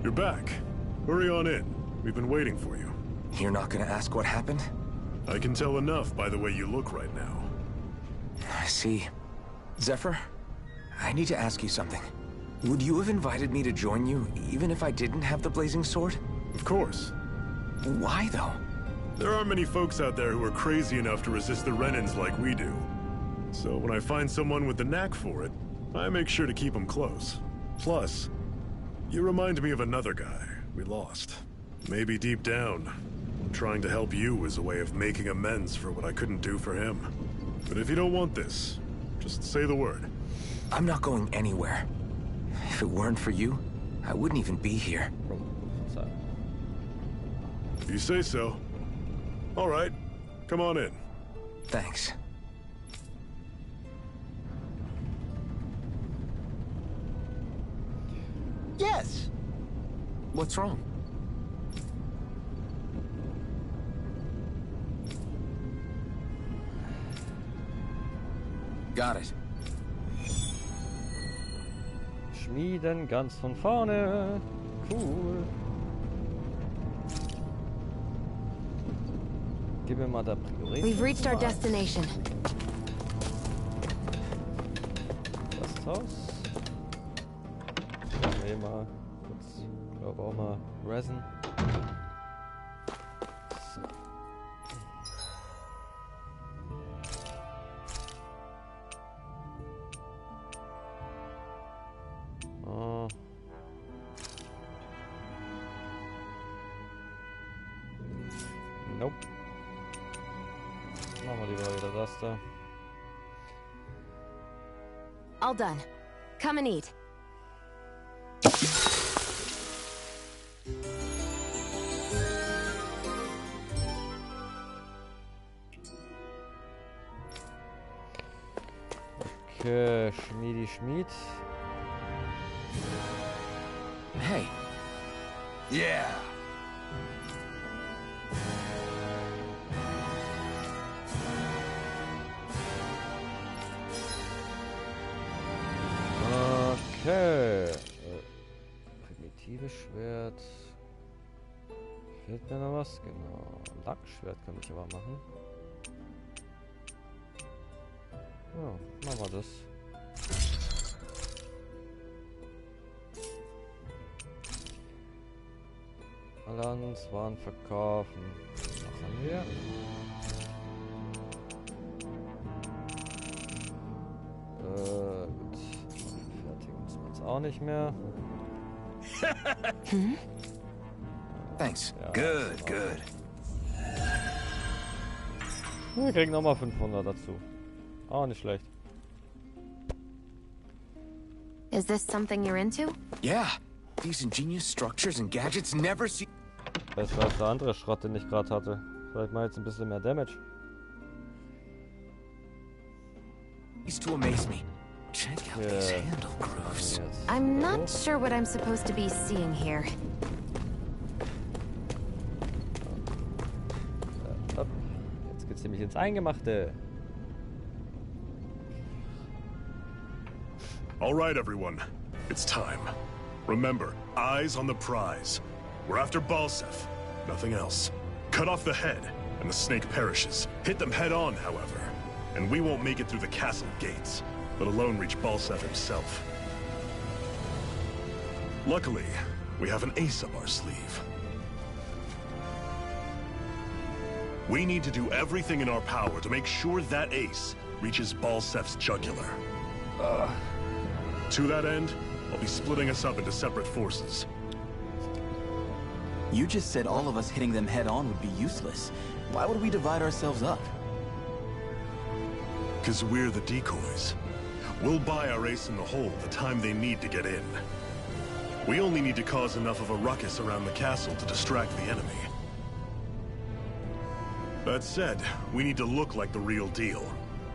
You're back. Hurry on in. We've been waiting for you. You're not gonna ask what happened? I can tell enough by the way you look right now. I see. Zephyr, I need to ask you something. Would you have invited me to join you, even if I didn't have the blazing sword? Of course. Why, though? There aren't many folks out there who are crazy enough to resist the Renans like we do. So when I find someone with the knack for it, I make sure to keep them close. Plus, you remind me of another guy we lost. Maybe deep down, trying to help you is a way of making amends for what I couldn't do for him. But if you don't want this, just say the word. I'm not going anywhere. If it weren't for you, I wouldn't even be here. If you say so. All right, come on in. Thanks. Yes! What's wrong? Got it. Schmieden ganz von vorne. Cool. Gib mir mal da Priorität. We've reached our destination. Das Haus. Wir mal kurz, glaube auch mal resin. Nope. Machen wir lieber wieder das da. All done. Come and eat. Okay, Schmiedi Schmied. Hey. Yeah. Okay. Primitives Schwert. Fehlt mir noch was? Genau. Lackschwert kann ich aber machen. Ja, machen wir das. Balance, Waren verkaufen. Machen wir. Gut. Fertigen müssen wir jetzt auch nicht mehr. Thanks. Ja, Good, good. Wir kriegen nochmal 500 dazu. Auch nicht schlecht. Is this something you're into? Yeah. These ingenious structures and gadgets never see. Besser als der andere Schrott, den ich gerade hatte. Vielleicht mal jetzt ein bisschen mehr Damage. Used to amaze me. Check out these handle grooves. I'm not sure what I'm supposed to be seeing here. Jetzt geht's nämlich ins Eingemachte. All right, everyone. It's time. Remember, eyes on the prize. We're after Balsef, nothing else. Cut off the head, and the snake perishes. Hit them head on, however, and we won't make it through the castle gates, let alone reach Balsef himself. Luckily, we have an ace up our sleeve. We need to do everything in our power to make sure that ace reaches Balsef's jugular. To that end, I'll be splitting us up into separate forces. You just said all of us hitting them head-on would be useless. Why would we divide ourselves up? 'Cause we're the decoys. We'll buy our ace in the hole the time they need to get in. We only need to cause enough of a ruckus around the castle to distract the enemy. That said, we need to look like the real deal,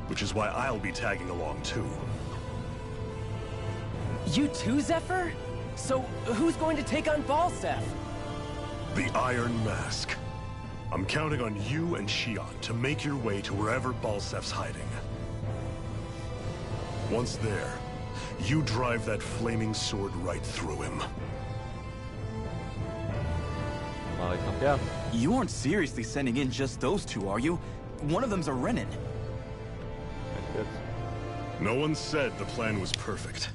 which is why I'll be tagging along too. You too, Zephyr? So, who's going to take on Balsef? The Iron Mask. I'm counting on you and Shion to make your way to wherever Balsef's hiding. Once there, you drive that flaming sword right through him. mache ich noch gern. You aren't seriously sending in just those two, are you? One of them's a Renin. No one said the plan was perfect.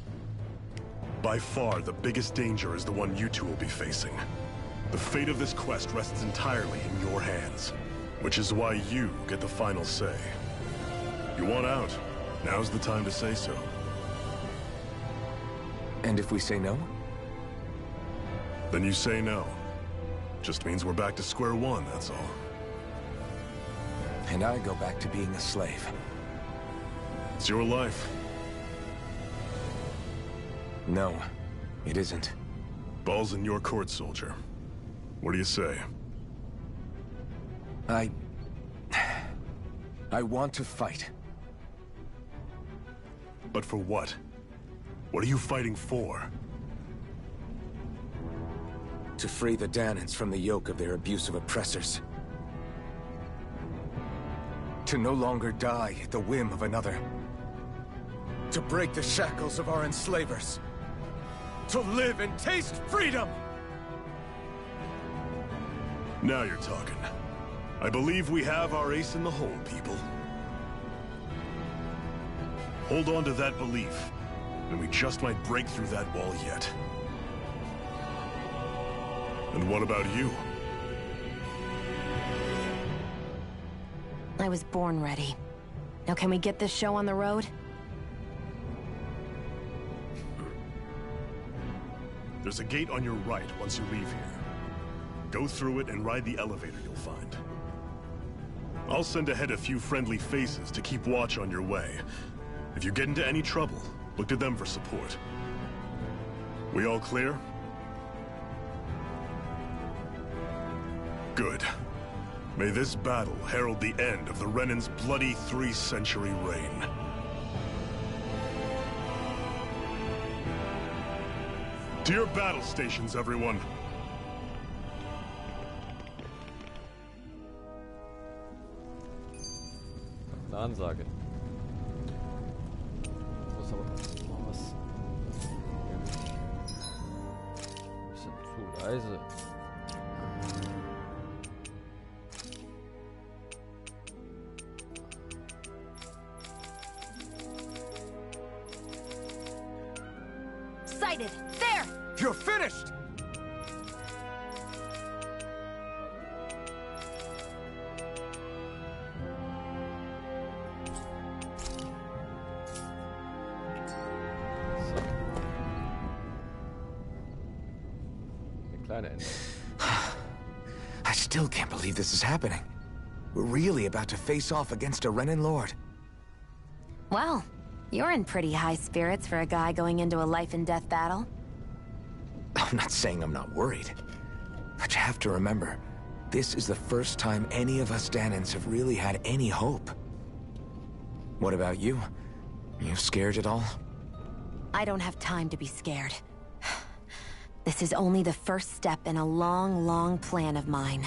By far, the biggest danger is the one you two will be facing. The fate of this quest rests entirely in your hands, which is why you get the final say. You want out, now's the time to say so. And if we say no? Then you say no. Just means we're back to square one, that's all. And I go back to being a slave. It's your life. No, it isn't. Ball's in your court, soldier. What do you say? I want to fight. But for what? What are you fighting for? To free the Danans from the yoke of their abusive oppressors. To no longer die at the whim of another. To break the shackles of our enslavers. To live and taste freedom! Now you're talking. I believe we have our ace in the hole, people. Hold on to that belief, and we just might break through that wall yet. And what about you? I was born ready. Now can we get this show on the road? There's a gate on your right once you leave here. Go through it and ride the elevator you'll find. I'll send ahead a few friendly faces to keep watch on your way. If you get into any trouble, look to them for support. We all clear? Good. May this battle herald the end of the Renin's bloody 3-century reign. To your battle stations, everyone. Eine Ansage. Das ist aber was. Bisschen zu leise. Sighted! There! You're finished! I still can't believe this is happening. We're really about to face off against a Renin Lord. Well, you're in pretty high spirits for a guy going into a life-and-death battle. I'm not saying I'm not worried. But you have to remember, this is the first time any of us Danans have really had any hope. What about you? Are you scared at all? I don't have time to be scared. This is only the first step in a long, long plan of mine.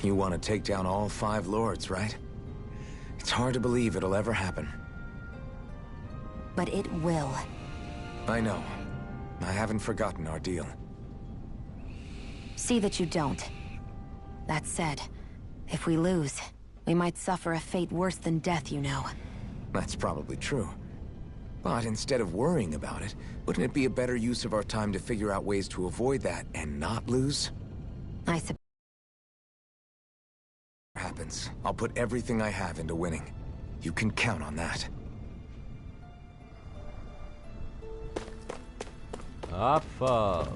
You want to take down all 5 lords, right? It's hard to believe it'll ever happen. But it will. I know. I haven't forgotten our deal. See that you don't. That said, if we lose, we might suffer a fate worse than death, you know. That's probably true. But instead of worrying about it, wouldn't it be a better use of our time to figure out ways to avoid that and not lose? I suppose. Happens, I'll put everything I have into winning. You can count on that. Abfahrt.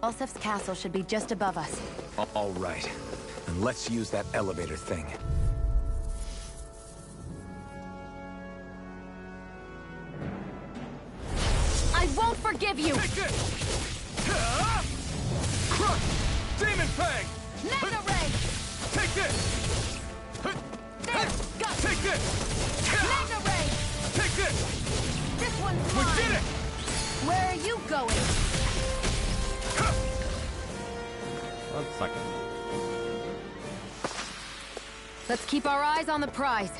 Balsef's castle should be just above us. All right. And let's use that elevator thing. I won't forgive you! Take this! Crush! Demon Fang! Mega Ray! Take this! There! Got Take this! Mega Ray! Take this! This one's We mine! did it! Where are you going? Und zack. Let's keep our eyes on the prize.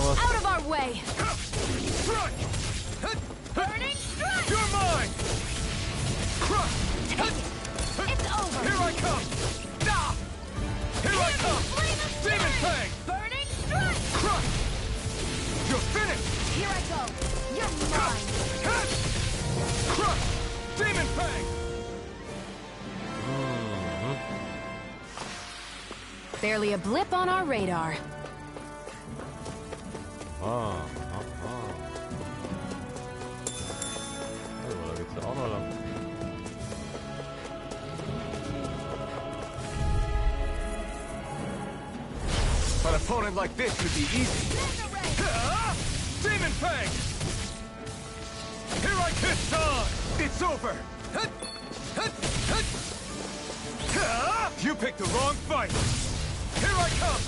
Out of our way! Burning strike! You're mine! Take it! It's over! Here I come! Ah! Here I come! Demon Fang! Burning strike! You're finished! Here I go! You're mine! Demon Fang! Barely a blip on our radar. Da geht's ja auch noch lang. An opponent like this should be easy. Demon Fang! Here I kiss on! It's over! You picked the wrong fight! Here I come!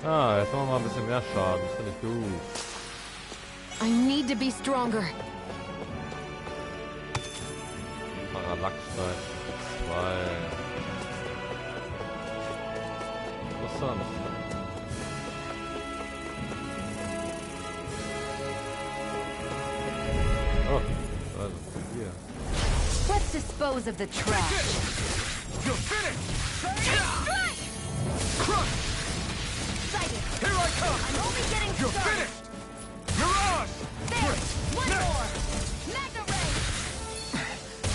Ah, jetzt machen wir mal ein bisschen mehr Schaden. Das finde ich gut. I need to be stronger. Parallaxstein 2. Interessant. Oh, also hier. Let's dispose of the trash. You're finished! Here I come! I'm only getting You're started. finished! Mirage! There! One more! Mega Ray!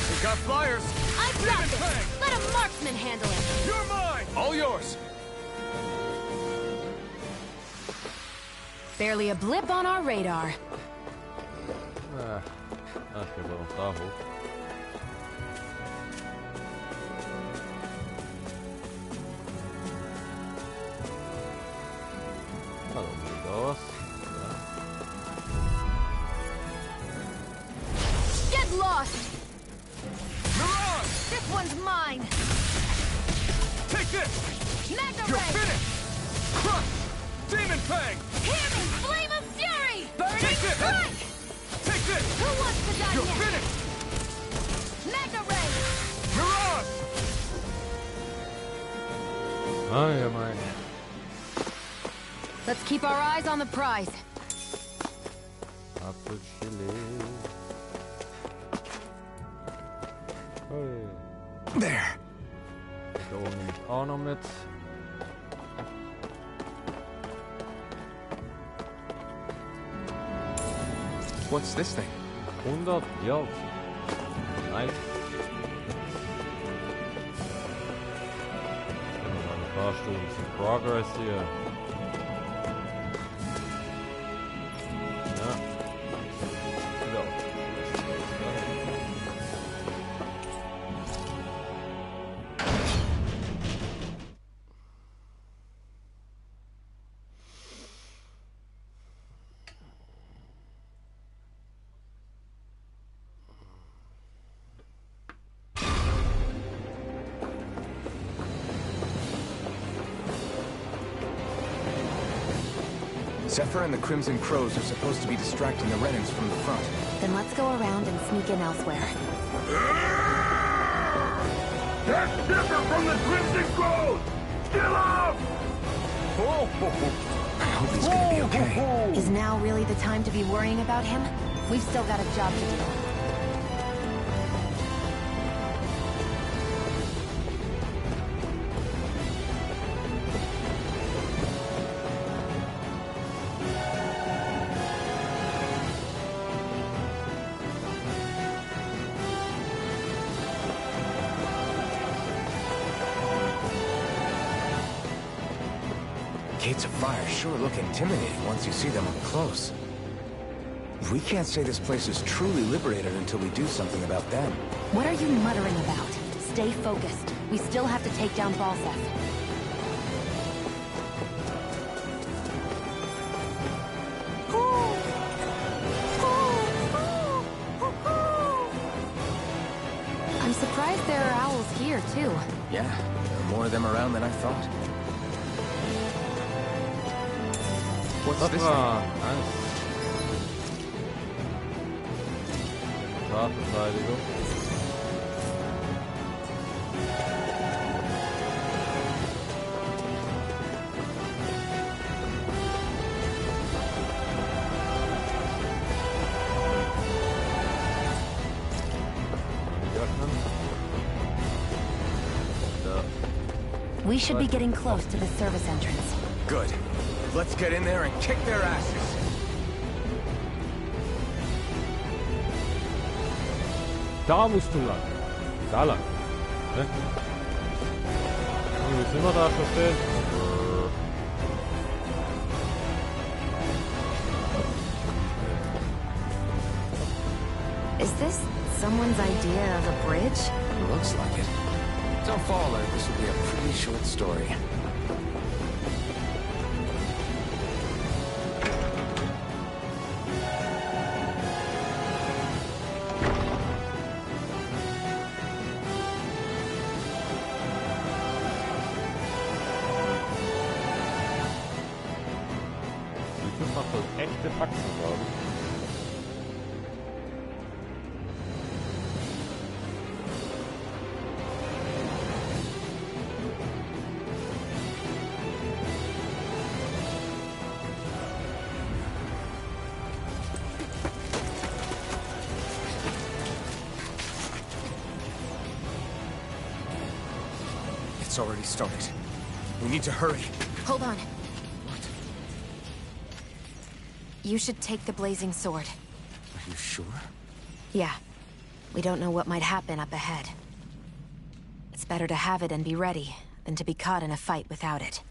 We got flyers! I've got this! Let a marksman handle it! You're mine! All yours! Barely a blip on our radar. Ah, ich gehe noch da hoch. Get lost! Mirage! This one's mine! Take this! Mega You're Ray! finished! Crush! Demon Fang! Hear me! Flame of Fury! Burning Take this! Strike! Take this! Who wants to die You're next? finished! Mega Ray! Mirage! Ah, ja, mein. Let's keep our eyes on the prize. Apfelchili. Hey. There. Da oben nehme ich auch noch mit. What's this thing? 100 Yards. Nice. Noch ein paar Stunden zum Progress hier. Ja. Ja. Zephyr and the Crimson Crows are supposed to be distracting the Renans from the front. Then let's go around and sneak in elsewhere. That's Zephyr from the Crimson Crows! Still up! I hope he's gonna be okay. Is now really the time to be worrying about him? We've still got a job to do. Gates of fire sure look intimidating once you see them up close. We can't say this place is truly liberated until we do something about them. What are you muttering about? Stay focused. We still have to take down Balsef. I'm surprised there are owls here, too. Yeah, there are more of them around than I thought. What's this thing? Strafverteidigung. We should be getting close to the service entrance. Good. Let's get in there and kick their asses. Da musst du lang. Da lang. Ne? Wie sind wir da verstehen? Is this someone's idea of a bridge? Looks like it. Don't fall, or this will be a pretty short story. Das macht das echte Faxen, glaube ich. It's already started. We need to hurry. Hold on. You should take the blazing sword. Are you sure? Yeah. We don't know what might happen up ahead. It's better to have it and be ready than to be caught in a fight without it.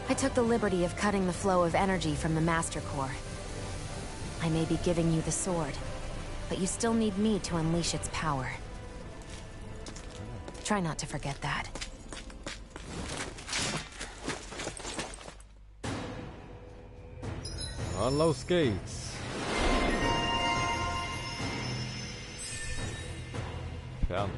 I took the liberty of cutting the flow of energy from the Master Core. I may be giving you the sword, but you still need me to unleash its power. Try not to forget that. Und los geht's. Fernstrom.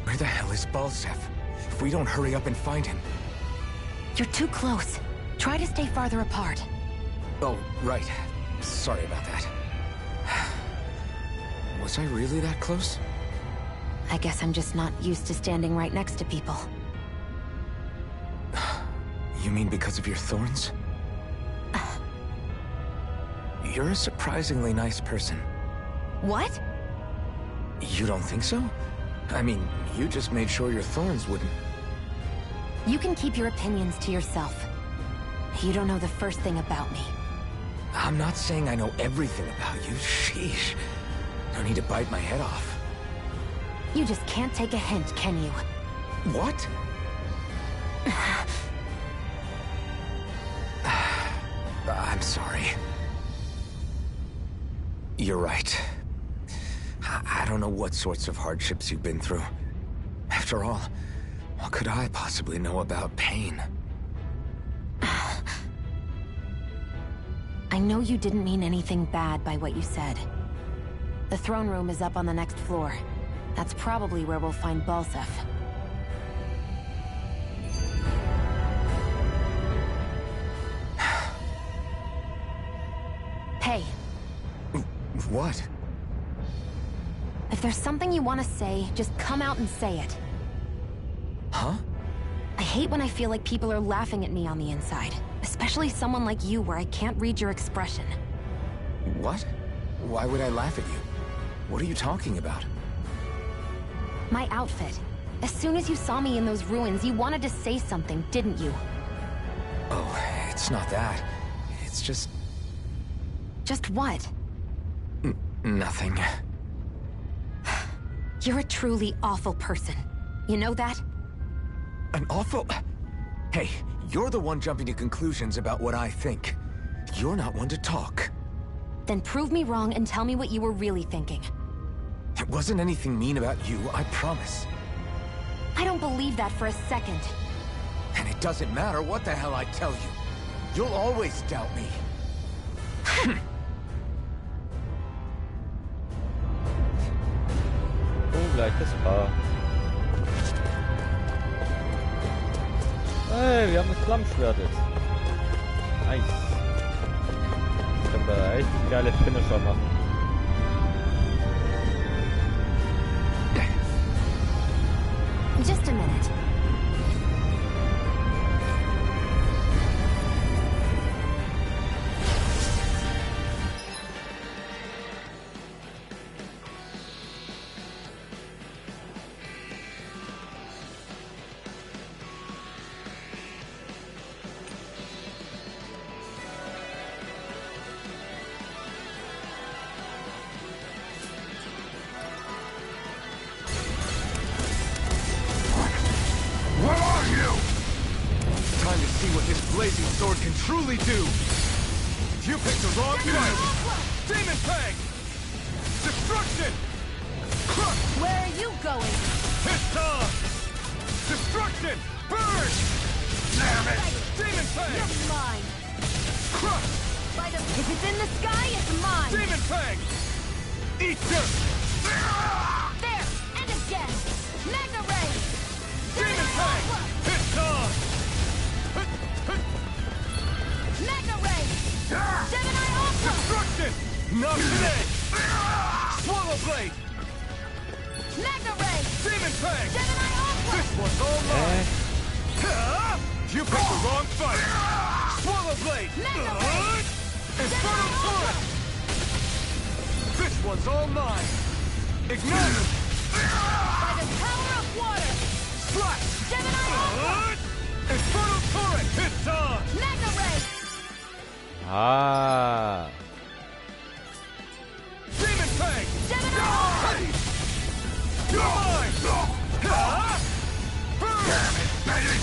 Where the hell is Balsef? If we don't hurry up and find him... You're too close. Try to stay farther apart. Oh, right. Sorry about that. Was I really that close? I guess I'm just not used to standing right next to people. You mean because of your thorns? You're a surprisingly nice person. What? You don't think so? I mean, you just made sure your thorns wouldn't... You can keep your opinions to yourself. You don't know the first thing about me. I'm not saying I know everything about you. Sheesh. No need to bite my head off. You just can't take a hint, can you? What? I'm sorry. You're right. I don't know what sorts of hardships you've been through. After all, what could I possibly know about pain? I know you didn't mean anything bad by what you said. The throne room is up on the next floor. That's probably where we'll find Balsef. Hey. What? If there's something you want to say, just come out and say it. Huh? I hate when I feel like people are laughing at me on the inside. Especially someone like you where I can't read your expression. What? Why would I laugh at you? What are you talking about? My outfit. As soon as you saw me in those ruins, you wanted to say something, didn't you? Oh, it's not that. It's just... Just what? Nothing. You're a truly awful person. You know that? An awful... Hey, you're the one jumping to conclusions about what I think. You're not one to talk. Then prove me wrong and tell me what you were really thinking. It wasn't anything mean about you, I promise. I don't believe that for a second. And it doesn't matter what the hell I tell you. You'll always doubt me. Ungleiches Paar. Hey, wir haben das Flammenschwert jetzt. Nice. Jetzt können wir echt geile Finisher machen. Just a minute. Blazing sword can truly do. You picked the wrong fight. Demon Fang! Destruction! Where are you going? It's on! Destruction! Burn! Damn it! Demon Fang! You're mine. Crush! If it's in the sky, it's mine. Demon Fang! Eat dirt! There! And again! Mega Ray! Demon Fang! It's on! Mega Ray! Gemini Ultra! Destruction! Not today! Swallow Blade! Mega Ray! Demon Fang! Gemini Ultra! This one's all mine! You picked the wrong fight! Swallow Blade! Mega Ray! Infernal Torrent! This one's all mine! Ignite! By the power of water! Slash! Gemini Ultra! Infernal Torrent! It's on! Mega Ray! Ah. Demon Fang! Gemini Ultra! You're mine! Burn! Damn it, baby!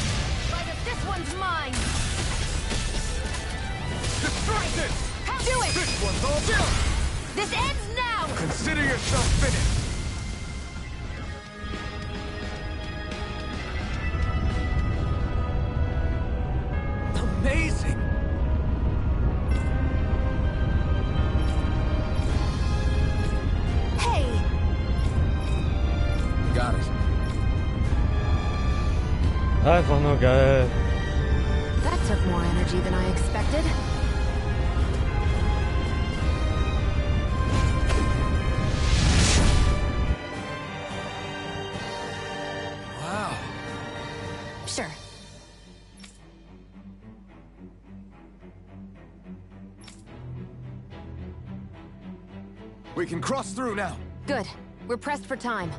This one's mine! Destruction! Do it! This one's all done! This ends now! Consider yourself finished! Amazing! Hey! Got it. Einfach nur geil. That took more energy than I expected. Wow. Sure. We can cross through now. Good. We're pressed for time.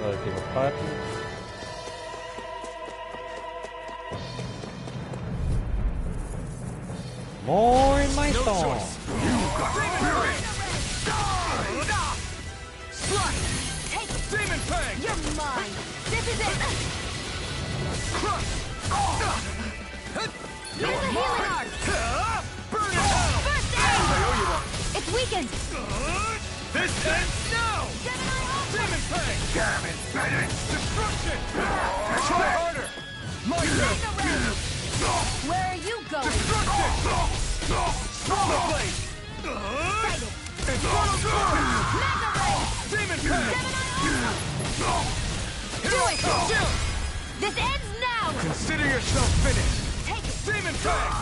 Relative Python. Moin, Meister! No choice. Take it! Demon Fang! You're mine! This is it! Here's a healing arc! Burn it out! First I aid! owe you one. It's weakened! This ends now! Demon Fang! Damn it, Bennett! Destruction! Try harder! My turn! Where are you going? Destruction! Swallow Blade! Fight it! Infernal Sword! Mega Ray! Demon Fang! Do it! Do! This ends now! Consider yourself finished! Take it! Demon Fang!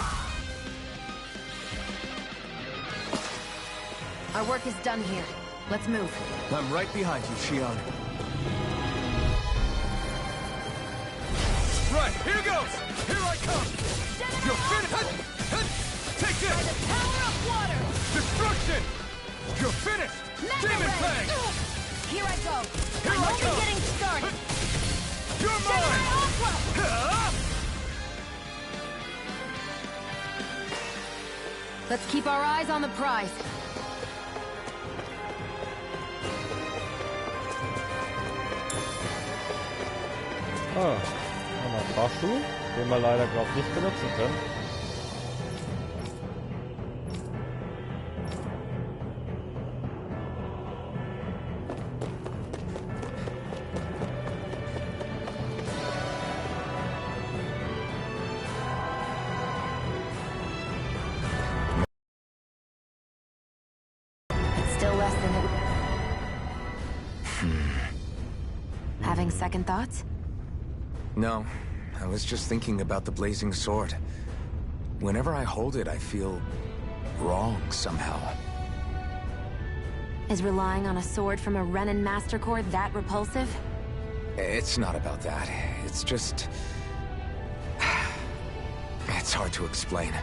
Our work is done here. Let's move. I'm right behind you, Shion. Right, here goes! Here I come! You're finished! Take this! By the power of water! Destruction! You're finished! Mega Demon Ray! Fang! Here I go! Here I'm I only come. getting started! You're mine! Let's keep our eyes on the prize. Ah, nochmal ein Fahrstuhl, den wir leider, glaube ich, nicht benutzen können. Still less than it... Having second thoughts? No, I was just thinking about the blazing sword. Whenever I hold it, I feel wrong somehow. Is relying on a sword from a Renin Master Core that repulsive? It's not about that. It's just... It's hard to explain.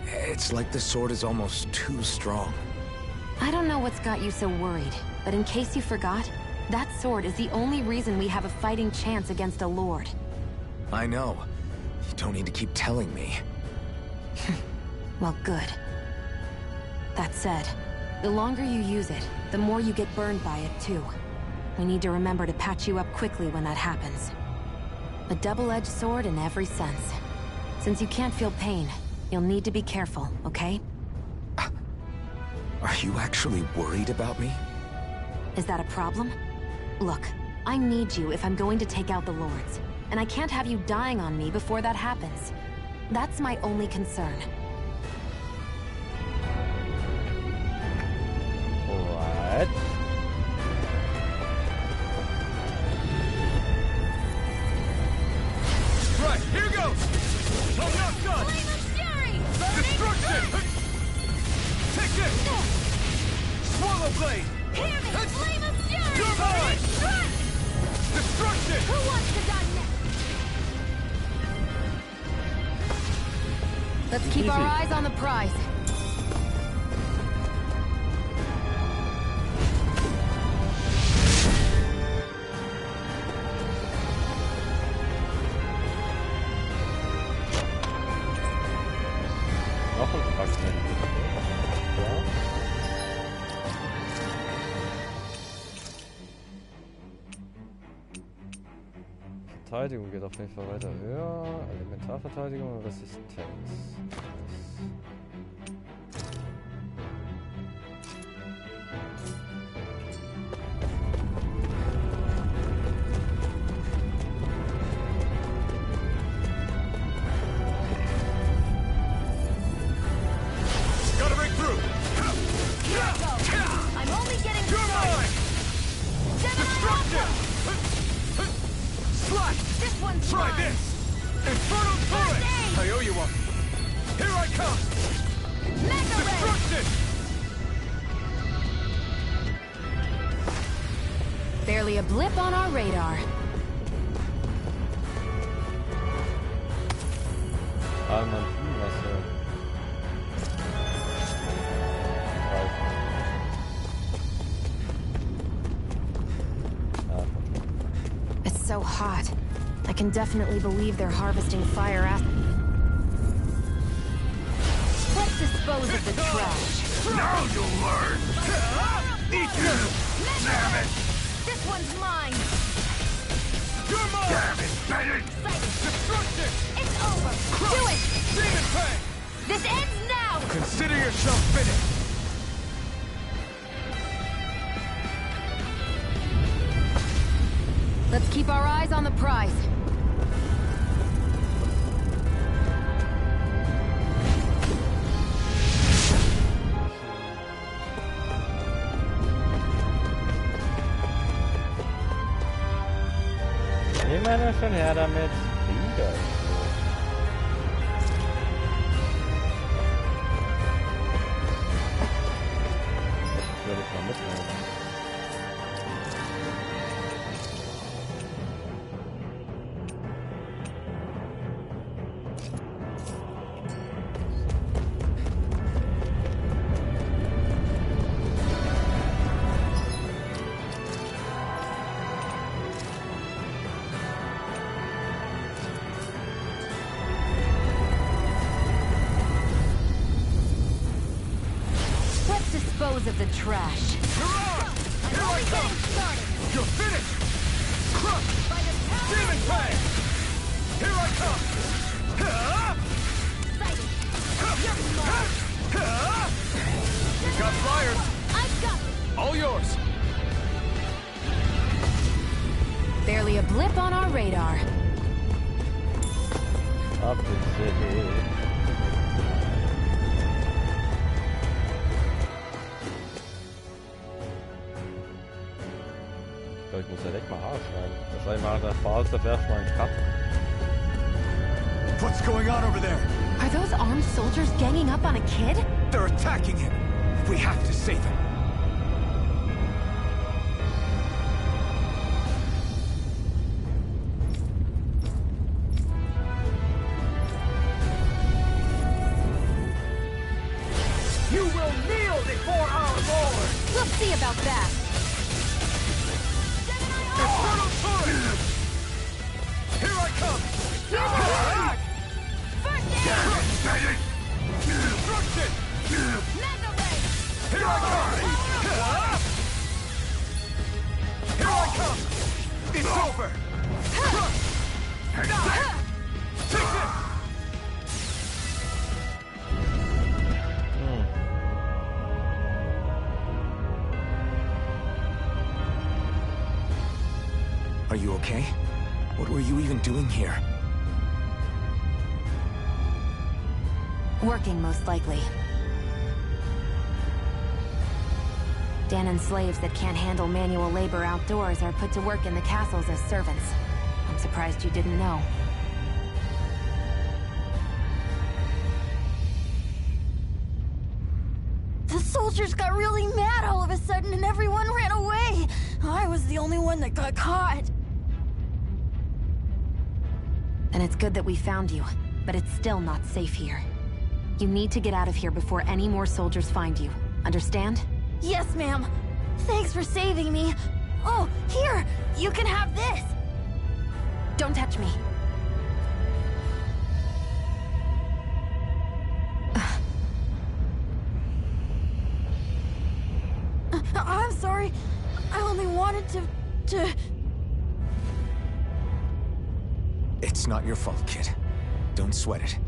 It's like the sword is almost too strong. I don't know what's got you so worried, but in case you forgot, that sword is the only reason we have a fighting chance against a lord. I know. You don't need to keep telling me. Well, good. That said, the longer you use it, the more you get burned by it, too. We need to remember to patch you up quickly when that happens. A double-edged sword in every sense. Since you can't feel pain, you'll need to be careful, okay? Are you actually worried about me? Is that a problem? Look, I need you if I'm going to take out the lords. And I can't have you dying on me before that happens. That's my only concern. Alright. Right, here goes! I'm not done! Flame of Fury! Destruction! Take this! Swallow Blade! Hear me! Flame of Fury! You're mine! Strike! Destruction! Who wants to die next? Let's keep our eyes on the prize. Noch ein Fragment. Ja. Verteidigung geht auf jeden Fall weiter höher. Elementarverteidigung und Resistenz. Gotta break through! Here I go! I'm only getting You're mine! Destruction! Slash! This one's Try mine! this! Infernal Torrent! I owe you one. Here I come! Mega Ray! Destruction! Barely a blip on our radar. Ah, man, was It's so hot. I can definitely believe they're harvesting fire Let's dispose of the trash. Now you'll learn! Damn it! This one's mine. You're mine! Damn it, Bennett! Destruction! It's over! Do it! Demon Fang! This ends now! Consider yourself finished! Let's keep our eyes on the prize. Immer schon her damit. Wieder. Das würde ich mal mitnehmen. Dispose of the trash. You're on! Here I come! You're finished! Crushed! Demon Fang! Here I come! Got flyers! I've got it! All yours! Barely a blip on our radar. Up the city. Ich muss ja direkt mal H schreiben. Wahrscheinlich mal der Spaß, da wärst mal einen Cut. What's going on over there? Are those armed soldiers ganging up on a kid? They're attacking him! We have to save him! You will kneel before our Lord! We'll see about that! Infernal Torrent! Here I come! First aid! Destruction! Mega ray! Here I come! Here I come! It's over! Take this! Are you okay? What were you even doing here? Working, most likely. Danon slaves that can't handle manual labor outdoors are put to work in the castles as servants. I'm surprised you didn't know. The soldiers got really mad all of a sudden and everyone ran away. I was the only one that got caught. And it's good that we found you, but it's still not safe here. You need to get out of here before any more soldiers find you. Understand? Yes, ma'am. Thanks for saving me. Oh, here! You can have this! Don't touch me. I'm sorry. I only wanted to... It's not your fault, kid. Don't sweat it.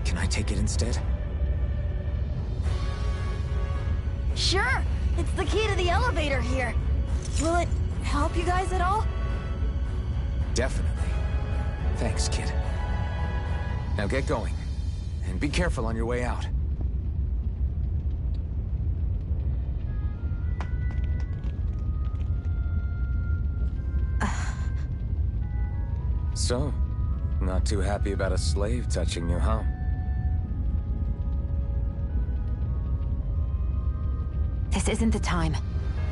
Can I take it instead? Sure! It's the key to the elevator here. Will it help you guys at all? Definitely. Thanks, kid. Now get going. And be careful on your way out. So, not too happy about a slave touching you, huh? This isn't the time.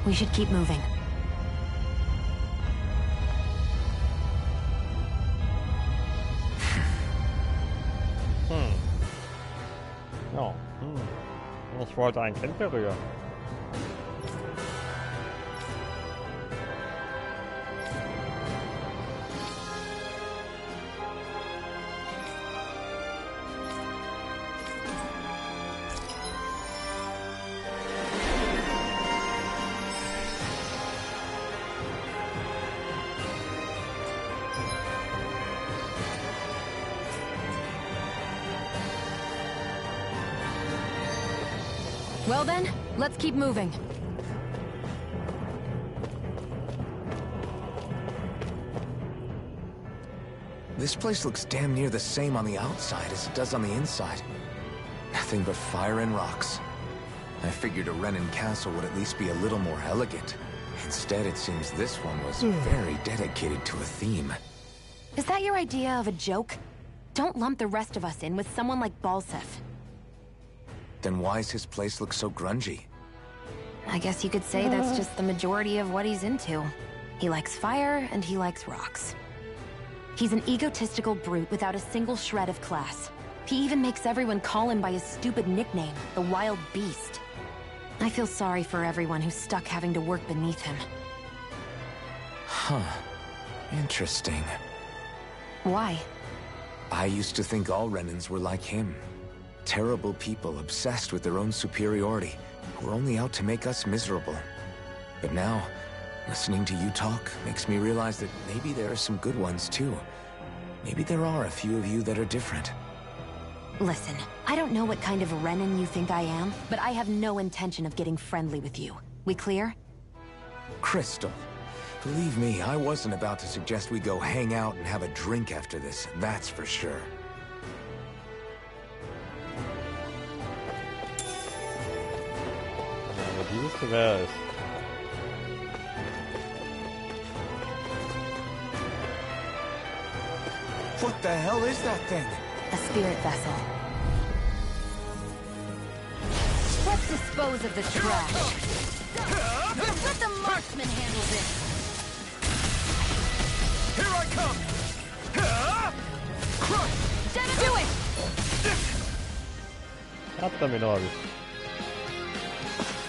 We should keep moving. Ja, ich wollte ein Kind berühren. Well then, let's keep moving. This place looks damn near the same on the outside as it does on the inside. Nothing but fire and rocks. I figured a Renin castle would at least be a little more elegant. Instead, it seems this one was very dedicated to a theme. Is that your idea of a joke? Don't lump the rest of us in with someone like Balsef. Then why's his place look so grungy? I guess you could say that's just the majority of what he's into. He likes fire and he likes rocks. He's an egotistical brute without a single shred of class. He even makes everyone call him by his stupid nickname, the Wild Beast. I feel sorry for everyone who's stuck having to work beneath him. Huh. Interesting. Why? I used to think all Renins were like him. Terrible people obsessed with their own superiority, who are only out to make us miserable. But now, listening to you talk makes me realize that maybe there are some good ones too. Maybe there are a few of you that are different. Listen, I don't know what kind of Renin you think I am, but I have no intention of getting friendly with you. We clear? Crystal, believe me, I wasn't about to suggest we go hang out and have a drink after this, that's for sure. What the hell is that thing? A spirit vessel. Let's dispose of the trash. Let the marksman handle this. Here I come! Crush! Do it! Kattaminen abi.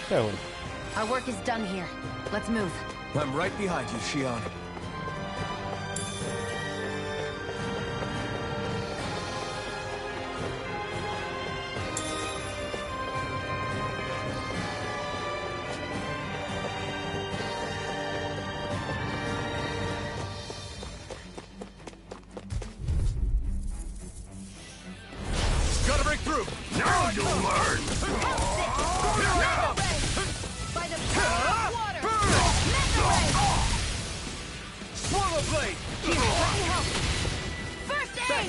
Se on. Our work is done here. Let's move. I'm right behind you, Shion. Gotta break through! Now you'll learn! By the power of water! Swallow blade! Here, let me help. First aid!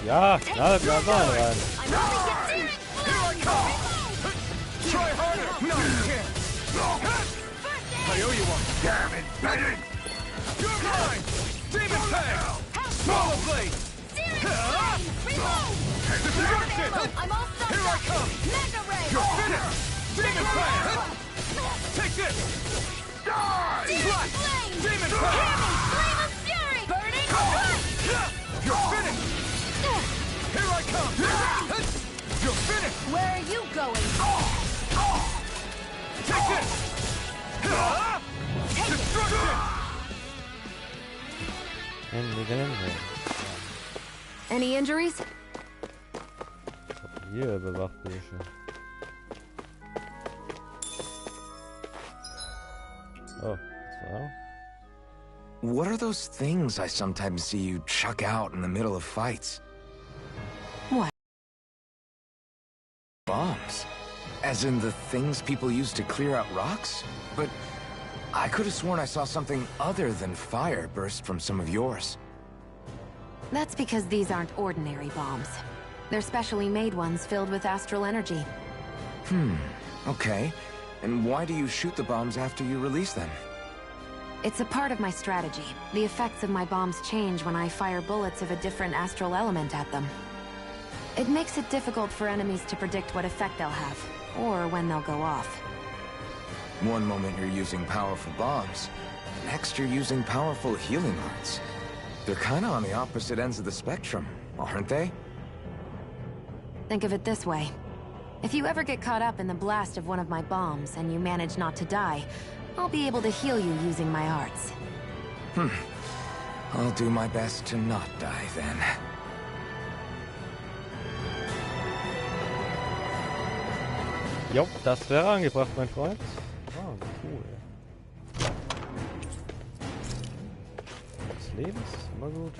Ja, knallt mal rein. I'm only getting Here I come! Try harder! No, you can't! I owe you one! Damn it, Bennett! You're mine! Demon Fang! Swallow blade! Reload! Destruction! I'm all stuck Here I up. come! Mega ray! You're finished! Demon Fang! Take this! Die! Slash! Demon Fang! Flame of fury! Burning You're finished! Here I come! You're finished! Where are you going? Take this! Destruction! Any injuries? Hier bewacht die schon. Oh, so. What are those things I sometimes see you chuck out in the middle of fights? What? Bombs. As in the things people use to clear out rocks? But I could have sworn I saw something other than fire burst from some of yours. That's because these aren't ordinary bombs. They're specially made ones filled with astral energy. Okay. And why do you shoot the bombs after you release them? It's a part of my strategy. The effects of my bombs change when I fire bullets of a different astral element at them. It makes it difficult for enemies to predict what effect they'll have, or when they'll go off. One moment you're using powerful bombs, next you're using powerful healing arts. They're kinda on the opposite ends of the spectrum, aren't they? Think of it this way. If you ever get caught up in the blast of one of my bombs and you manage not to die, I'll be able to heal you using my arts. I'll do my best to not die then. Jo, das wäre angebracht, mein Freund. Oh, cool. Des Lebens, immer gut.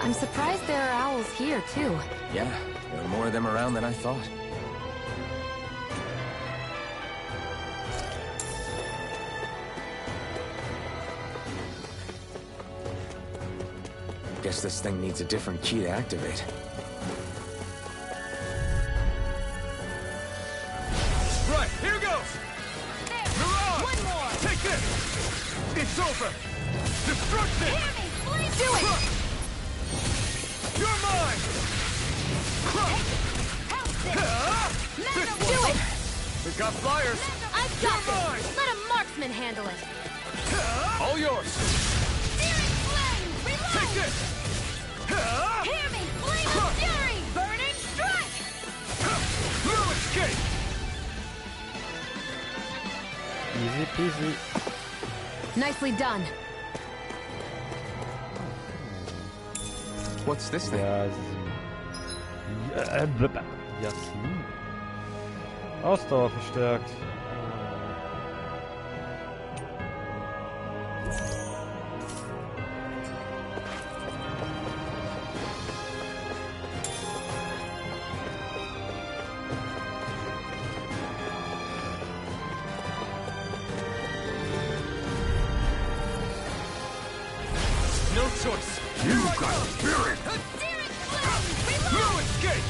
I'm surprised there are owls here, too. Yeah, there are more of them around than I thought. Guess this thing needs a different key to activate. Right, here goes! There! Mirage! One more! Take this! It's over! Destruction! Hear me! Please do it! You're mine! House it! Magnum, do it! We've got flyers! I've got this! Let a marksman handle it! All yours! Searing flame! Reload! Take this! Hear me! Flame of fury! Burning strike! No escape! Easy peasy. Nicely done. What's this thing? Jasmin. Ausdauer verstärkt. No choice! You've got spirit! Searing flame! Reload! No escape!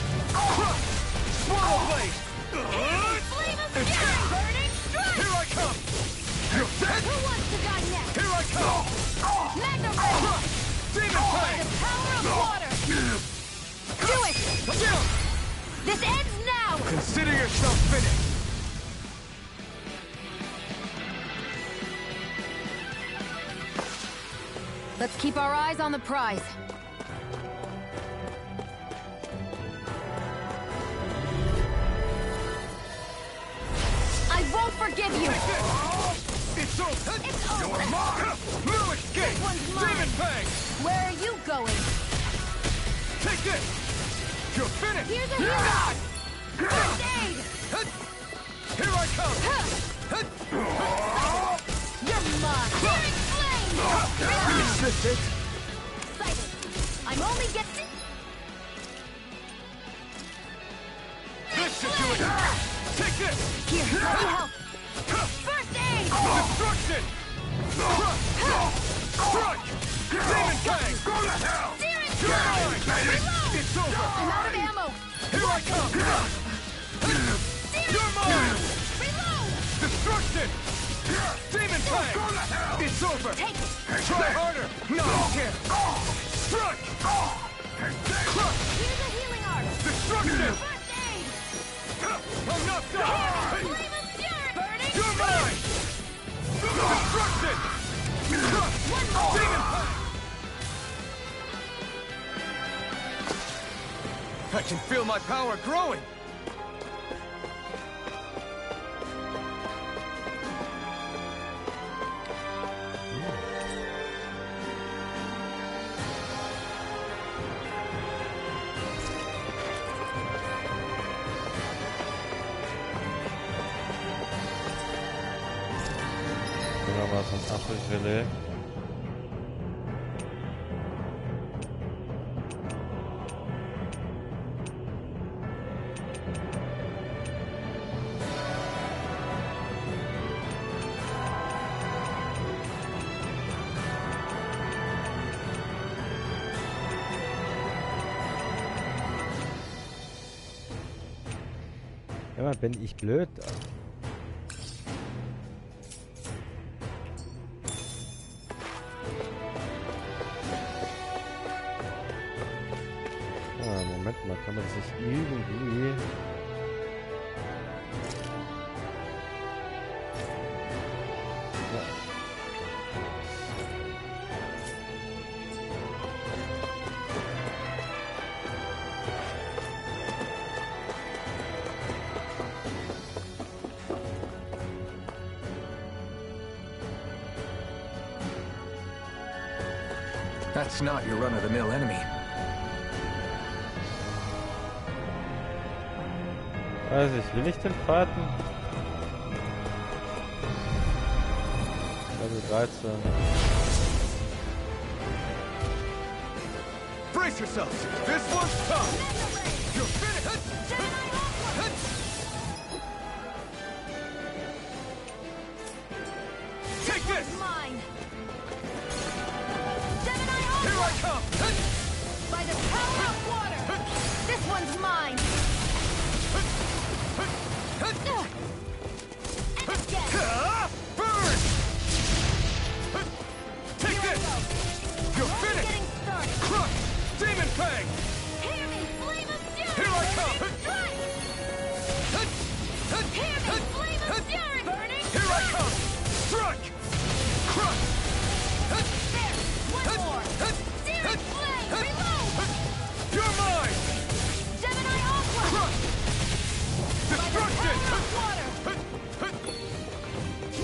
Swallow blade! Flame of fury! Burning strike! Here I come! You're dead! Who wants to die next? Here I come! Magnum ray! Demon By fang! the power of water! Do it! This ends now! Consider yourself finished! Let's keep our eyes on the prize. I won't forgive you! It's over! It's over! You're mine! No escape! This one's mine! Demon fang! Where are you going? Take this! You're finished! Here's a healer! First aid! Here I come! You're mine! Searing flame! Is this it? Excited! I'm only getting... This should do it! Take this! Here, let me help! First aid! Destruction! Strike! Demon fang! Go to hell! Searing You're flame! mine! Reload! It's over! I'm out of ammo! Here I come! Searing You're mine! Reload! Destruction! Demon fang! Go to hell! It's over! Take it! Try harder! No, you can't! Strike! Here's a healing art! Destruction! First aid! I'm knocked out! Flame of fury! Burning You're mine! Destruction! One more! Demon fang! I can feel my power growing! Nehmen wir mal so ein Apfelgelee. Ja, bin ich blöd? Moment mal, kann man sich irgendwie... That's not your run-of-the-mill enemy. Weiß ich, will ich den fighten? Level 13. Brace yourselves. This one's tough. You're finished. Take this. Mine. Here I come. By the power of water. This one's mine. Burn! Take this! You're finished! Crush! Demon Fang! Hear me, flame of fury! Here I come! Hear me, flame of fury! Burning! Here I come! Strike! Crush! There! One more! Searing flame! Reload! You're mine! Gemini Aqua! Crush! Destruction! Water!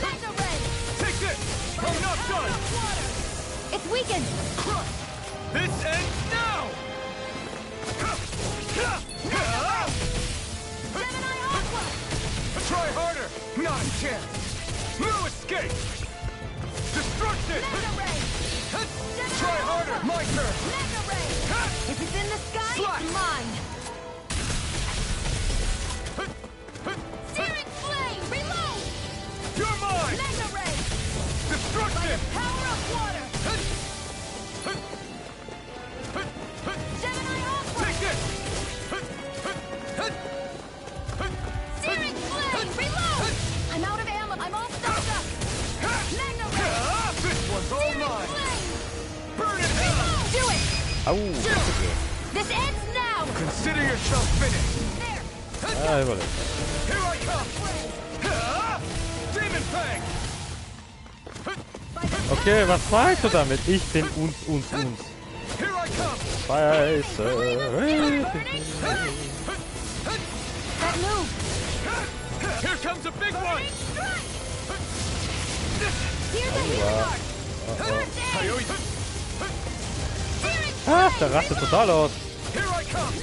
Mega Ray! Take this! I'm not done! It's weakened! Crush! This ends now! Gemini Aqua! Try harder! Not a chance! No escape! Destruction! Mega Ray! Try harder! My turn! Mega Ray! If it's in the sky, it's mine! Searing flame! Reload! You're mine! Mega Ray! Destruction! Power of water! Gemini Aqua! Take this! Searing flame! Reload! I'm out of ammo! I'm all stuffed up! Mega Ray! This one's all mine! Flame! Burn it down! Do it! Au, das ist okay. This ends now! Consider yourself finished! There! Ah, überlebt. Here I come! Demon Fang! Okay, was meinst du damit? Ich bin uns. Here I come! Scheiße. That move! Here comes a big one! Here's a healing arc! Ah, der rastet total aus. Here I come!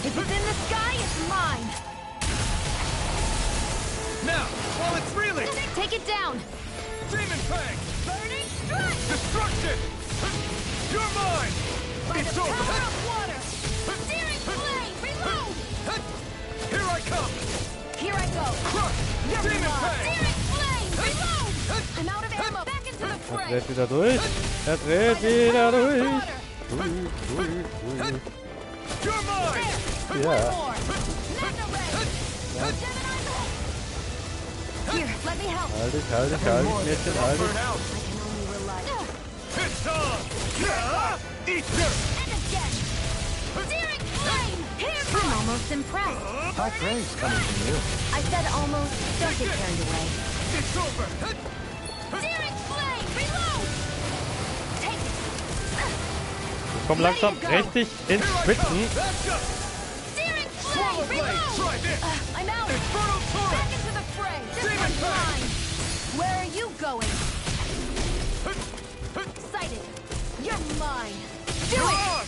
If it's in the sky, it's mine! Now, while it's reeling! Take it down! Demon Fang! Burning strike! Destruction! You're mine! By It's the over! power of water! Searing flame! Reload! Here I come! Here I go! Crush! Demon Fang! Searing flame! Reload! I'm out of ammo! Back into the fray! Dreht wieder durch. Dreht wieder durch. You're mine! Ja. Here, let me help. Halt dich, Mädchen, halt dich. It's on! Eat this! And again! Searing flame! Here I'm almost impressed. High praise coming from you. I said almost. Don't get carried away. It's over! Searing flame! Reload! Take it! Ich komm langsam richtig ins Schwitzen. Searing flame! Reload! I'm out! Back into the fray! This one's mine! Where are you going? Excited! You're mine! Do it!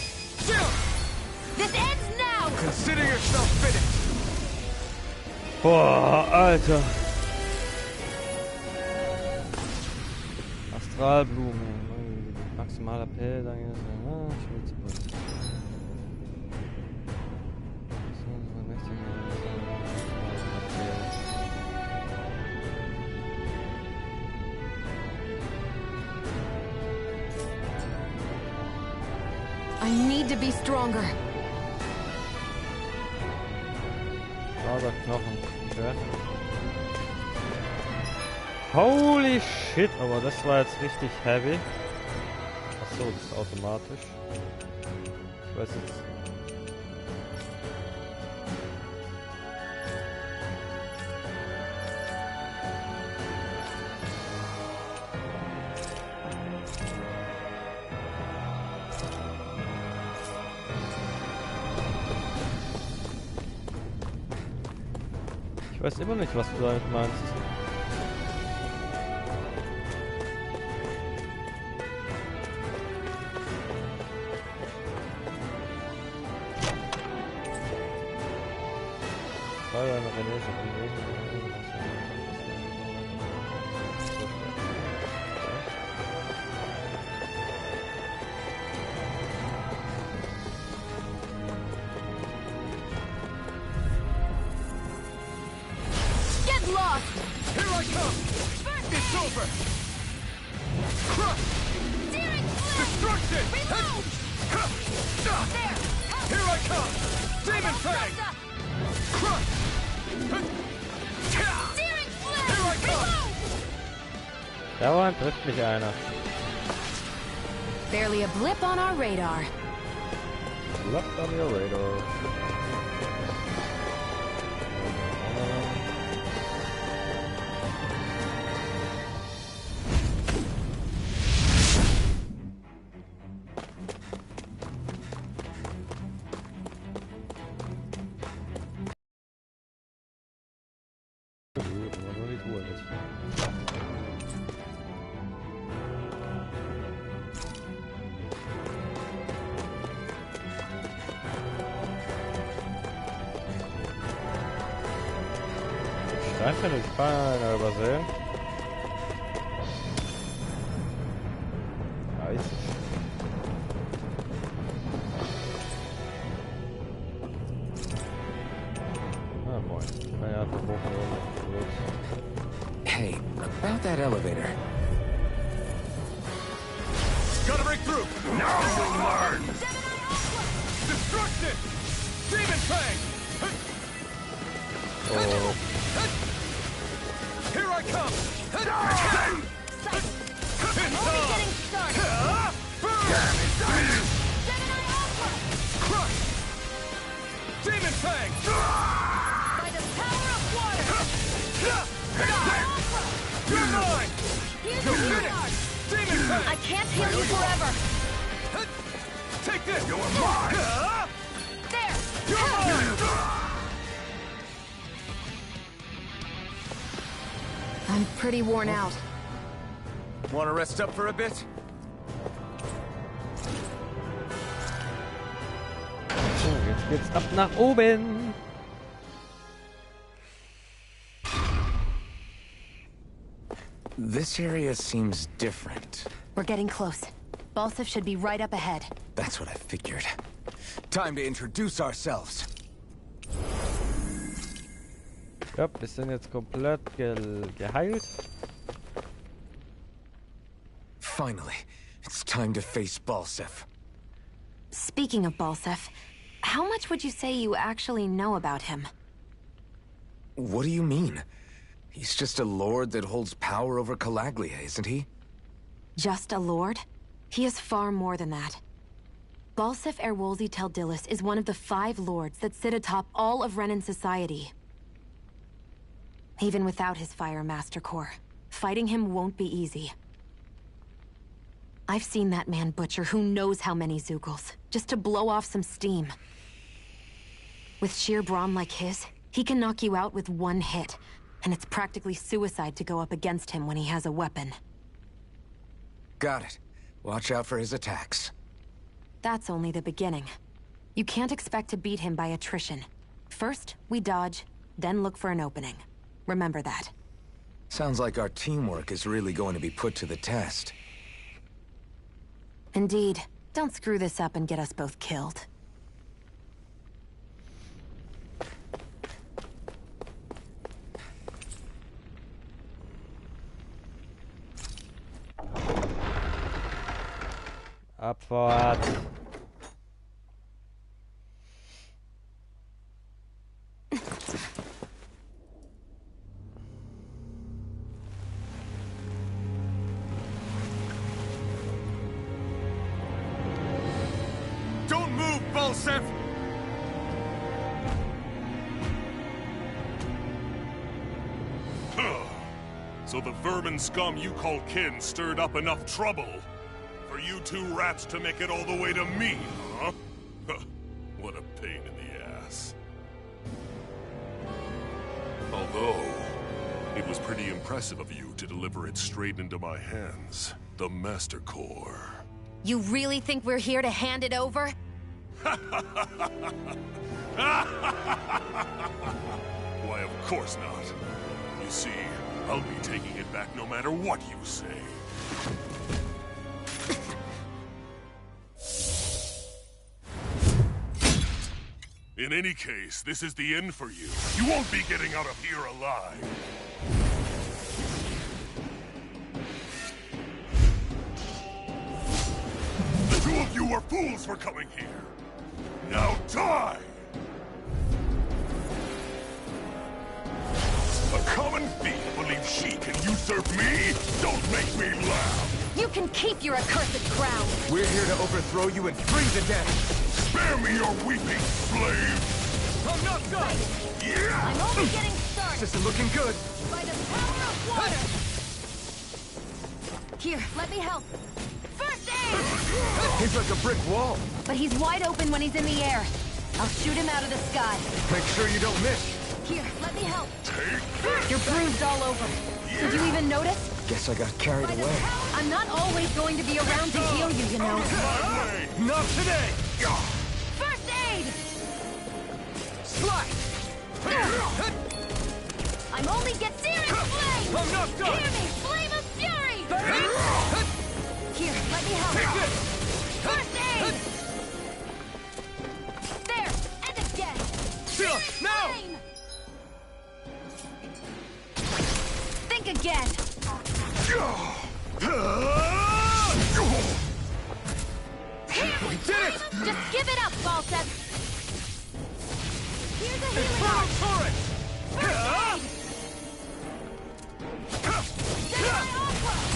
This ends now! Consider yourself finished! Boah, Alter. Astralblume. Maximaler Appell, dann ist I need to be stronger. Knochen. Okay. Holy shit, aber das war jetzt richtig heavy. Achso, das ist automatisch. Ich weiß jetzt. Ich weiß immer nicht, was du damit meinst. come! It's over! Crush! Destruction! Reload! There! Here I come! Demon Fang! Crush! Searing flame! Here I come! Dauernd trifft mich einer. Barely a blip on our radar. Blip on your radar. Einfach den Spanner übersehen. Nice. Ah, moin. Kann ja einfach hochnehmen. Hey, about that elevator. Gotta break through! Now you'll learn! Destruction! Demon Fang! Oh. Here I come! Only getting started! Crush! Demon Fang! By the power of water! You're mine! Here's You're your finished! card! Demon Fang! I can't heal you forever! Take this! You're mine! There! You're mine! I'm pretty worn out. Want to rest up for a bit? So, jetzt geht's ab nach oben. This area seems different. We're getting close. Balsif should be right up ahead. That's what I figured. Time to introduce ourselves. Ja, wir sind jetzt komplett geheilt. Finally, it's time to face Balsif. Speaking of Balsif, how much would you say you actually know about him? What do you mean? He's just a lord that holds power over Calaglia, isn't he? Just a lord? He is far more than that. Balsif Erwolzi Teldilis is one of the 5 lords that sit atop all of Renan society. Even without his Fire Master Corps, fighting him won't be easy. I've seen that man butcher who knows how many Zeugles, just to blow off some steam. With sheer brawn like his, he can knock you out with one hit, and it's practically suicide to go up against him when he has a weapon. Got it. Watch out for his attacks. That's only the beginning. You can't expect to beat him by attrition. First, we dodge, then look for an opening. Remember that. Sounds like our teamwork is really going to be put to the test. Indeed. Don't screw this up and get us both killed. Abfahrt. Don't move, Balsif! So the vermin scum you call kin stirred up enough trouble for you 2 rats to make it all the way to me, huh? What a pain in the ass. Although, it was pretty impressive of you to deliver it straight into my hands. The Master Core. You really think we're here to hand it over? Why, of course not. You see, I'll be taking it back no matter what you say. In any case, this is the end for you. You won't be getting out of here alive. you were fools for coming here. Now die! A common thief believes she can usurp me? Don't make me laugh! You can keep your accursed crown! We're here to overthrow you and free the dead! Spare me your weeping, slave! I'm not done! Yeah! I'm only getting started! This isn't looking good! By the power of water! Here, let me help. First aid! He's like a brick wall. But he's wide open when he's in the air. I'll shoot him out of the sky. Make sure you don't miss. Here, let me help. You're bruised all over. Did you even notice? Guess I got carried away. I'm not always going to be around to heal you, you know. Not today! First aid! Slide! I'm only getting searing flame! I'm not done! Hear me, flame of fury! Burn! Here, let me help. Take it! First aid! There, and again! Seal! Now! Flame! Think again! We did it! Just give it up, Balsep! Here's a healing Infernal torrent!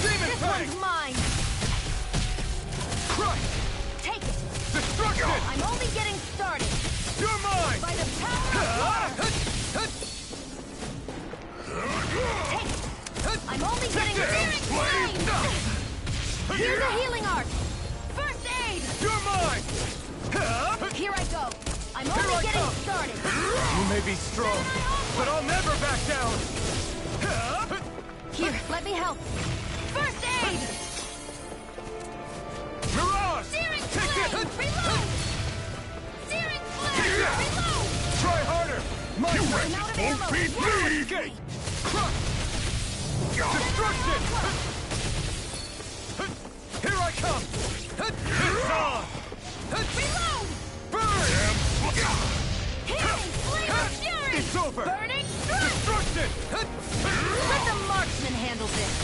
Demon This Fang! one's mine! Crush! Take it! Destruction! I'm only getting started! You're mine! By the power of water! Take it! I'm only getting searing flame! Here's a healing arc! First aid! You're mine! Here I go! I'm only getting started! You may be strong, but I'll never back down! Here, let me help! First aid! Mirage! Searing Take flame! it! Reload! Searing flame! Reload! Try harder! My I'm out of ammo! escape! Crush! Destruction! Here I come! It's on! Reload! Burn! Healing flame of fury! It's over! Burning strike! Destruction! Let the marksman handle this!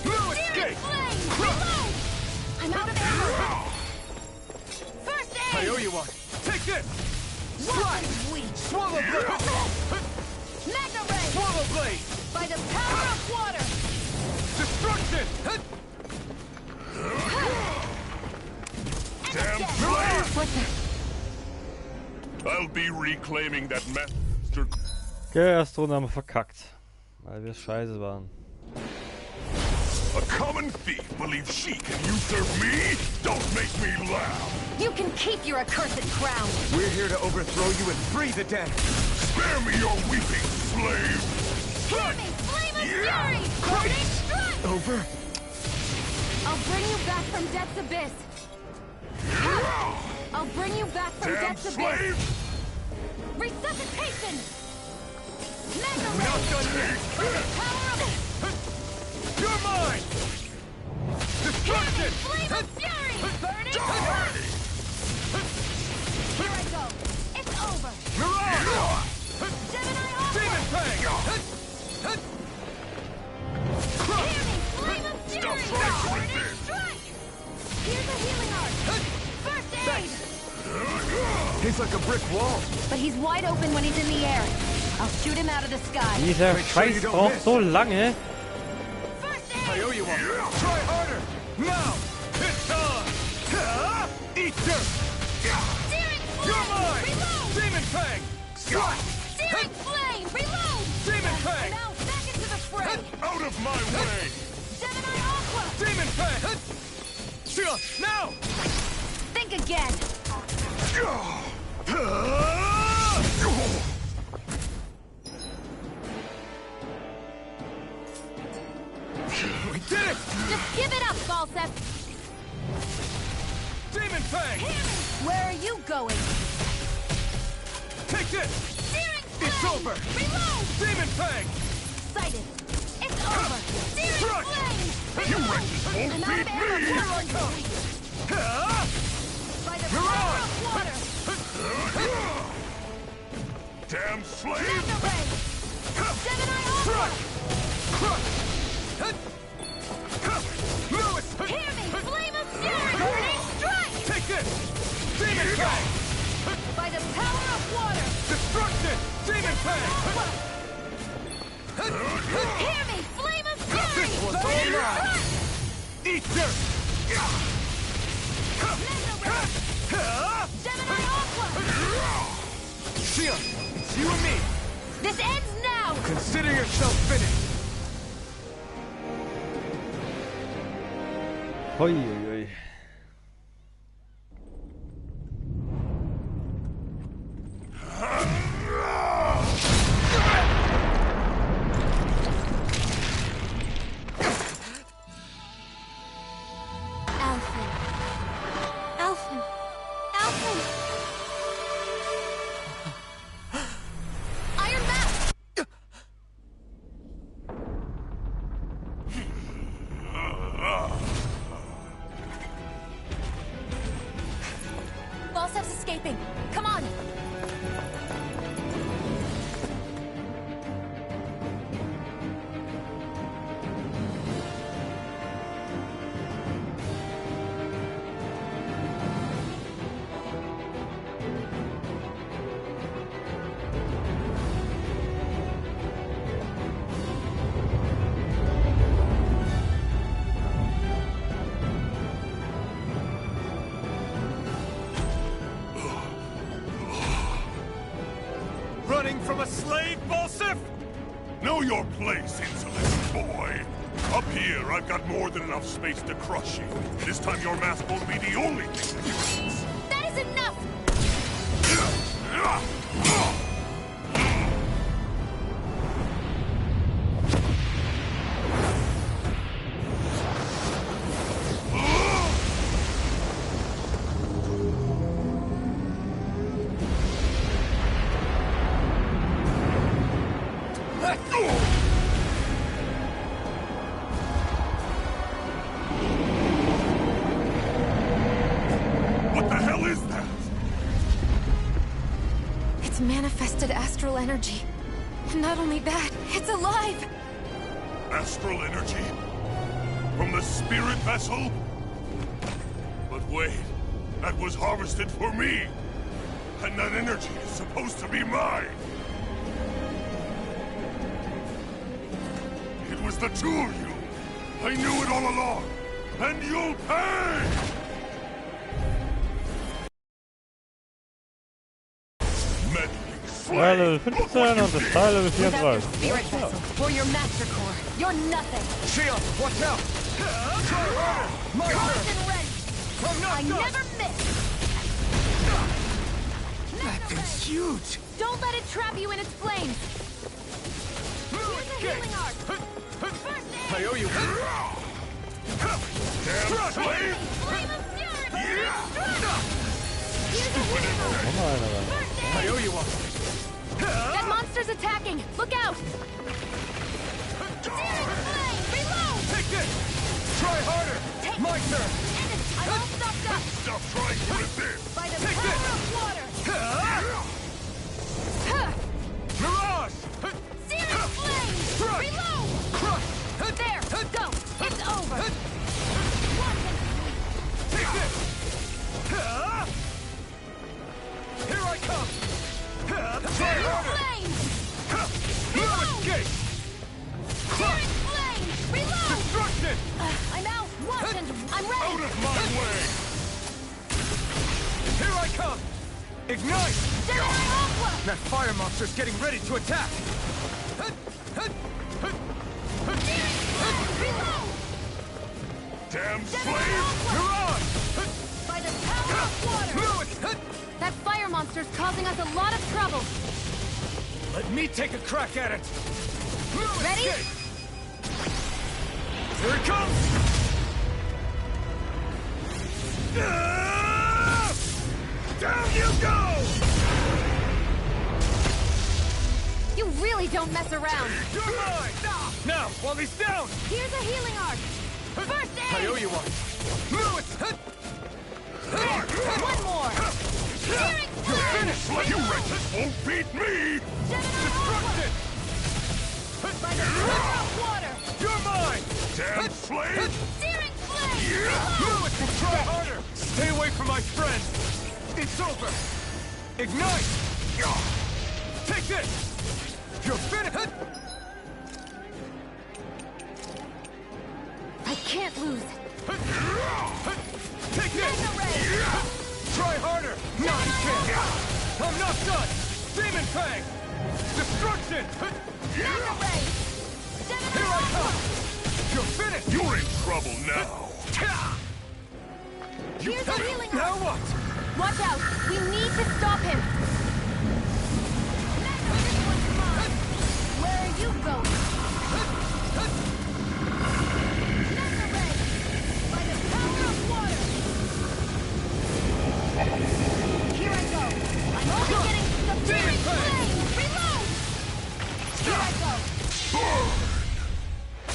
No Searing escape! flame! Reload! I'm out of ammo! First aid! I owe you one! Take this! Weapons weak! Swallow blade! Mega ray! Swallow blade! By the power of water! Destruction! Damn again. slave! What the... I'll be reclaiming that master. Okay, erste Runde haben wir verkackt. Weil wir scheiße waren. A common thief believes she can usurp me? Don't make me laugh! You can keep your accursed crown! We're here to overthrow you and free the dead! Spare me your weeping, slave! Hear me, flame of fury! Burning strike! Over? I'll bring you back from death's abyss! I'll bring you back from Damn death's abyss! slave! Resuscitation! Mega We're not ray! done yet! By the power of... You're mine! Destruction! Flame of fury! Burning strike! Here I go! It's over! Mirage! Gemini Aqua! Demon Fang! Hear me, flame of fury! Stop trying to Burning resist. strike! Here's a healing arc! First aid! He's like a brick wall. But he's wide open when he's in the air. I'll shoot him out of the sky. Dieser Scheiß braucht so lange. I owe you one. Try harder. Now. It's on. Eat dirt. You're mine. Reload! Demon Fang. Strike. Searing flame! Reload! Demon Fang. Now back into the fray! Out of my way! Gemini Aqua! Demon Fang. Seal. Now. Think again! We did it. Just give it up, Balsep! Demon Fang. Where are you going? Take this. Searing flame! It's over. Reload! Demon Fang. Sighted! It's over! Searing Crush! flame! You wretches won't I'm out beat of ammo! me! Here I come. By the power of water! Damn slave! Mega ray! Gemini Aqua! Crush. Lewis. Hear Eat dirt! Gemini Aqua! Sheila, it's you and me! This ends now! Consider yourself finished! Hui, hui, hui. Running from a slave, Balsif? Know your place, insolent boy. Up here, I've got more than enough space to crush you. This time your mask won't be the only thing that uses. That is enough! Manifested astral energy. And not only that, it's alive! Astral energy? From the spirit vessel? But wait, that was harvested for me! And that energy is supposed to be mine! It was the two of you! I knew it all along! And you'll pay! Level 15 und das Teil Level 34. Spirit vessel, or your master core, you're nothing. Shield, watch out! Try harder! My turn! I never miss! That thing's huge! Don't let it trap you in its flames! Here's a healing art! First aid! I owe you one! Damn slave! Flame of fury! Here's a healing art! First aid! I owe you one! That monster's attacking! Look out! Searing flame! Reload! Take this! Try harder! Take My turn! End it! I'm all stopped up! Stop trying to resist! By the Take power this! of water! Mirage! Searing flame! Crush! Reload! Crush! There! Go! It's over! Watch it! Take this! Here I come! Try harder! Flame! No escape! Searing flame! Reload! Destruction! I'm out! Watch and I'm ready! Out of my way! Here I come! Ignite! Gemini Aqua! That fire monster's getting ready to attack! Searing flame! Reload! Damn Gemini slave! Aqua! Mirage! By the power of water! No, it's... That fire monster's causing us a lot of trouble! Let me take a crack at it! No Ready? escape! Here it comes! Down you go! You really don't mess around! You're mine! Now, while he's down! Here's a healing art! First aid! I owe you one! No, it's... One more! Searing flame! You wretches won't beat me! Destruction! By the power of water! You're mine! Damn slave! Searing flame! No, it's... Try harder! Stay away from my friend! It's over! Ignite! Take this! You're finished! I can't lose. Take this! Try harder! Not a chance! I'm not done! Demon Fang! Destruction! Here I come! You're finished! You're in trouble now! Here's a healing Now herb. what? Watch out! We need to stop him! This one's mine! Where are you going? By the power of water! Here I go! I'm only getting the fury flame! Reload! Here I go! Burn!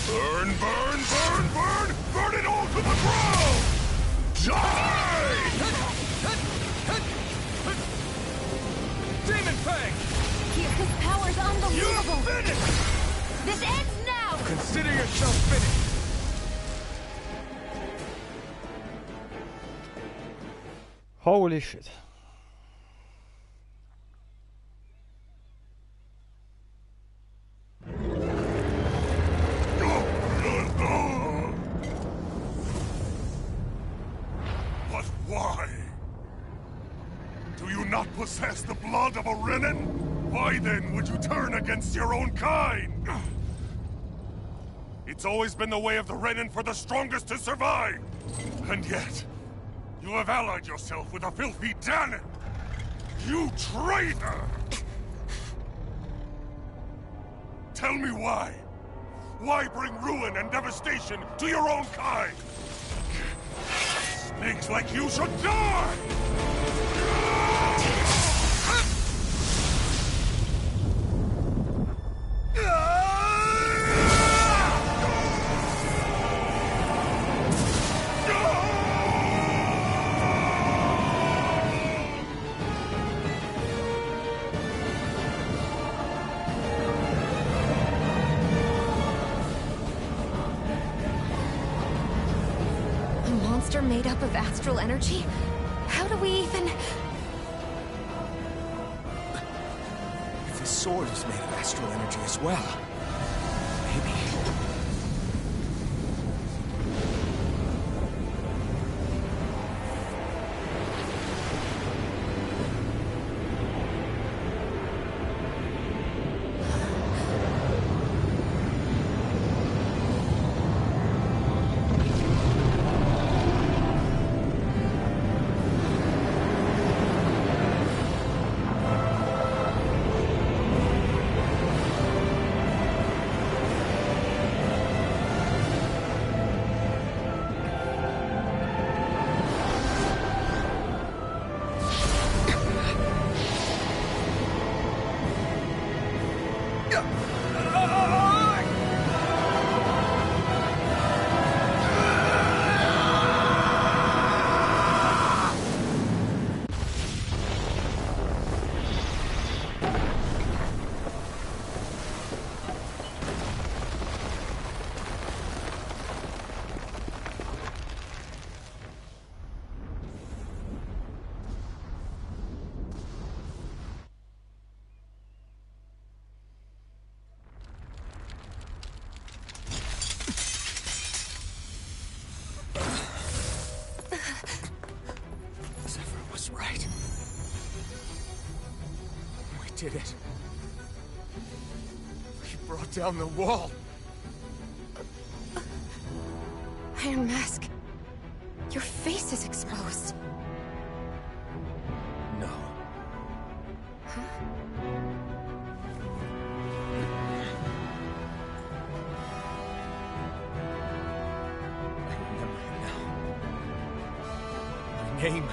Burn, burn, burn, burn! Burn it all to the ground! Die! Demon Fang! His power's unbelievable! You're finished! This ends now! Consider yourself finished! Holy shit. But why? Do you not possess the blood of a Renin? Why then would you turn against your own kind? It's always been the way of the Renin for the strongest to survive! And yet, you have allied yourself with a filthy Danon! You traitor! Tell me why? Why bring ruin and devastation to your own kind? Snakes like you should die! Made up of astral energy? How do we even... If his sword is made of astral energy as well, maybe... Right. We did it. We brought down the wall. Iron Mask, your face is exposed. No. Huh? I remember him now. My name.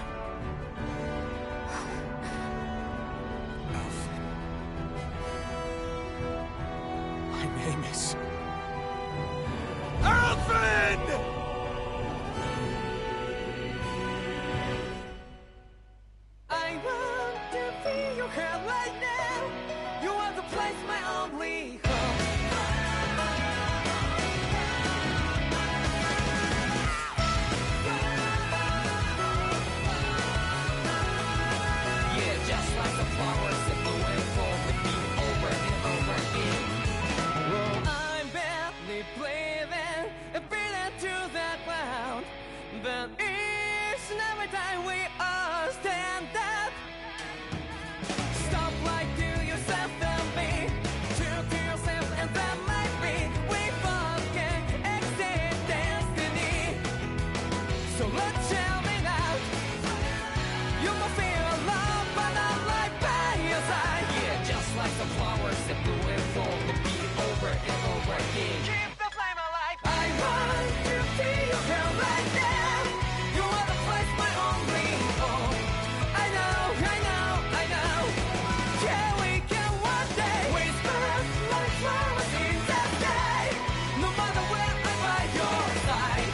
But each and every time we all stand up, stop lying to yourself and be true to yourself, and that might be we both can exceed destiny. So let's tell me now, you must feel alone, but I'm right by your side. Yeah, just like the flowers that bloom and fall, to be over and over again. Keep the flame alive. I want to see you come right now. You are the place my only hope. I know, I know, I know. Yeah, we can one day. We spread like flowers in the sky. No matter where I'm by your side.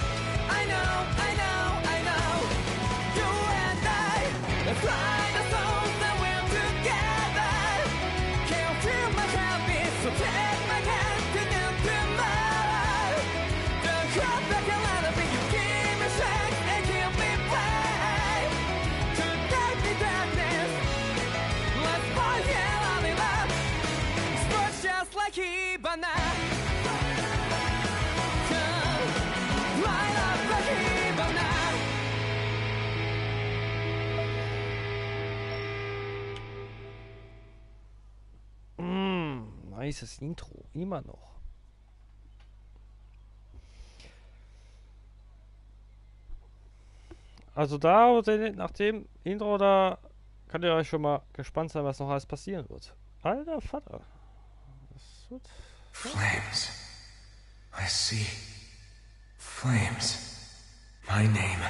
I know, I know, I know. You and I, let's fly the souls that we're together. Can't feel my habit, so take my hand to get tomorrow. Don't cry back a little bit, you give me strength and give me pain. To take me darkness, let's fall yeah, in love. Sparks just like Hibana. Light up like Hibana. Nices Intro, immer noch. Also da, nach dem Intro, da könnt ihr euch schon mal gespannt sein, was noch alles passieren wird. Alter Vater. Das wird... Flames. I see. Flames. My name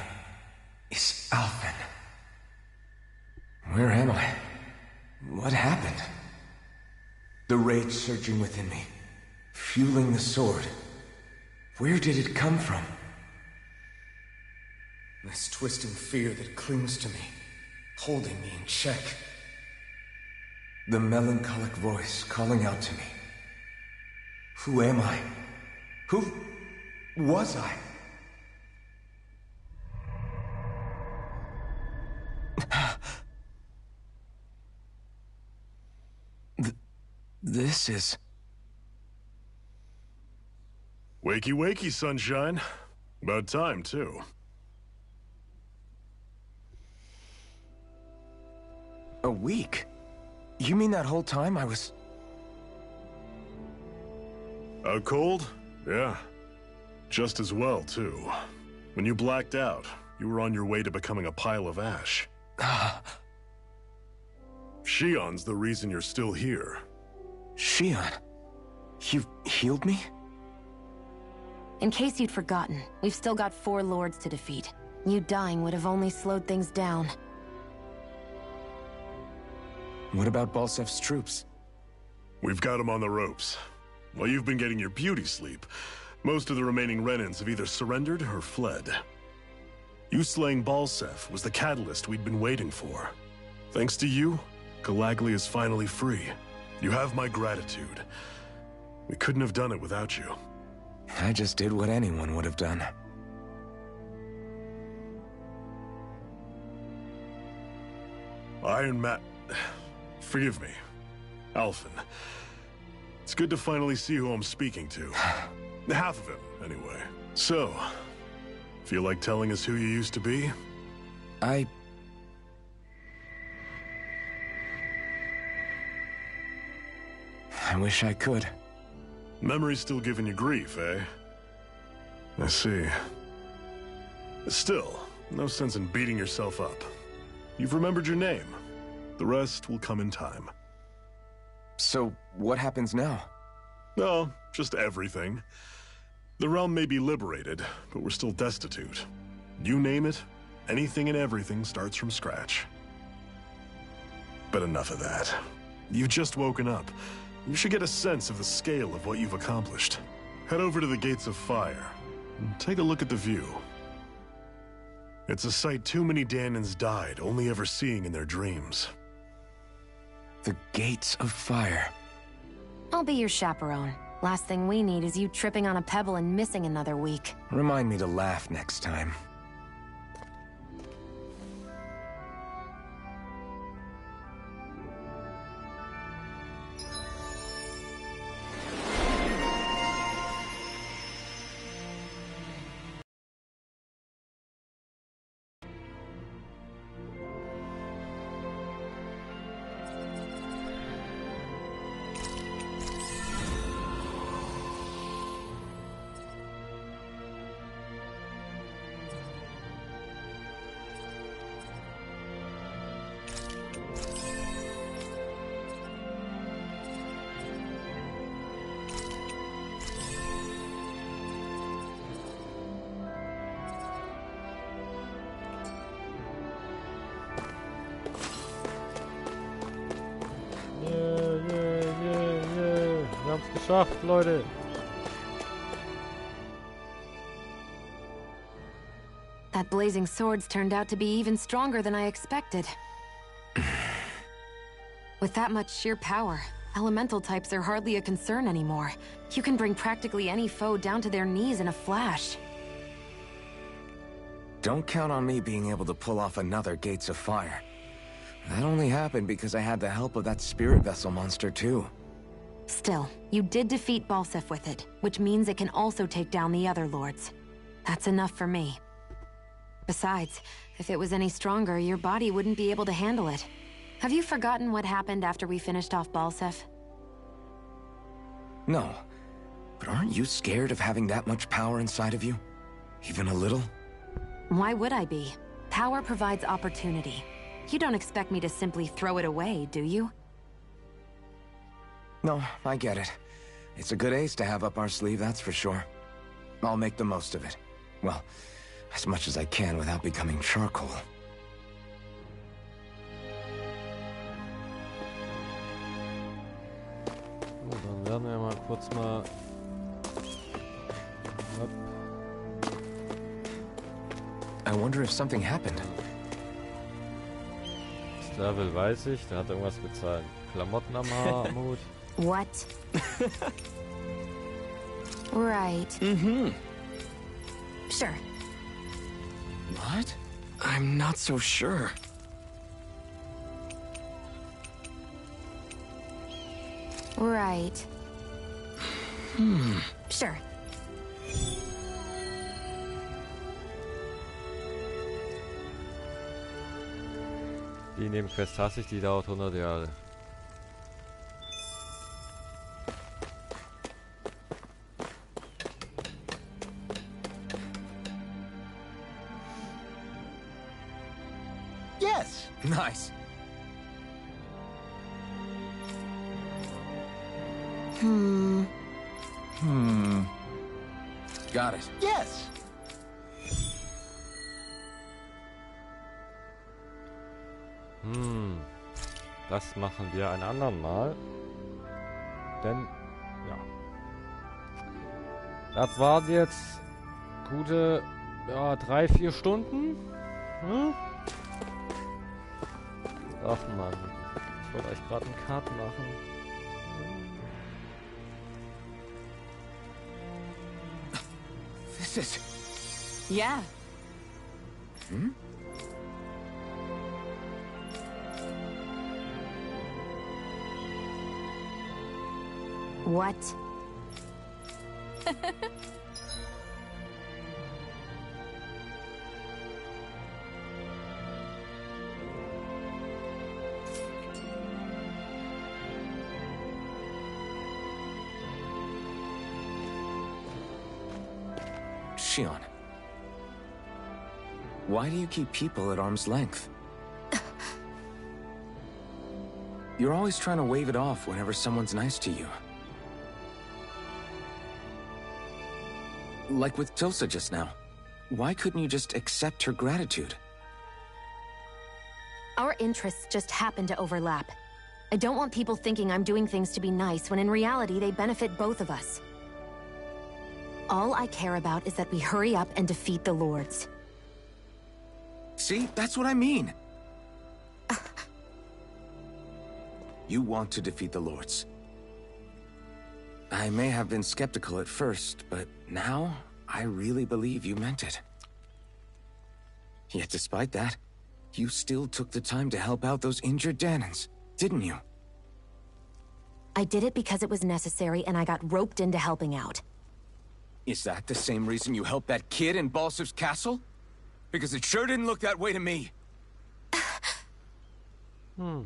is Alphen. Where am I? What happened? The rage surging within me, fueling the sword. Where did it come from? This twisting fear that clings to me, holding me in check. The melancholic voice calling out to me. Who am I? Who was I? This is... Wakey wakey, sunshine. About time, too. A week? You mean that whole time I was... Out cold? Yeah. Just as well, too. When you blacked out, you were on your way to becoming a pile of ash. Shion's the reason you're still here. Shion, you healed me? In case you'd forgotten, we've still got 4 lords to defeat. You dying would have only slowed things down. What about Balsef's troops? We've got them on the ropes. While you've been getting your beauty sleep, most of the remaining Renans have either surrendered or fled. You slaying Balsef was the catalyst we'd been waiting for. Thanks to you, Galaglia is finally free. You have my gratitude. We couldn't have done it without you. I just did what anyone would have done. Forgive me. Alphen. It's good to finally see who I'm speaking to. Half of him, anyway. So, feel like telling us who you used to be? I wish I could. Memory's still giving you grief, eh? I see. Still, no sense in beating yourself up. You've remembered your name. The rest will come in time. So, what happens now? No, just everything. The realm may be liberated, but we're still destitute. You name it, anything and everything starts from scratch. But enough of that. You've just woken up. You should get a sense of the scale of what you've accomplished. Head over to the Gates of Fire, and take a look at the view. It's a sight too many Danans died only ever seeing in their dreams. The Gates of Fire. I'll be your chaperone. Last thing we need is you tripping on a pebble and missing another week. Remind me to laugh next time. geschafft, Leute. That blazing sword's turned out to be even stronger than I expected. With that much sheer power, elemental types are hardly a concern anymore. You can bring practically any foe down to their knees in a flash. Don't count on me being able to pull off another Gates of Fire. That only happened because I had the help of that spirit vessel monster too. Still, you did defeat Balsef with it, which means it can also take down the other lords. That's enough for me. Besides, if it was any stronger, your body wouldn't be able to handle it. Have you forgotten what happened after we finished off Balsef? No, but aren't you scared of having that much power inside of you? Even a little? Why would I be? Power provides opportunity. You don't expect me to simply throw it away, do you? No, I get it. It's a good ace to have up our sleeve, that's for sure. I'll make the most of it. Well, as much as I can without becoming charcoal. Dann werden wir mal kurz mal... I wonder if something happened. Das Level weiß ich, der hat irgendwas mit seinen Klamotten am Hut. What? Right. Mm-hmm. Sure. What? I'm not so sure. Right. Sure. Die Nebenquest hasse ich, die dauert 100 Jahre. Yes. Nice. Got it. Yes. Das machen wir ein anderen Mal. Denn, ja. Das waren jetzt gute, ja, 3-4 Stunden. Ach Mann. Ich wollte euch gerade einen Cut machen. This is... Yeah. What? Shion. Why do you keep people at arm's length? You're always trying to wave it off whenever someone's nice to you. Like with Tilsa just now. Why couldn't you just accept her gratitude? Our interests just happen to overlap. I don't want people thinking I'm doing things to be nice when in reality they benefit both of us. All I care about is that we hurry up and defeat the Lords. See? That's what I mean. You want to defeat the Lords. I may have been skeptical at first, but now I really believe you meant it. Yet despite that, you still took the time to help out those injured Danans, didn't you? I did it because it was necessary and I got roped into helping out. Is that the same reason you helped that kid in Balsef's castle? Because it sure didn't look that way to me.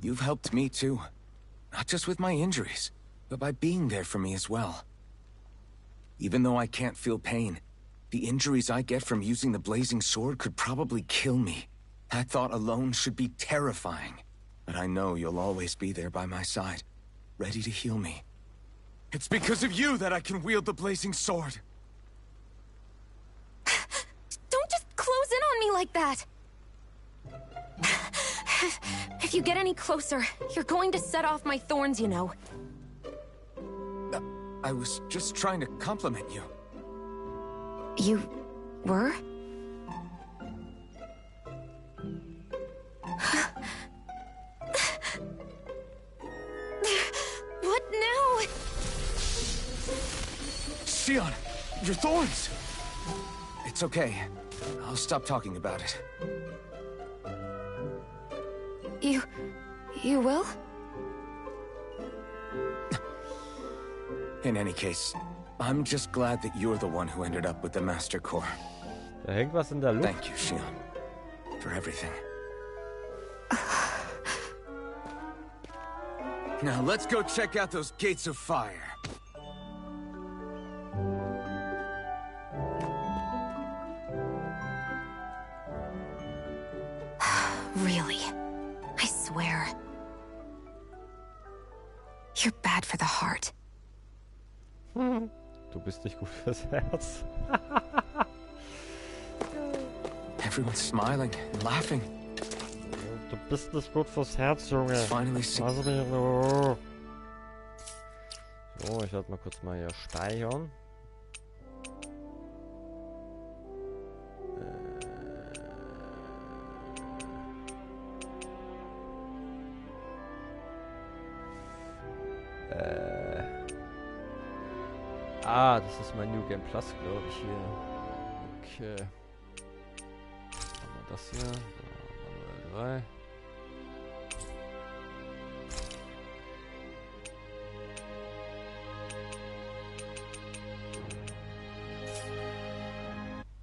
You've helped me too. Not just with my injuries, but by being there for me as well. Even though I can't feel pain, the injuries I get from using the blazing sword could probably kill me. That thought alone should be terrifying. But I know you'll always be there by my side, ready to heal me. It's because of you that I can wield the blazing sword. Don't just close in on me like that! If you get any closer, you're going to set off my thorns, you know. I was just trying to compliment you. You were? What now? Xion, your thorns! It's okay. I'll stop talking about it. You will? In any case, I'm just glad that you're the one who ended up with the Master Core. Da hängt was in der Luft. Thank you, Xion, for everything. Now let's go check out those gates of fire. Really? I swear. You're bad for the heart. Du bist nicht gut fürs Herz. Everyone's smiling and laughing. Du bist nicht gut fürs Herz, Junge. Finally Also so, ich werde mal kurz mal hier speichern. Das ist mein New Game Plus, glaube ich, hier. Okay. Haben wir das hier. So, Manuel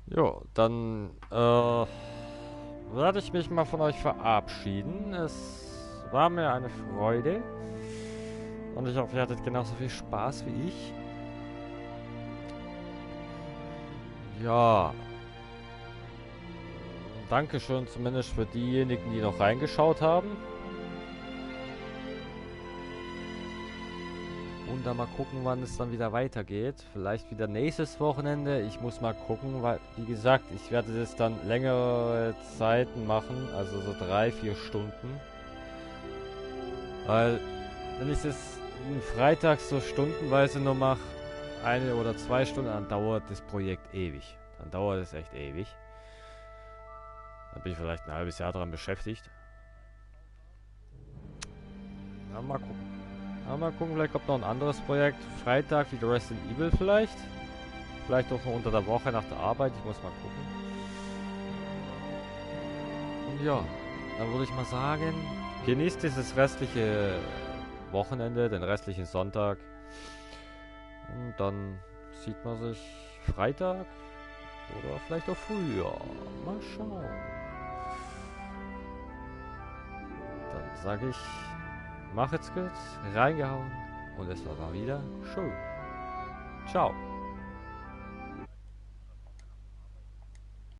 3. Jo, dann werde ich mich mal von euch verabschieden. Es war mir eine Freude. Und ich hoffe, ihr hattet genauso viel Spaß wie ich. Ja. Dankeschön zumindest für diejenigen, die noch reingeschaut haben. Und dann mal gucken, wann es dann wieder weitergeht. Vielleicht wieder nächstes Wochenende. Ich muss mal gucken, weil, wie gesagt, ich werde das dann längere Zeiten machen. Also so 3-4 Stunden. Weil, wenn ich das Freitag so stundenweise nur mache, 1 oder 2 Stunden, dann dauert das Projekt ewig. Dann dauert es echt ewig. Dann bin ich vielleicht ein halbes Jahr daran beschäftigt. Na, mal gucken. Mal gucken, vielleicht kommt noch ein anderes Projekt. Freitag wie Resident Evil vielleicht. Vielleicht auch noch unter der Woche nach der Arbeit. Ich muss mal gucken. Und ja, dann würde ich mal sagen, genießt dieses restliche Wochenende, den restlichen Sonntag. Und dann sieht man sich Freitag oder vielleicht auch früher. Mal schauen. Dann sage ich, macht's gut, reingehauen und es war mal wieder schön. Ciao.